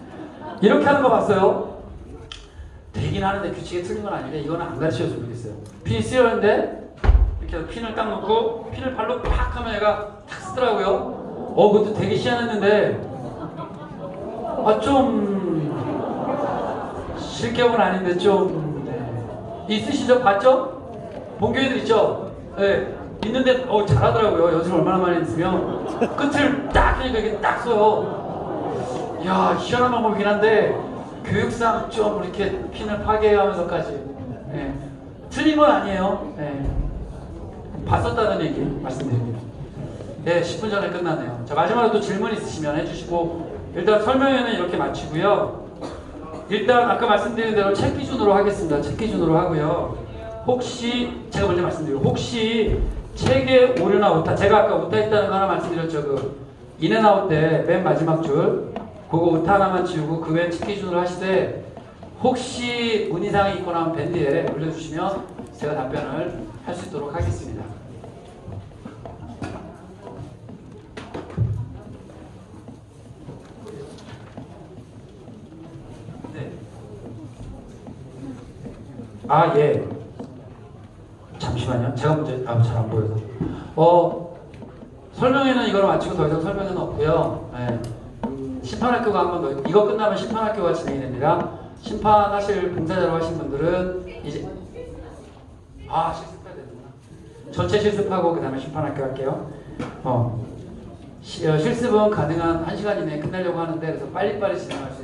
이렇게 하는 거 봤어요. 되긴 하는데 규칙이 틀린 건 아닌데 이거는 안 가르쳐줬으면 좋겠어요. 핀이 쓰였는데 이렇게 해서 핀을 딱 놓고 핀을 발로 팍 하면 얘가 탁 쓰더라고요. 그것도 되게 희한했는데 좀 실격은 아닌데 좀 있으시죠? 봤죠? 본 교회들 있죠? 네. 있는데 잘하더라고요. 연습을 얼마나 많이 했으면 끝을 딱 하니까 이게 딱 써요. 이야 희한한 방법이긴 한데 교육상 좀 이렇게 핀을 파괴하면서까지 틀린 건 아니에요. 봤었다는 얘기 말씀드립니다. 10분 전에 끝났네요. 자, 마지막으로 또 질문 있으시면 해주시고 일단 설명회는 이렇게 마치고요. 일단 아까 말씀드린 대로 책 기준으로 하겠습니다. 책 기준으로 하고요. 혹시 제가 먼저 말씀드리고 혹시 책에 오류나 오타, 제가 아까 오타 있다는 거 하나 말씀드렸죠. 그 인앤아웃 때 맨 마지막 줄 그거 오타 하나만 지우고 그 외엔 책 기준으로 하시되 혹시 문의사항이 있거나 하면 밴드에 올려주시면 제가 답변을 할 수 있도록 하겠습니다. 네. 예. 잠시만요. 제가 먼저 잘 안 보여서. 설명회는 이걸 마치고 더 이상 설명회는 없고요. 심판학교가 한번 더 이거 끝나면 심판학교가 진행이 됩니다. 심판하실 봉사자로 하신 분들은 이제 실습해야 되는구나. 전체 실습하고 그 다음에 심판학교 할게요. 실습은 가능한 1시간 이내에 끝내려고 하는데 그래서 빨리빨리 진행할 수 있어요.